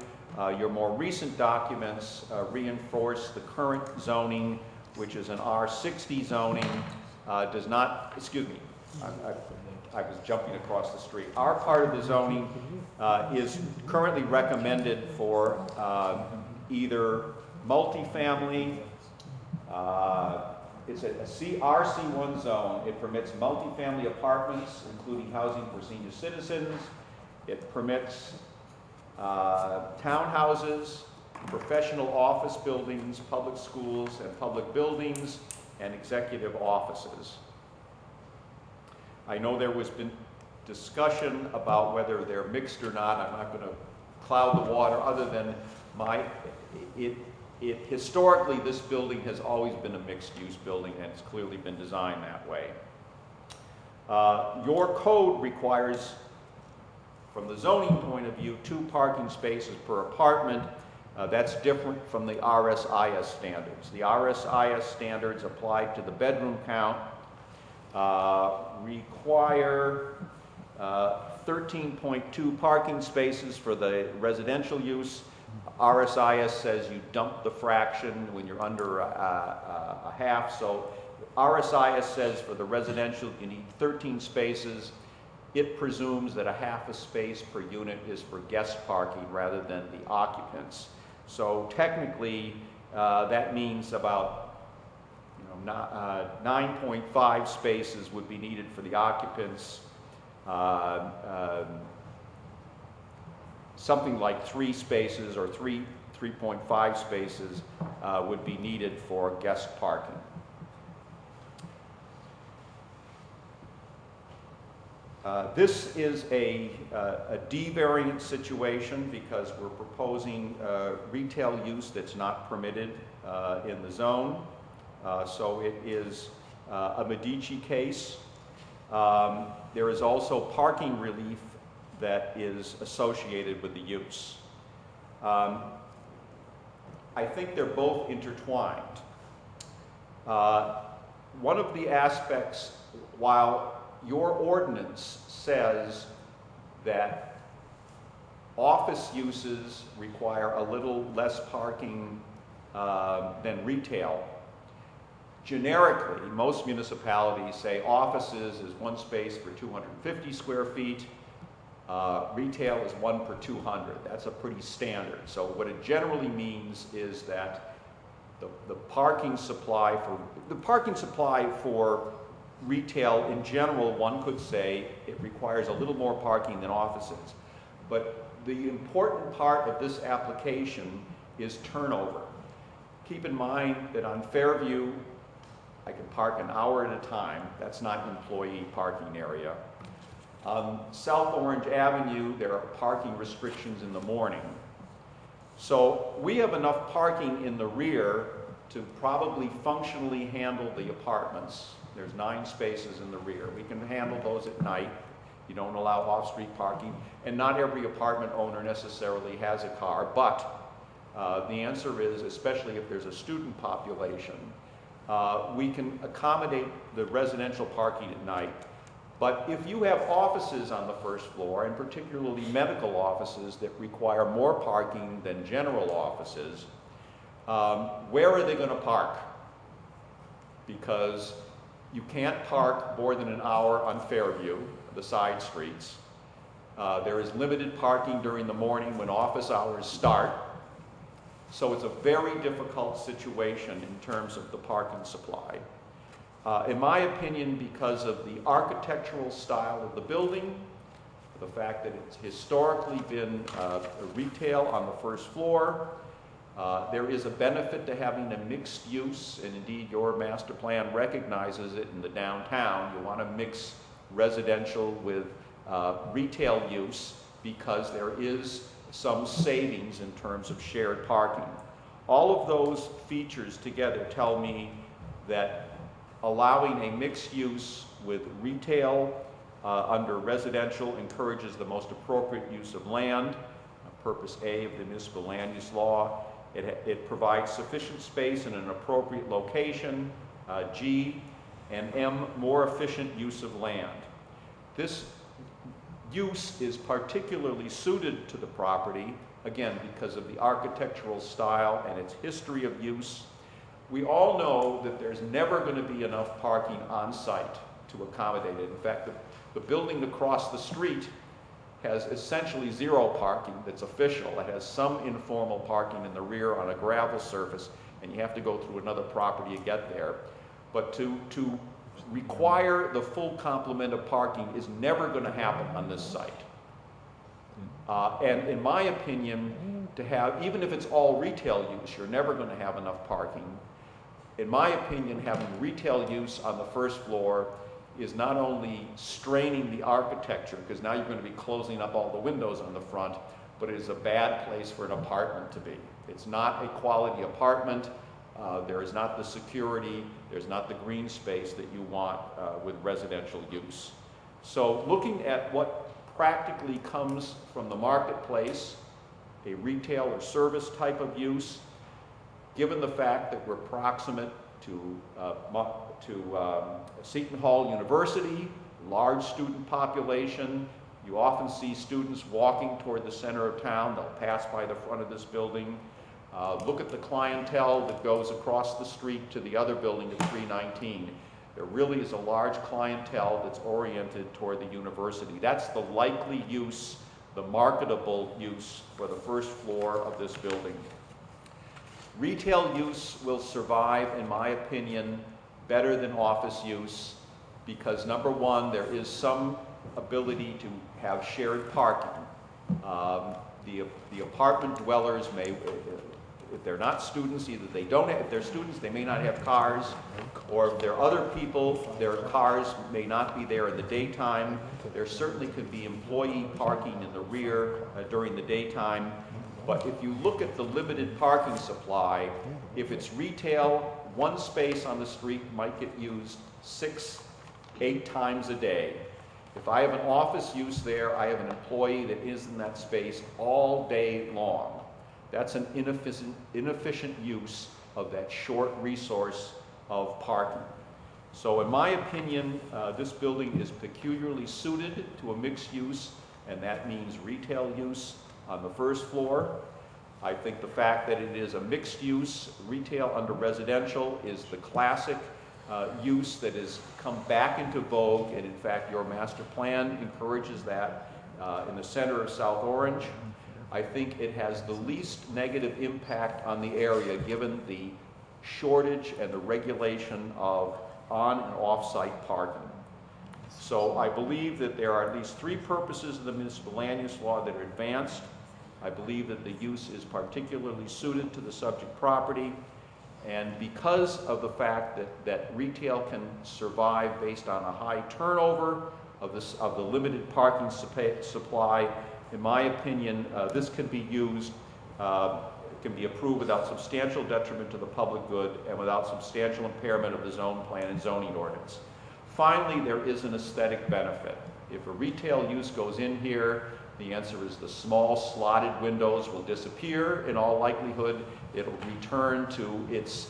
Your more recent documents reinforce the current zoning, which is an R60 zoning, does not, excuse me, I was jumping across the street. Our part of the zoning is currently recommended for either multifamily, it's a RC1 zone. It permits multifamily apartments, including housing for senior citizens. It permits townhouses, professional office buildings, public schools and public buildings, and executive offices. I know there was been discussion about whether they're mixed or not. I'm not going to cloud the water other than historically, this building has always been a mixed-use building, and it's clearly been designed that way. Your code requires, from the zoning point of view, 2 parking spaces per apartment. That's different from the RSIS standards. The RSIS standards apply to the bedroom count, require 13.2 parking spaces for the residential use. RSIS says you dump the fraction when you're under a half. So RSIS says for the residential you need 13 spaces. It presumes that a half a space per unit is for guest parking rather than the occupants. So technically that means about 9.5 spaces would be needed for the occupants. Something like 3 spaces or 3.5 spaces would be needed for guest parking. This is a D variant situation because we're proposing retail use that's not permitted in the zone. So it is a Medici case. There is also parking relief that is associated with the use. I think they're both intertwined. One of the aspects, while your ordinance says that office uses require a little less parking than retail, generically, most municipalities say offices is 1 space for 250 square feet, retail is 1 per 200. That's a pretty standard. So what it generally means is that the parking supply for retail in general, one could say it requires a little more parking than offices. But the important part of this application is turnover. Keep in mind that on Fairview, I can park an hour at a time. That's not employee parking area. On South Orange Avenue, there are parking restrictions in the morning. So we have enough parking in the rear to probably functionally handle the apartments. There's 9 spaces in the rear. We can handle those at night. You don't allow off-street parking. And not every apartment owner necessarily has a car, but the answer is, especially if there's a student population, we can accommodate the residential parking at night. But if you have offices on the first floor, and particularly medical offices that require more parking than general offices, where are they going to park? Because you can't park more than an hour on Fairview, the side streets. There is limited parking during the morning when office hours start. So it's a very difficult situation in terms of the parking supply. In my opinion, because of the architectural style of the building, the fact that it's historically been retail on the first floor, there is a benefit to having a mixed use, and indeed your master plan recognizes it in the downtown. You want to mix residential with retail use because there is some savings in terms of shared parking. All of those features together tell me that allowing a mixed use with retail under residential encourages the most appropriate use of land, purpose A of the municipal land use law. It provides sufficient space in an appropriate location, G, and M, more efficient use of land. This use is particularly suited to the property, again, because of the architectural style and its history of use. We all know that there's never going to be enough parking on site to accommodate it. In fact, the building across the street has essentially 0 parking that's official. It has some informal parking in the rear on a gravel surface, and you have to go through another property to get there. But to require the full complement of parking is never going to happen on this site. And in my opinion, to have, even if it's all retail use, you're never going to have enough parking. In my opinion, having retail use on the first floor is not only straining the architecture, because now you're going to be closing up all the windows on the front, but it is a bad place for an apartment to be. It's not a quality apartment. There is not the security, there's not the green space that you want with residential use. So looking at what practically comes from the marketplace, a retail or service type of use, given the fact that we're proximate to Seton Hall University, large student population, you often see students walking toward the center of town. They'll pass by the front of this building. Look at the clientele that goes across the street to the other building at 319. There really is a large clientele that's oriented toward the university. That's the likely use, the marketable use for the first floor of this building. Retail use will survive, in my opinion, better than office use because, number one, there is some ability to have shared parking. The apartment dwellers may, if they're not students, either they don't have, if they're students, they may not have cars, or if they're other people, their cars may not be there in the daytime. There certainly could be employee parking in the rear during the daytime. But if you look at the limited parking supply, if it's retail, one space on the street might get used 6, 8 times a day. If I have an office use there, I have an employee that is in that space all day long. That's an inefficient use of that short resource of parking. So in my opinion, this building is peculiarly suited to a mixed use, and that means retail use on the first floor. I think the fact that it is a mixed use, retail under residential, is the classic use that has come back into vogue, and in fact your master plan encourages that in the center of South Orange. I think it has the least negative impact on the area given the shortage and the regulation of on and off-site parking. So I believe that there are at least three purposes of the municipal land use law that are advanced. I believe that the use is particularly suited to the subject property. And because of the fact that retail can survive based on a high turnover of the limited parking supply, in my opinion, this can be used, can be approved without substantial detriment to the public good and without substantial impairment of the zone plan and zoning ordinance. Finally, there is an aesthetic benefit. If a retail use goes in here, the answer is the small slotted windows will disappear in all likelihood. It'll return to its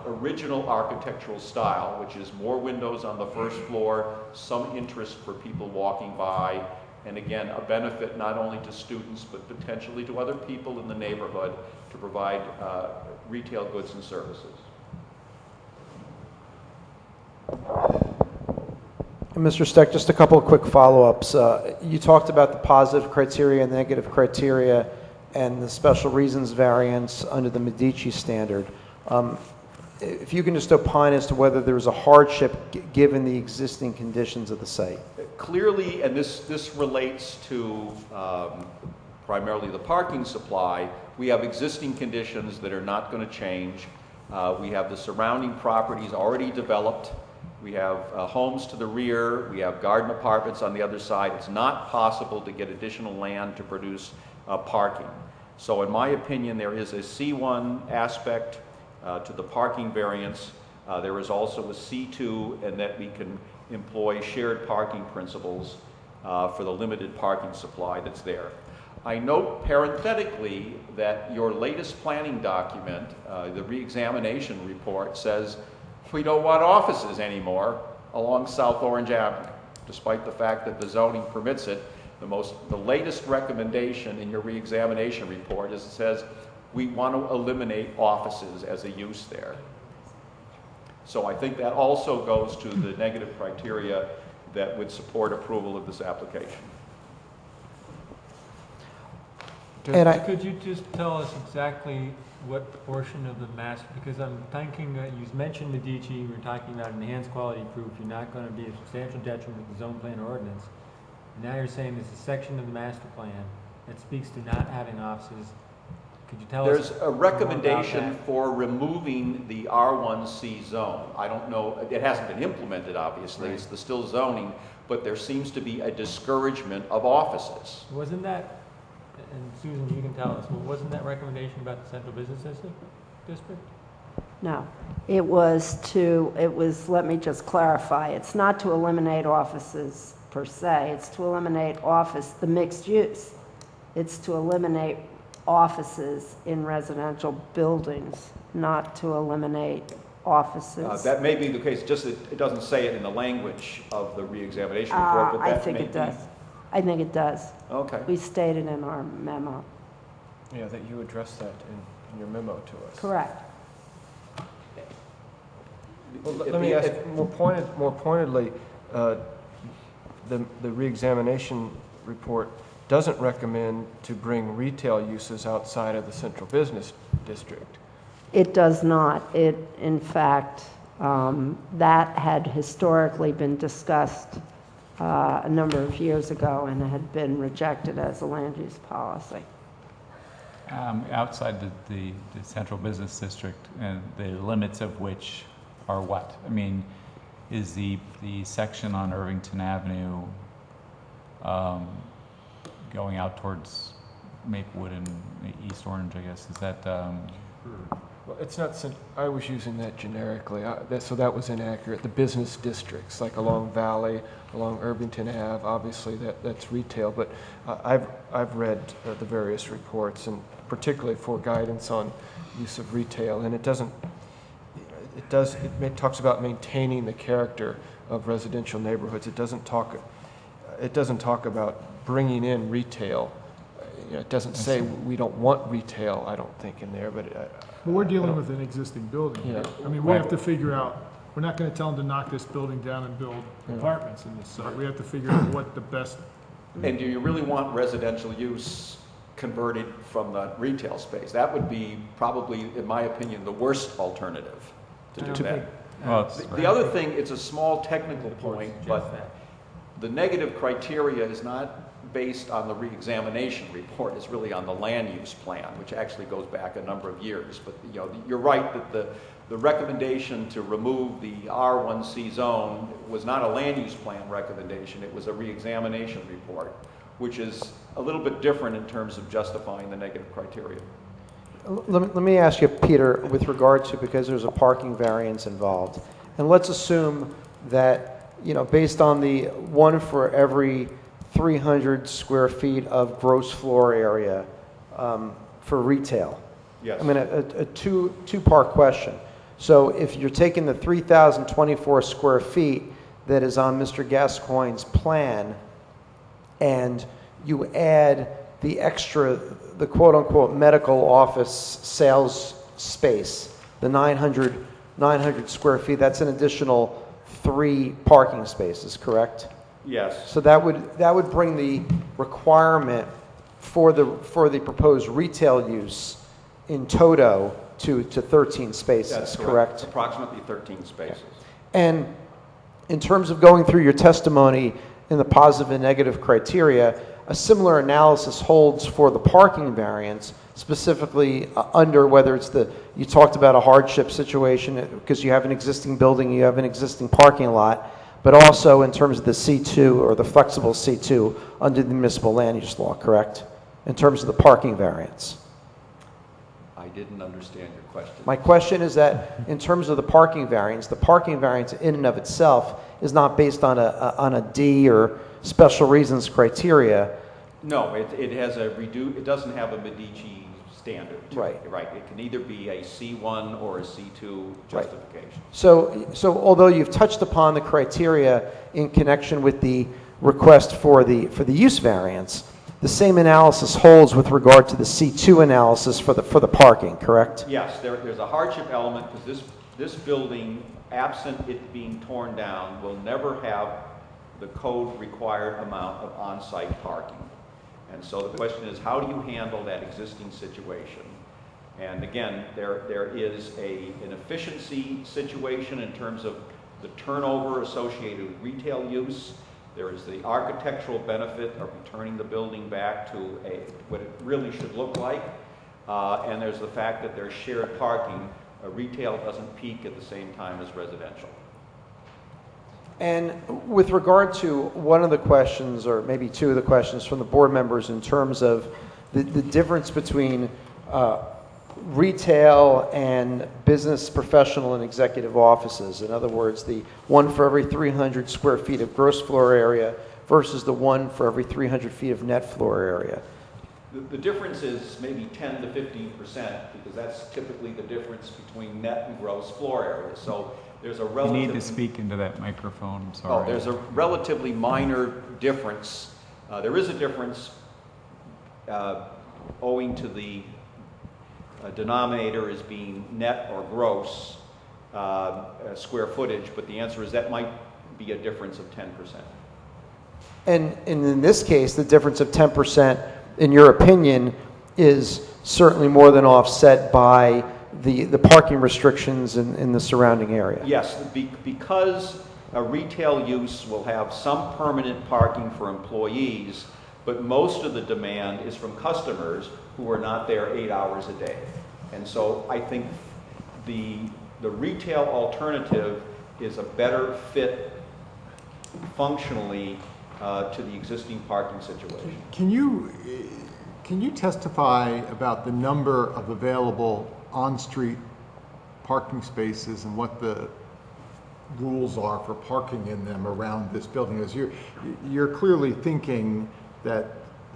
original architectural style, which is more windows on the first floor, some interest for people walking by, and again, a benefit not only to students but potentially to other people in the neighborhood to provide retail goods and services. Mr. Steck, just a couple of quick follow-ups. You talked about the positive criteria and negative criteria and the special reasons variance under the Medici standard. If you can just opine as to whether there was a hardship given the existing conditions of the site. Clearly, and this relates to primarily the parking supply, we have existing conditions that are not going to change. We have the surrounding properties already developed. We have homes to the rear. We have garden apartments on the other side. It's not possible to get additional land to produce parking. So in my opinion, there is a C1 aspect to the parking variance. There is also a C2, and that we can employ shared parking principles for the limited parking supply that's there. I note parenthetically that your latest planning document, the reexamination report, says we don't want offices anymore along South Orange Avenue, despite the fact that the zoning permits it. The latest recommendation in your reexamination report is it says we want to eliminate offices as a use there. So I think that also goes to the negative criteria that would support approval of this application. Could you just tell us exactly what portion of the master, because I'm thinking that you mentioned Medici, we're talking about enhanced quality proof, you're not going to be a substantial detriment to the zone plan or ordinance. Now you're saying there's a section of the master plan that speaks to not having offices. Could you tell us? There's a recommendation for removing the R1C zone. I don't know, it hasn't been implemented obviously, right. It's the still zoning, but there seems to be a discouragement of offices. Wasn't that, and Susan, you can tell us, wasn't that recommendation about the central business district? No, let me just clarify, it's not to eliminate offices per se, it's to eliminate the mixed use. It's to eliminate offices in residential buildings, not to eliminate offices. That may be the case, just that it doesn't say it in the language of the reexamination report, but that I think it does. I think it does. Okay. We stated in our memo. Yeah, that you addressed that in your memo to us. Correct. Well, let me ask more pointedly, the reexamination report doesn't recommend to bring retail uses outside of the central business district. It does not. It, in fact, that had historically been discussed a number of years ago and had been rejected as a land use policy. Outside the central business district, and the limits of which are what? I mean, is the section on Irvington Avenue going out towards Maplewood and East Orange, I guess? Is that... Well, it's not, I was using that generically, so that was inaccurate. The business districts, like along Valley, along Irvington Ave, obviously that's retail, but I've read the various reports, and particularly for guidance on use of retail, and it talks about maintaining the character of residential neighborhoods. It doesn't talk about bringing in retail. It doesn't say we don't want retail, I don't think, in there, but we're dealing with an existing building. Yeah. I mean, we have to figure out, we're not going to tell them to knock this building down and build apartments in this site. We have to figure out what the best... And do you really want residential use converted from the retail space. That would be probably, in my opinion, the worst alternative to do that. Well, The other thing, it's a small technical point, but the negative criteria is not based on the reexamination report. It's really on the land use plan, which actually goes back a number of years. But you're right that the recommendation to remove the R1C zone was not a land use plan recommendation. It was a reexamination report, which is a little bit different in terms of justifying the negative criteria. Let me ask you, Peter, with regard to, because there's a parking variance involved, and let's assume that, based on the 1 for every 300 square feet of gross floor area for retail. Yes. I mean, a two-part question. So if you're taking the 3,024 square feet that is on Mr. Gascoigne's plan, and you add the extra, the quote-unquote medical office sales space, the 900 square feet, that's an additional 3 parking spaces, correct? Yes. So that would bring the requirement for the proposed retail use in toto to 13 spaces, That's correct? Approximately 13 spaces. And in terms of going through your testimony in the positive and negative criteria, a similar analysis holds for the parking variance, specifically under whether it's you talked about a hardship situation because you have an existing building, you have an existing parking lot, but also in terms of the C2 or the flexible C2 under the municipal land use law, correct? In terms of the parking variance. I didn't understand your question. My question is that in terms of the parking variance in and of itself is not based on a D or special reasons criteria. No, it has it doesn't have a Medici standard. Right. Right. It can either be a C1 or a C2 justification. Right. So although you've touched upon the criteria in connection with the request for the use variance, the same analysis holds with regard to the C2 analysis for the parking, correct? Yes, there's a hardship element because this building, absent it being torn down, will never have the code required amount of on-site parking. And so the question is, how do you handle that existing situation? And again, there is an efficiency situation in terms of the turnover associated with retail use. There is the architectural benefit of returning the building back to what it really should look like. And there's the fact that there's shared parking. Retail doesn't peak at the same time as residential. And with regard to one of the questions, or maybe two of the questions from the board members in terms of the difference between retail and business, professional, and executive offices. In other words, the 1 for every 300 square feet of gross floor area versus the 1 for every 300 feet of net floor area. The difference is maybe 10 to 15% because that's typically the difference between net and gross floor area. So there's a relative... You need to speak into that microphone, I'm sorry. Oh, there's a relatively minor difference. There is a difference owing to the denominator as being net or gross square footage, but the answer is that might be a difference of 10%. And in this case, the difference of 10%, in your opinion, is certainly more than offset by the parking restrictions in the surrounding area. Yes, because a retail use will have some permanent parking for employees, but most of the demand is from customers who are not there 8 hours a day. And so I think the retail alternative is a better fit functionally to the existing parking situation. Can you testify about the number of available on-street parking spaces and what the rules are for parking in them around this building? As you're clearly thinking that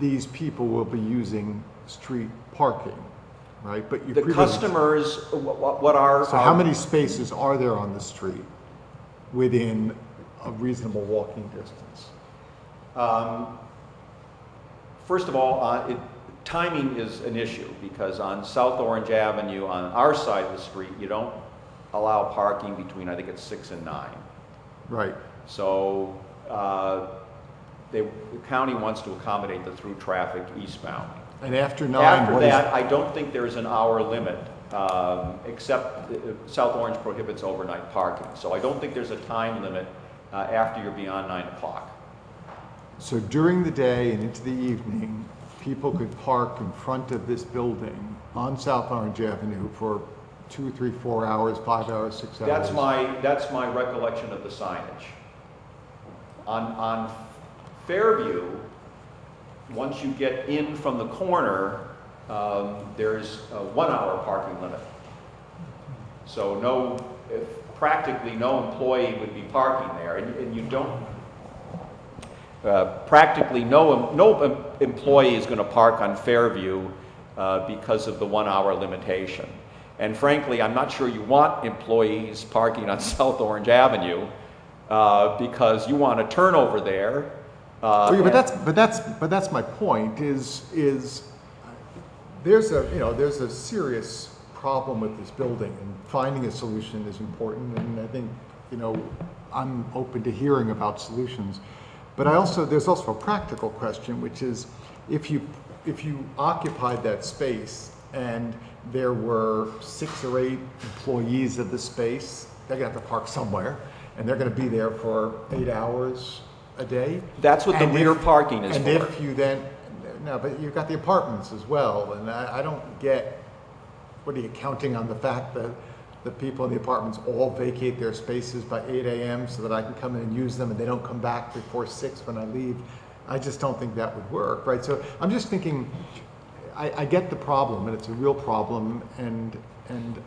these people will be using street parking, right? But the customers, what are... So how many spaces are there on the street within a reasonable walking distance? First of all, timing is an issue because on South Orange Avenue, on our side of the street, you don't allow parking between, I think it's 6 and 9. Right. So the county wants to accommodate the through traffic eastbound. And after 9, After what is? that, I don't think there's an hour limit, except South Orange prohibits overnight parking. So I don't think there's a time limit after you're beyond 9 o'clock. So during the day and into the evening, people could park in front of this building on South Orange Avenue for 2, 3, 4 hours, 5 hours, 6 hours? That's my recollection of the signage. On Fairview, once you get in from the corner, there's a 1 hour parking limit. So practically no employee would be parking there, and you don't, practically no employee is going to park on Fairview because of the 1 hour limitation. And frankly, I'm not sure you want employees parking on South Orange Avenue because you want a turnover there. But that's my point. Is there's a serious problem with this building, and finding a solution is important. And I think I'm open to hearing about solutions. But there's also a practical question, which is if you occupied that space and there were 6 or 8 employees of the space, they're going to have to park somewhere, and they're going to be there for 8 hours a day. That's what the rear parking is for. And if you then, no, but you've got the apartments as well, and I don't get, what are you counting on the fact that the people in the apartments all vacate their spaces by 8 a.m. so that I can come in and use them and they don't come back before 6 when I leave? I just don't think that would work, right? So I'm just thinking, I get the problem, and it's a real problem, and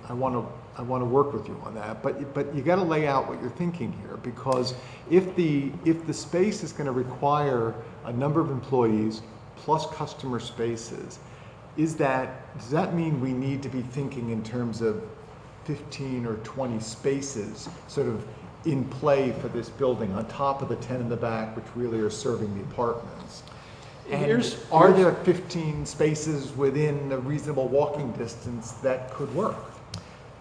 I want to work with you on that. But you got to lay out what you're thinking here, because if the space is going to require a number of employees plus customer spaces, does that mean we need to be thinking in terms of 15 or 20 spaces sort of in play for this building on top of the 10 in the back, which really are serving the apartments? And are there 15 spaces within a reasonable walking distance that could work?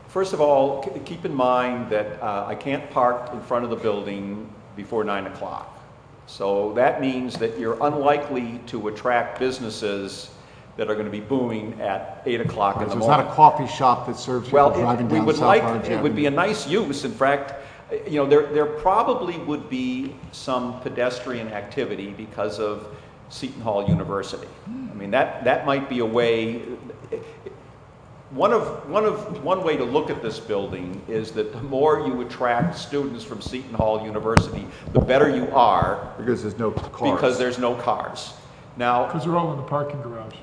First of all, keep in mind that I can't park in front of the building before 9 o'clock. So that means that you're unlikely to attract businesses that are going to be booming at 8 o'clock in the morning. So it's not a coffee shop that serves people driving down South Orange Avenue. It would be a nice use. In fact, there probably would be some pedestrian activity because of Seton Hall University. I mean, that might be a way. One way to look at this building is that the more you attract students from Seton Hall University, the better you are. Because there's no cars. Because there's no cars. Now, Because they're all in the parking garage.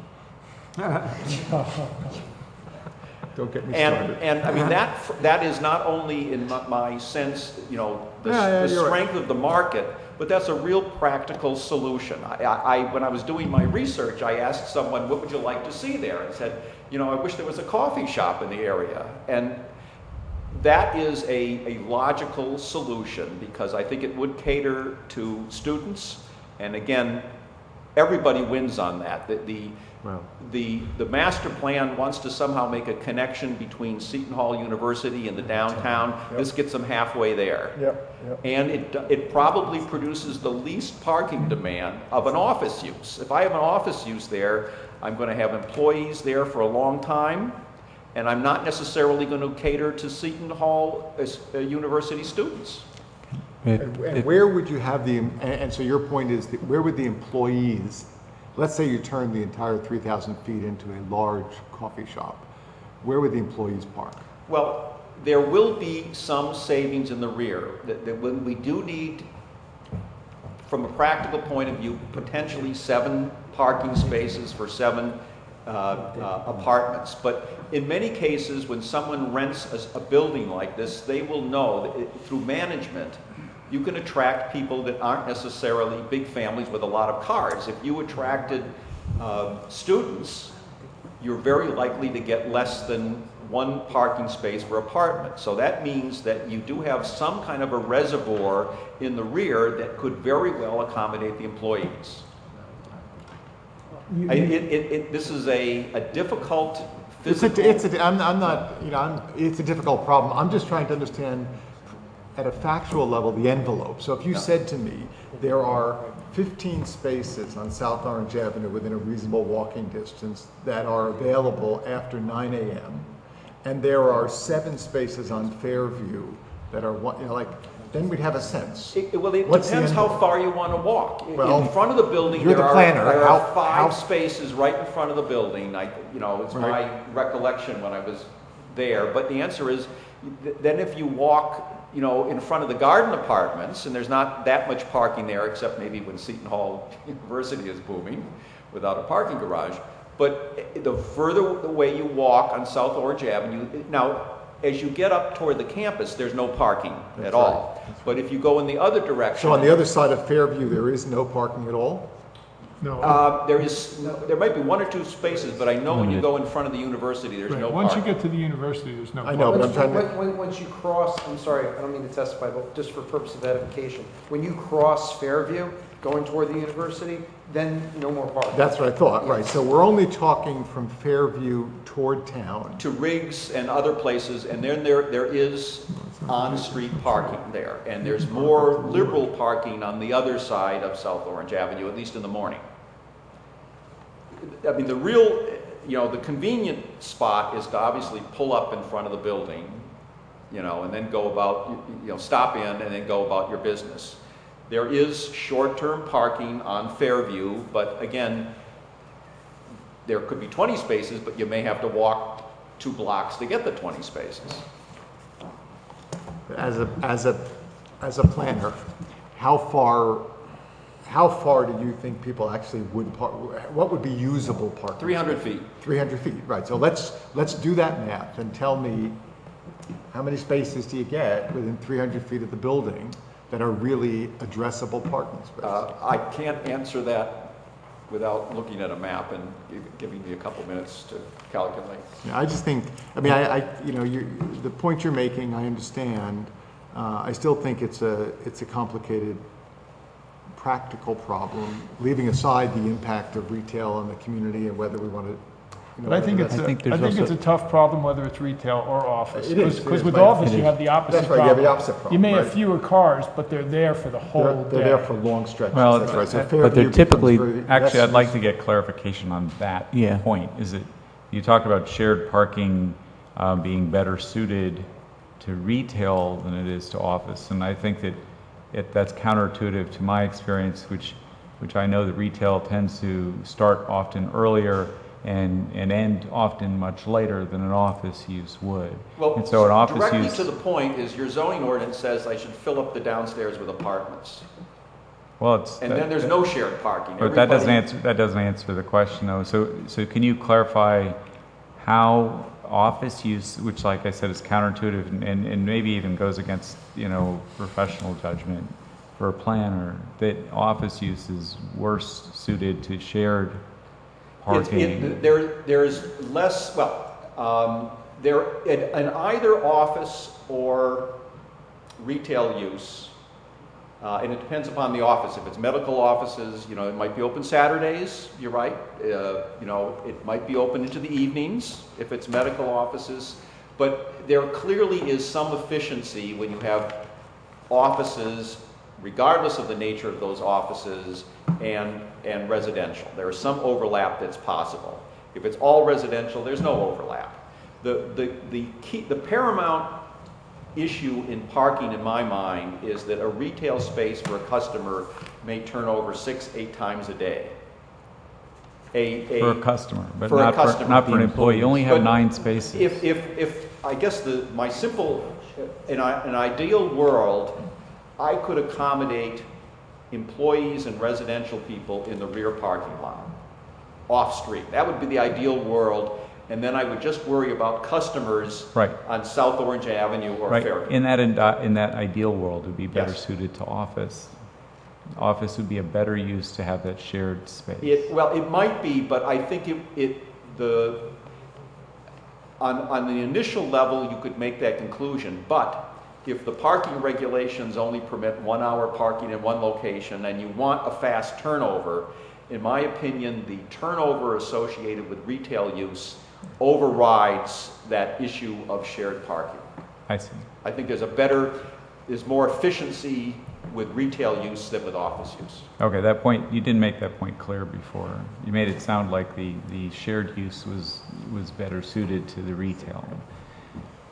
Don't get me started. And I mean, that is not only in my sense, the strength of the market, but that's a real practical solution. When I was doing my research, I asked someone, what would you like to see there? And said, I wish there was a coffee shop in the area. And that is a logical solution, because I think it would cater to students. And again, everybody wins on that. The master plan wants to somehow make a connection between Seton Hall University and the downtown. Yep. This gets them halfway there. Yep. And it probably produces the least parking demand of an office use. If I have an office use there, I'm going to have employees there for a long time, and I'm not necessarily going to cater to Seton Hall University students. And where would you have and so your point is, that where would the employees, let's say you turn the entire 3,000 feet into a large coffee shop, where would the employees park? Well, there will be some savings in the rear. That when we do need, from a practical point of view, potentially 7 parking spaces for 7 apartments. But in many cases, when someone rents a building like this, they will know that through management, you can attract people that aren't necessarily big families with a lot of cars. If you attracted students, you're very likely to get less than 1 parking space per apartment. So that means that you do have some kind of a reservoir in the rear that could very well accommodate the employees. This is a difficult physical... It's a difficult problem. I'm just trying to understand, at a factual level, the envelope. So if you said to me, there are 15 spaces on South Orange Avenue within a reasonable walking distance that are available after 9 a.m., and there are 7 spaces on Fairview that are, then we'd have a sense. Well, it What's the depends how envelope? far you want to walk. Well, in front of the building, you're there the are, planner. there are How- 5 how- spaces right in front of the building. It's Right. my recollection when I was there. But the answer is, then if you walk, in front of the garden apartments, and there's not that much parking there, except maybe when Seton Hall University is booming, without a parking garage. But the further away you walk on South Orange Avenue, now, as you get up toward the campus, there's no parking That's at all. But if you go in the other direction, So on the other side of Fairview, there is no parking at all? No. there might be 1 or 2 spaces, but I know when you go in front of the university, there's no Once you parking. get to the university, there's no. I know, but I'm trying to, Once you cross, I'm sorry, I don't mean to testify, but just for purpose of edification, when you cross Fairview, going toward the university, then no more parking. that's what I thought, right. So we're only talking from Fairview toward town. To Riggs and other places, and then there is on-street parking there, and there's more liberal parking on the other side of South Orange Avenue, at least in the morning. I mean, the real, the convenient spot is to obviously pull up in front of the building, and then go about, stop in and then go about your business. There is short-term parking on Fairview, but again, there could be 20 spaces, but you may have to walk 2 blocks to get the 20 spaces. As a planner, how far do you think people actually would park? What would be usable parking? 300 feet. 300 feet, right. So let's do that math and tell me how many spaces do you get within 300 feet of the building that are really addressable parking spaces? I can't answer that without looking at a map and giving me a couple minutes to calculate. Yeah, I just think, the point you're making, I understand. I still think it's a complicated, practical problem, leaving aside the impact of retail on the community and whether we want to. But I think it's a tough problem whether it's retail or office. It is, Because with office, you have the opposite That's right, problem. you have the opposite problem, You may have right. fewer cars, but they're there for the whole day. They're there for long stretches. Well, That's right. So but Fairview they're typically, becomes very- actually, that's- I'd like to get clarification on that Yeah. point. Is it, you talked about shared parking being better suited to retail than it is to office, and I think that that's counterintuitive to my experience, which I know that retail tends to start often earlier and end often much later than an office use would. Well, And so an office directly use, to the point is your zoning ordinance says I should fill up the downstairs with apartments. well, it's. And then there's no shared parking. But that doesn't Everybody- answer the question though. So can you clarify how office use, which like I said is counterintuitive and maybe even goes against, professional judgment for a planner, that office use is worse suited to shared parking? There's less, in either office or retail use, and it depends upon the office. If it's medical offices, it might be open Saturdays, you're right. It might be open into the evenings if it's medical offices. But there clearly is some efficiency when you have offices, regardless of the nature of those offices, and residential. There is some overlap that's possible. If it's all residential, there's no overlap. The paramount issue in parking, in my mind, is that a retail space for a customer may turn over 6-8 times a day. For a customer, but for a not customer. for an employee. You only have But 9 spaces. If I guess my simple, in an ideal world, I could accommodate employees and residential people in the rear parking lot, off-street. That would be the ideal world, and then I would just worry about customers Right. on South Orange Avenue or Right. Fairview. In that ideal world, it would be better Yes. suited to office. Office would be a better use to have that shared space. It might be, but I think on the initial level, you could make that conclusion. But if the parking regulations only permit 1 hour parking in one location and you want a fast turnover, in my opinion, the turnover associated with retail use overrides that issue of shared parking. I see. I think there's a better, there's more efficiency with retail use than with office use. Okay, that point, you didn't make that point clear before. You made it sound like the shared use was better suited to the retail.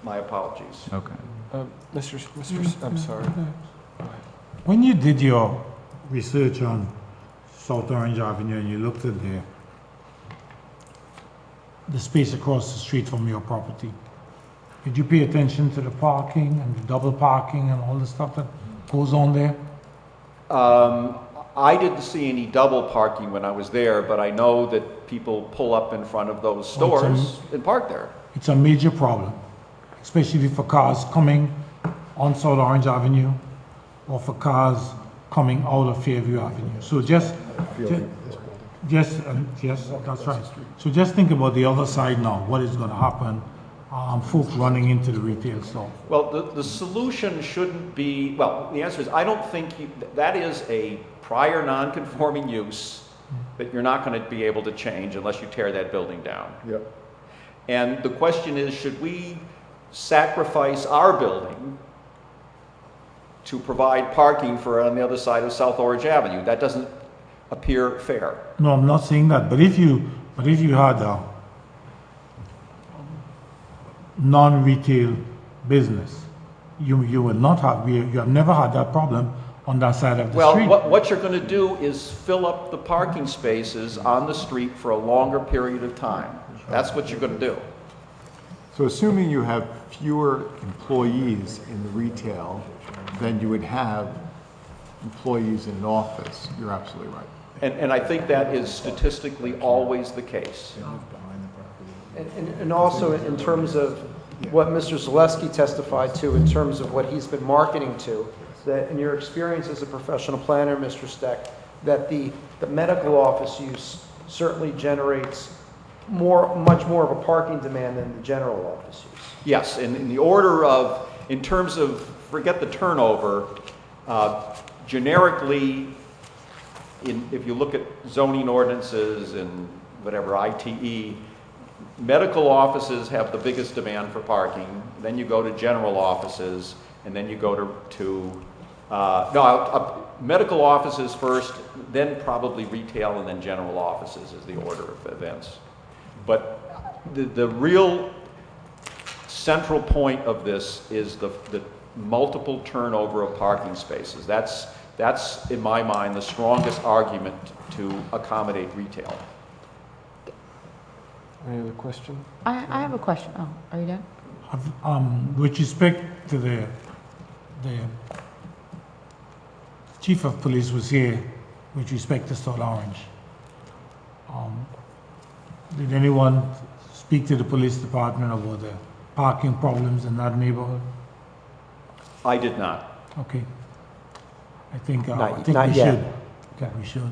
My apologies. Okay. I'm sorry. When you did your research on South Orange Avenue and you looked at the space across the street from your property, did you pay attention to the parking and the double parking and all the stuff that goes on there? I didn't see any double parking when I was there, but I know that people pull up in front of those stores and park there. It's a major problem, especially for cars coming on South Orange Avenue or for cars coming out of Fairview Avenue. So yes, that's right. So just think about the other side now, what is going to happen, folks running into the retail store. Well, the solution shouldn't be, well, the answer is I don't think that is a prior non-conforming use that you're not going to be able to change unless you tear that building down. Yep. And the question is, should we sacrifice our building to provide parking for on the other side of South Orange Avenue? That doesn't appear fair. No, I'm not saying that, but if you had a non-retail business, you will not have, you have never had that problem on that side of the street. Well, what you're going to do is fill up the parking spaces on the street for a longer period of time. That's what you're going to do. So assuming you have fewer employees in the retail than you would have employees in an office, you're absolutely right. And I think that is statistically always the case. And also in terms of what Mr. Zaleski testified to, in terms of what he's been marketing to, that in your experience as a professional planner, Mr. Steck, that the medical office use certainly generates much more of a parking demand than the general office use. Yes, in the order of, in terms of, forget the turnover, generically, if you look at zoning ordinances and whatever, ITE, medical offices have the biggest demand for parking, then you go to general offices, and then you go to medical offices first, then probably retail, and then general offices is the order of events. But the real central point of this is the multiple turnover of parking spaces. That's, in my mind, the strongest argument to accommodate retail. Any other question? I have a question. Oh, are you done? With respect to the chief of police was here with respect to South Orange. Did anyone speak to the police department about the parking problems in that neighborhood? I did not. Okay. I think Not we yet. should. Okay, we should.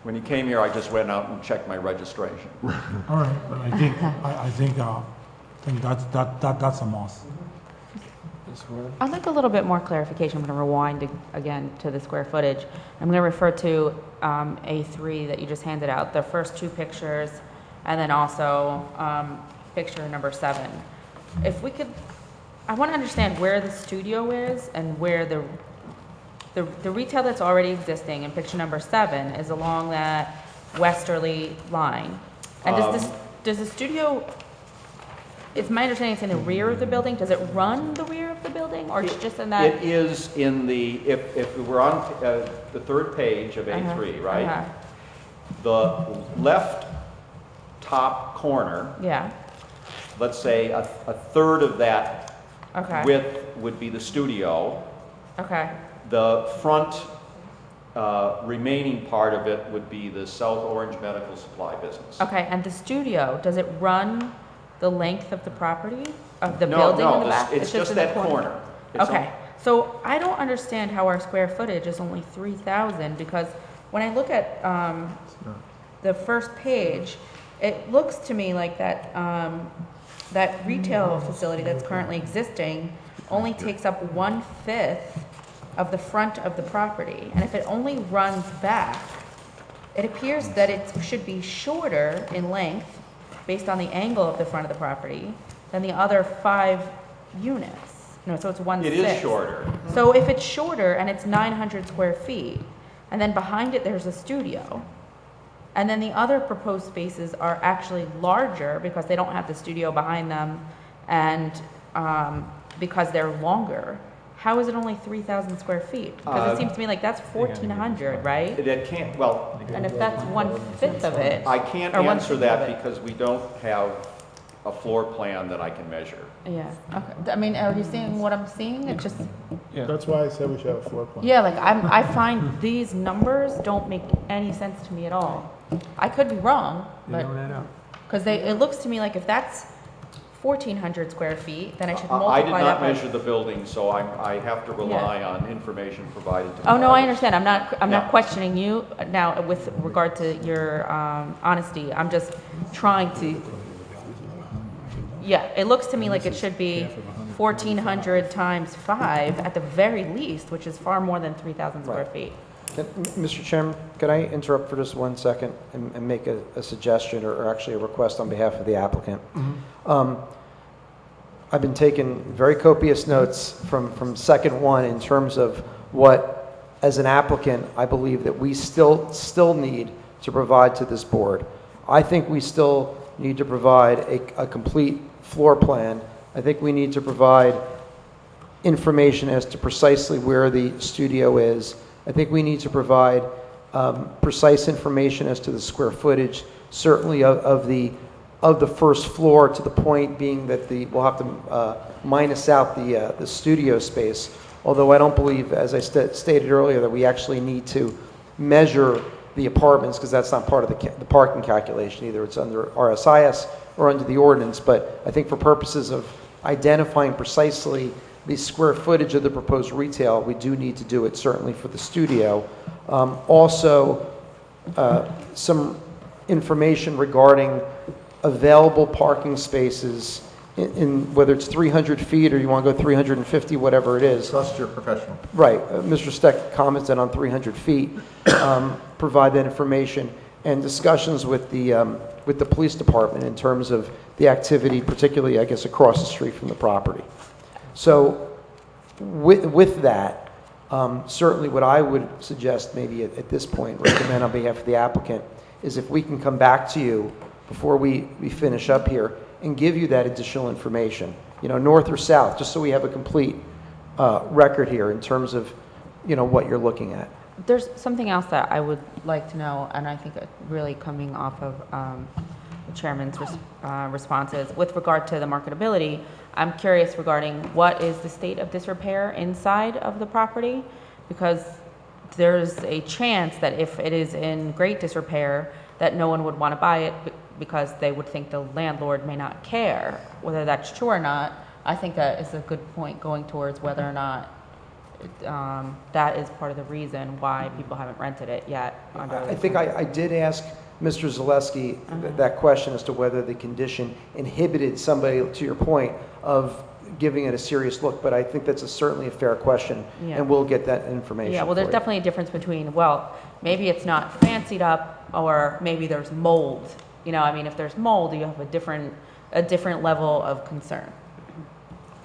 When he came here, I just went out and checked my registration. All right, but I think that's a must. I'd like a little bit more clarification. I'm going to rewind again to the square footage. I'm going to refer to A3 that you just handed out, the first two pictures, and then also picture number 7. If we could, I want to understand where the studio is and where the retail that's already existing in picture number 7 is along that westerly line. And does the studio, it's my understanding it's in the rear of the building. Does it run the rear of the building, or it's just in that? It is in the, if we're on the third page of A3, right? The left top corner, let's say a third of that width would be the studio. Okay. The front remaining part of it would be the South Orange Medical Supply business. Okay, and the studio, does it run the length of the property, of the building in the back? No, it's just in the that corner. Okay, so I don't understand how our square footage is only 3,000, because when I look at the first page, it looks to me like that that retail facility that's currently existing only takes up 1/5 of the front of the property. And if it only runs back, it appears that it should be shorter in length based on the angle of the front of the property than the other 5 units. No, so it's 1/6. It is shorter. So if it's shorter and it's 900 square feet, and then behind it there's a studio, and then the other proposed spaces are actually larger because they don't have the studio behind them, and because they're longer, how is it only 3,000 square feet? Because it seems to me like that's 1,400, right? That can't, well, And if that's 1/5 of it. I can't or answer 1/5 of that it. because we don't have a floor plan that I can measure. Yeah, okay. I mean, are you seeing what I'm seeing? It just, That's why I said we should have a floor plan. yeah, like I find these numbers don't make any sense to me at all. I could be wrong, They but, don't add up. because it looks to me like if that's 1,400 square feet, then I should I did multiply that not by. measure the building, so I have to rely on information provided to me. Oh, no, by I the- understand. I'm Yeah. not questioning you now with regard to your honesty. I'm just trying to, yeah, it looks to me like it should be 1,400 times 5 at the very least, which is far more than 3,000 square Right. feet. Mr. Chairman, could I interrupt for just 1 second and make a suggestion or actually a request on behalf of the applicant? I've been taking very copious notes from second one in terms of what, as an applicant, I believe that we still need to provide to this board. I think we still need to provide a complete floor plan. I think we need to provide information as to precisely where the studio is. I think we need to provide precise information as to the square footage, certainly of the first floor, to the point being that we'll have to minus out the studio space. Although I don't believe, as I stated earlier, that we actually need to measure the apartments, because that's not part of the parking calculation either. It's under RSIS or under the ordinance. But I think for purposes of identifying precisely the square footage of the proposed retail, we do need to do it certainly for the studio. Also, some information regarding available parking spaces in whether it's 300 feet or you want to go 350, whatever it is. Trust your professional. Right. Mr. Steck commented on 300 feet. Provide that information and discussions with the police department in terms of the activity, particularly, I guess, across the street from the property. So with that, certainly what I would suggest maybe at this point, recommend on behalf of the applicant, is if we can come back to you before we finish up here and give you that additional information, north or south, just so we have a complete record here in terms of, what you're looking at. There's something else that I would like to know, and I think really coming off of the chairman's responses with regard to the marketability, I'm curious regarding what is the state of disrepair inside of the property, because there's a chance that if it is in great disrepair, that no one would want to buy it because they would think the landlord may not care. Whether that's true or not, I think that is a good point going towards whether or not that is part of the reason why people haven't rented it yet. I think I did ask Mr. Zaleski that question as to whether the condition inhibited somebody, to your point, of giving it a serious look, but I think that's certainly a fair question, Yeah. and we'll get that information. Yeah, well, there's for you. definitely a difference between, well, maybe it's not fancied up, or maybe there's mold. If there's mold, you have a different level of concern.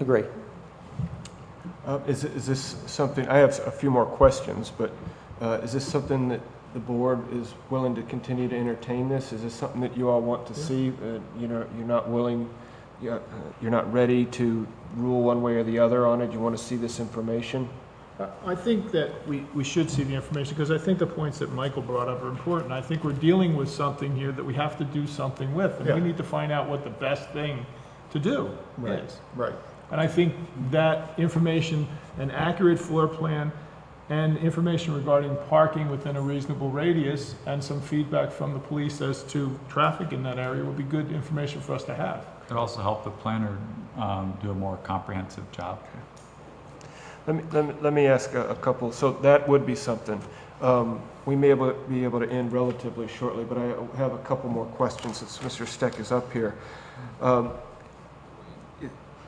Agree. Is this something, I have a few more questions, but is this something that the board is willing to continue to entertain this? Is this something that you all want to see? You're not willing, you're not ready to rule one way or the other on it? You want to see this information? I think that we should see the information, because I think the points that Michael brought up are important. I think we're dealing with something here that we have to do something with, and we Yeah. need to find out what the best thing to do Right, is. right. And I think that information, an accurate floor plan, and information regarding parking within a reasonable radius, and some feedback from the police as to traffic in that area would be good information for us to have. Could also help the planner do a more comprehensive job. Let me ask a couple. So that would be something. We may be able to end relatively shortly, but I have a couple more questions since Mr. Steck is up here.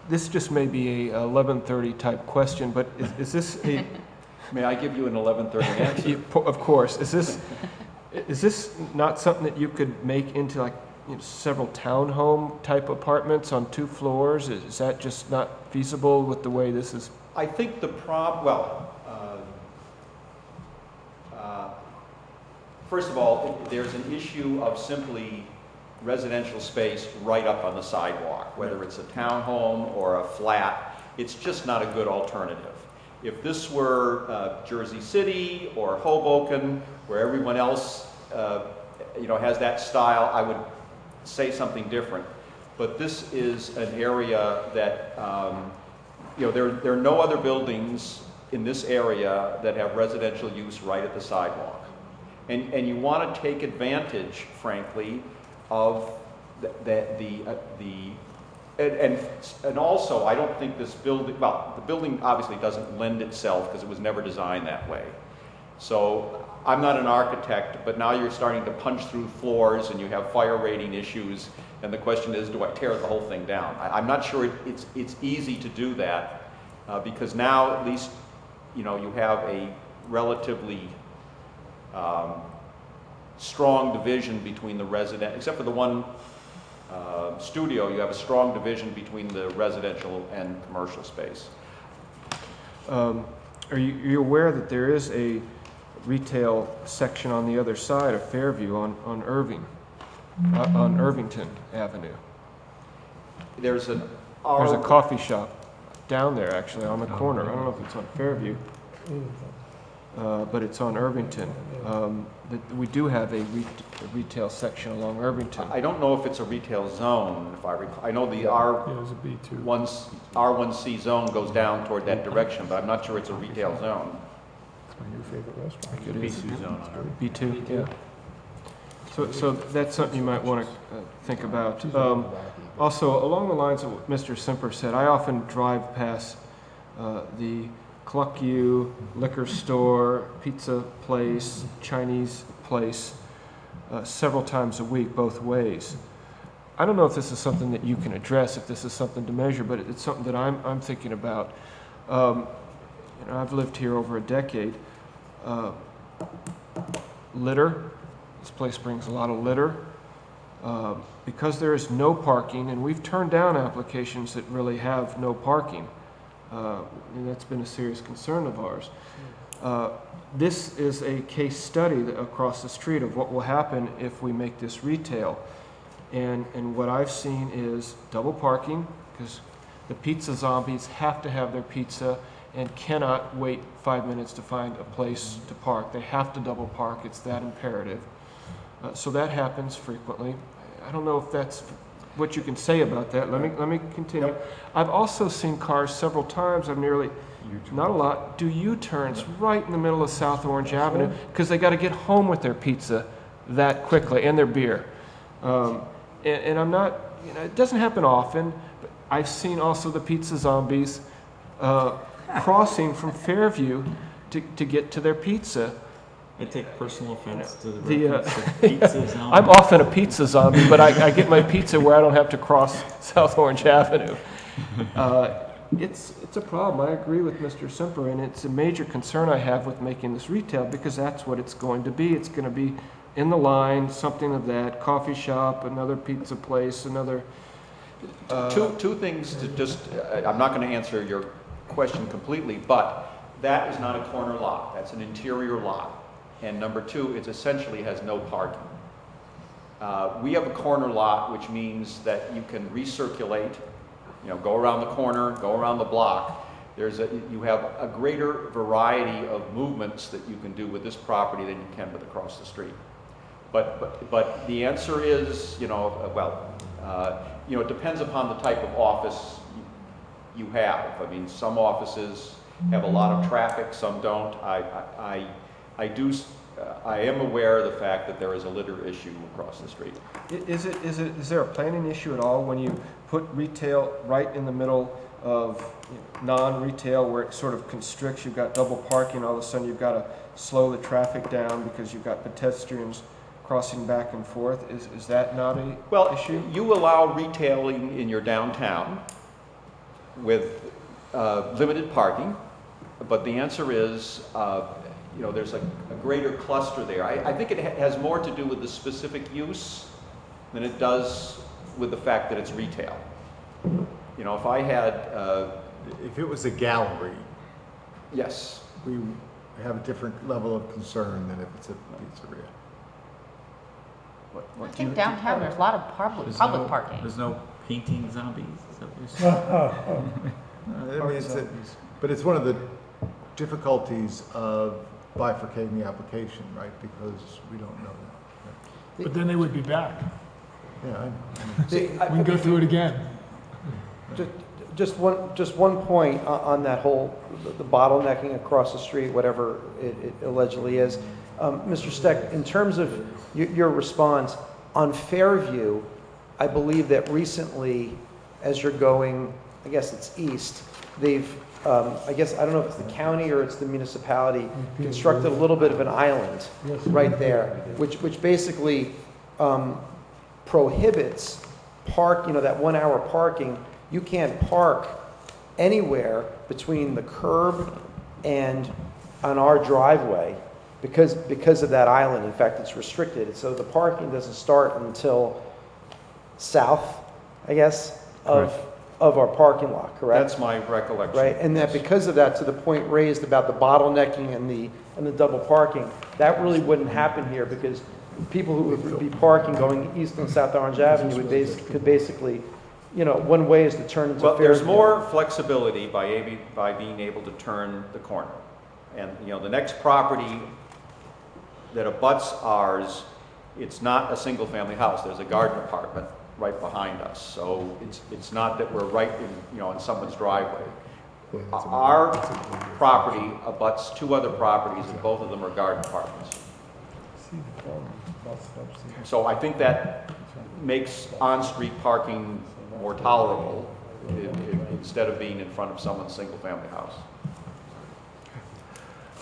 This just may be a 11:30 type question, but is this a... May I give you an 11:30 answer? Of course. Is this not something that you could make into, like, several townhome type apartments on 2 floors? Is that just not feasible with the way this is? I think the first of all, there's an issue of simply residential space right up on the sidewalk, whether it's a townhome or a flat. It's just not a good alternative. If this were Jersey City or Hoboken, where everyone else has that style, I would say something different. But this is an area that, there are no other buildings in this area that have residential use right at the sidewalk. And you want to take advantage, frankly, of and also, I don't think this building, well, the building obviously doesn't lend itself because it was never designed that way. So I'm not an architect, but now you're starting to punch through floors and you have fire rating issues, and the question is, do I tear the whole thing down? I'm not sure it's easy to do that because now at least, you have a relatively strong division between the resident, except for the one studio, you have a strong division between the residential and commercial space. Are you aware that there is a retail section on the other side of Fairview on Irvington Avenue? There's a coffee shop down there, actually, on the corner. I don't know if it's on Fairview, but it's on Irvington. We do have a retail section along Irvington. I don't know if it's a retail zone, if I recall. I know the R1C zone goes down toward that direction, but I'm not sure it's a retail zone. It's my new favorite restaurant. It is. B2 zone. B2, yeah. So that's something you might want to think about. Also, along the lines of what Mr. Semper said, I often drive past the Cluck U liquor store, pizza place, Chinese place several times a week, both ways. I don't know if this is something that you can address, if this is something to measure, but it's something that I'm thinking about. I've lived here over a decade. Litter. This place brings a lot of litter. Because there is no parking, and we've turned down applications that really have no parking, and that's been a serious concern of ours. This is a case study across the street of what will happen if we make this retail. And what I've seen is double parking, because the pizza zombies have to have their pizza and cannot wait 5 minutes to find a place to park. They have to double park. It's that imperative. So that happens frequently. I don't know if that's what you can say about that. Let me continue. Yep. I've also seen cars several times. I've nearly, not a lot, do U-turns right in the middle of South Orange Avenue because they got to get home with their pizza that quickly and their beer. And I'm not, it doesn't happen often, but I've seen also the pizza zombies crossing from Fairview to get to their pizza. I take personal offense to the reference to pizza zombie. I'm often a pizza zombie, but I get my pizza where I don't have to cross South Orange Avenue. It's a problem. I agree with Mr. Semper, and it's a major concern I have with making this retail because that's what it's going to be. It's going to be in the line, something of that, coffee shop, another pizza place, another... Two things to just, I'm not going to answer your question completely, but that is not a corner lot. That's an interior lot. And number two, it essentially has no parking. We have a corner lot, which means that you can recirculate, go around the corner, go around the block. You have a greater variety of movements that you can do with this property than you can with across the street. But the answer is, it depends upon the type of office you have. I mean, some offices have a lot of traffic, some don't. I am aware of the fact that there is a litter issue across the street. Is there a planning issue at all when you put retail right in the middle of non-retail where it sort of constricts? You've got double parking, all of a sudden you've got to slow the traffic down because you've got pedestrians crossing back and forth. Is that not an issue? You allow retailing in your downtown with limited parking, but the answer is there's a greater cluster there. I think it has more to do with the specific use than it does with the fact that it's retail. You know, if I had, If it was a gallery, yes, we have a different level of concern than if it's a pizzeria. I think downtown, there's a lot of public parking. There's no painting zombies? Is that what you're saying? But it's one of the difficulties of bifurcating the application, right? Because we don't know that. But then they would be back. Yeah, We can go through it again. Just one point on that whole, the bottlenecking across the street, whatever it allegedly is. Mr. Steck, in terms of your response, on Fairview, I believe that recently, as you're going, I guess it's east, they've, I guess, I don't know if it's the county or it's the municipality, constructed a little bit of an island right there, which basically prohibits that 1 hour parking. You can't park anywhere between the curb and on our driveway because of that island. In fact, it's restricted. So the parking doesn't start until south, I guess, of our parking lot, correct? that's my recollection. Right, and that because of that, to the point raised about the bottlenecking and the double parking, that really wouldn't happen here because people who would be parking going east and south Orange Avenue could basically, one way is to turn into Well, there's Fairview. more flexibility by being able to turn the corner. And, the next property that abuts ours, it's not a single-family house. There's a garden apartment right behind us. So it's not that we're right in someone's driveway. Our property abuts 2 other properties, and both of them are garden apartments. So I think that makes on-street parking more tolerable instead of being in front of someone's single-family house.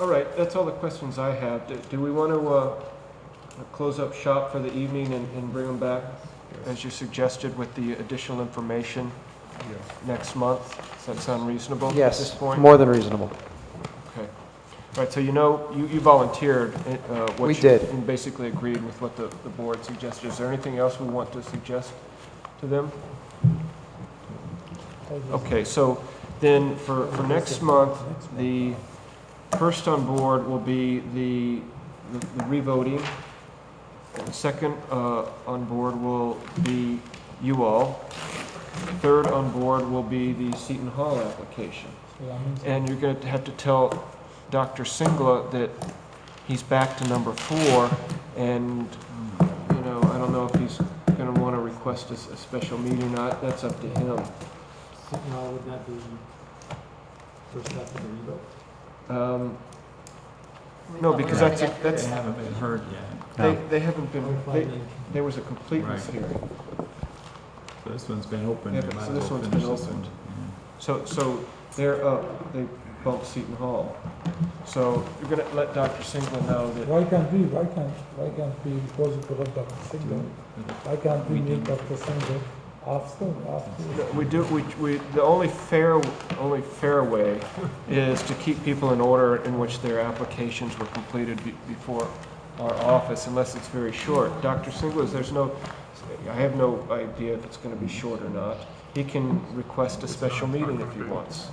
All right, that's all the questions I have. Do we want to close up shop for the evening and bring them back, as you suggested, with the additional information next month? Does that sound reasonable at this Yes, point? more than reasonable. Okay. All right, so you volunteered. We did. And basically agreed with what the board suggested. Is there anything else we want to suggest to them? Okay, so then for next month, the first on board will be the revoting. The second on board will be you all. Third on board will be the Seton Hall application. And you're going to have to tell Dr. Singla that he's back to number 4, and I don't know if he's going to want to request a special meeting or not. That's up to him. Would that be first step of the revote? No, because that's They haven't been heard yet. they haven't been. There was a completeness Right. hearing. So this one's been opened. Yeah, They but might so as this well one's finish been this opened. one. So they're up. They bumped Seton Hall. So you're going to let Dr. Singla know that. Why can't we positive of Dr. Singh? Why can't we make Dr. Singh after? We do. The only fair way is to keep people in order in which their applications were completed before our office, unless it's very short. Dr. Singla, I have no idea if it's going to be short or not. He can request a special meeting if he wants.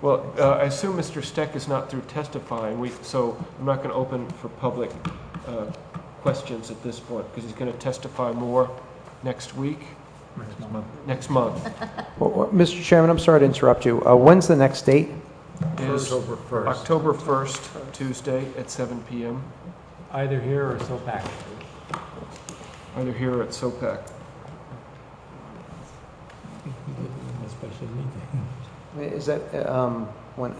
Well, I assume Mr. Steck is not through testifying, so I'm not going to open for public questions at this point, because he's going to testify more next week? Next month. Well, Mr. Chairman, I'm sorry to interrupt you. When's the next date? Is October 1st, Tuesday at 7 p.m. Either here or SOPAC. Either here or at SOPAC. A special meeting. Is that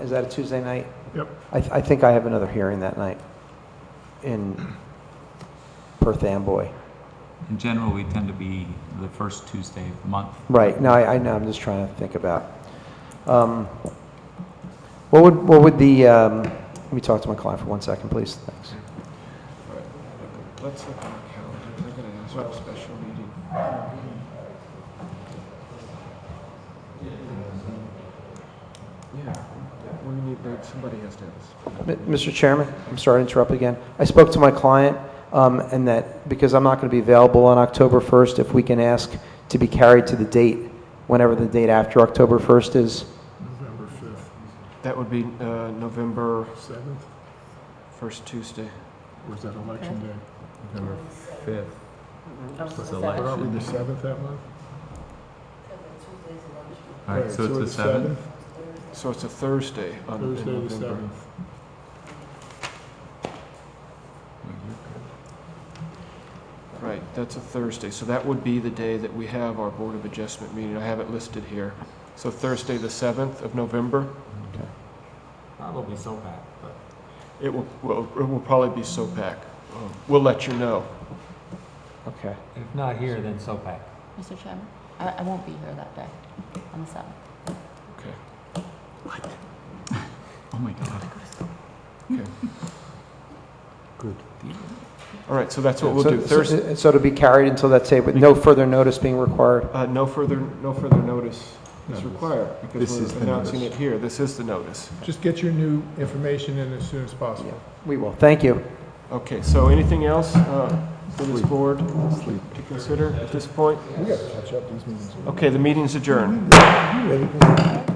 is that a Tuesday night? Yep. I think I have another hearing that night in Perth Amboy. In general, we tend to be the first Tuesday of the month. Right. No, I know. I'm just trying to think about. What would the? Let me talk to my client for 1 second, please. Thanks. All right. Let's look at our calendar. They're going to ask for a special meeting. Yeah. We need, somebody has to have this. Mr. Chairman, I'm sorry to interrupt again. I spoke to my client, and that because I'm not going to be available on October 1st, if we can ask to be carried to the date, whenever the date after October 1st is. November 5th, That would be November 7th, 1st Tuesday. or is that election day? November 5th. It's Aren't we the 7th that month? All right, so it's the 7th? So it's a Thursday in Thursday the November. 7th. Right, that's a Thursday, so that would be the day that we have our Board of Adjustment meeting. I have it listed here. So Thursday, the 7th of November. Probably so bad, but. It will probably be SOPAC. We'll let you know. Okay. If not here, then SOPAC. Mr. Chairman, I won't be here that day, on the 7th. Okay. What? Oh my God. Okay. Good. All right, so that's what we'll do. Thursday. So to be carried until that date, with no further notice being required? No further notice is required because This is we're the announcing notice. it here. This is the notice. Just get your new information in as soon as possible. We will. Thank you. Okay, so anything else for this board to consider at this point? We got to catch up these meetings. Okay, the meeting's adjourned. You ready?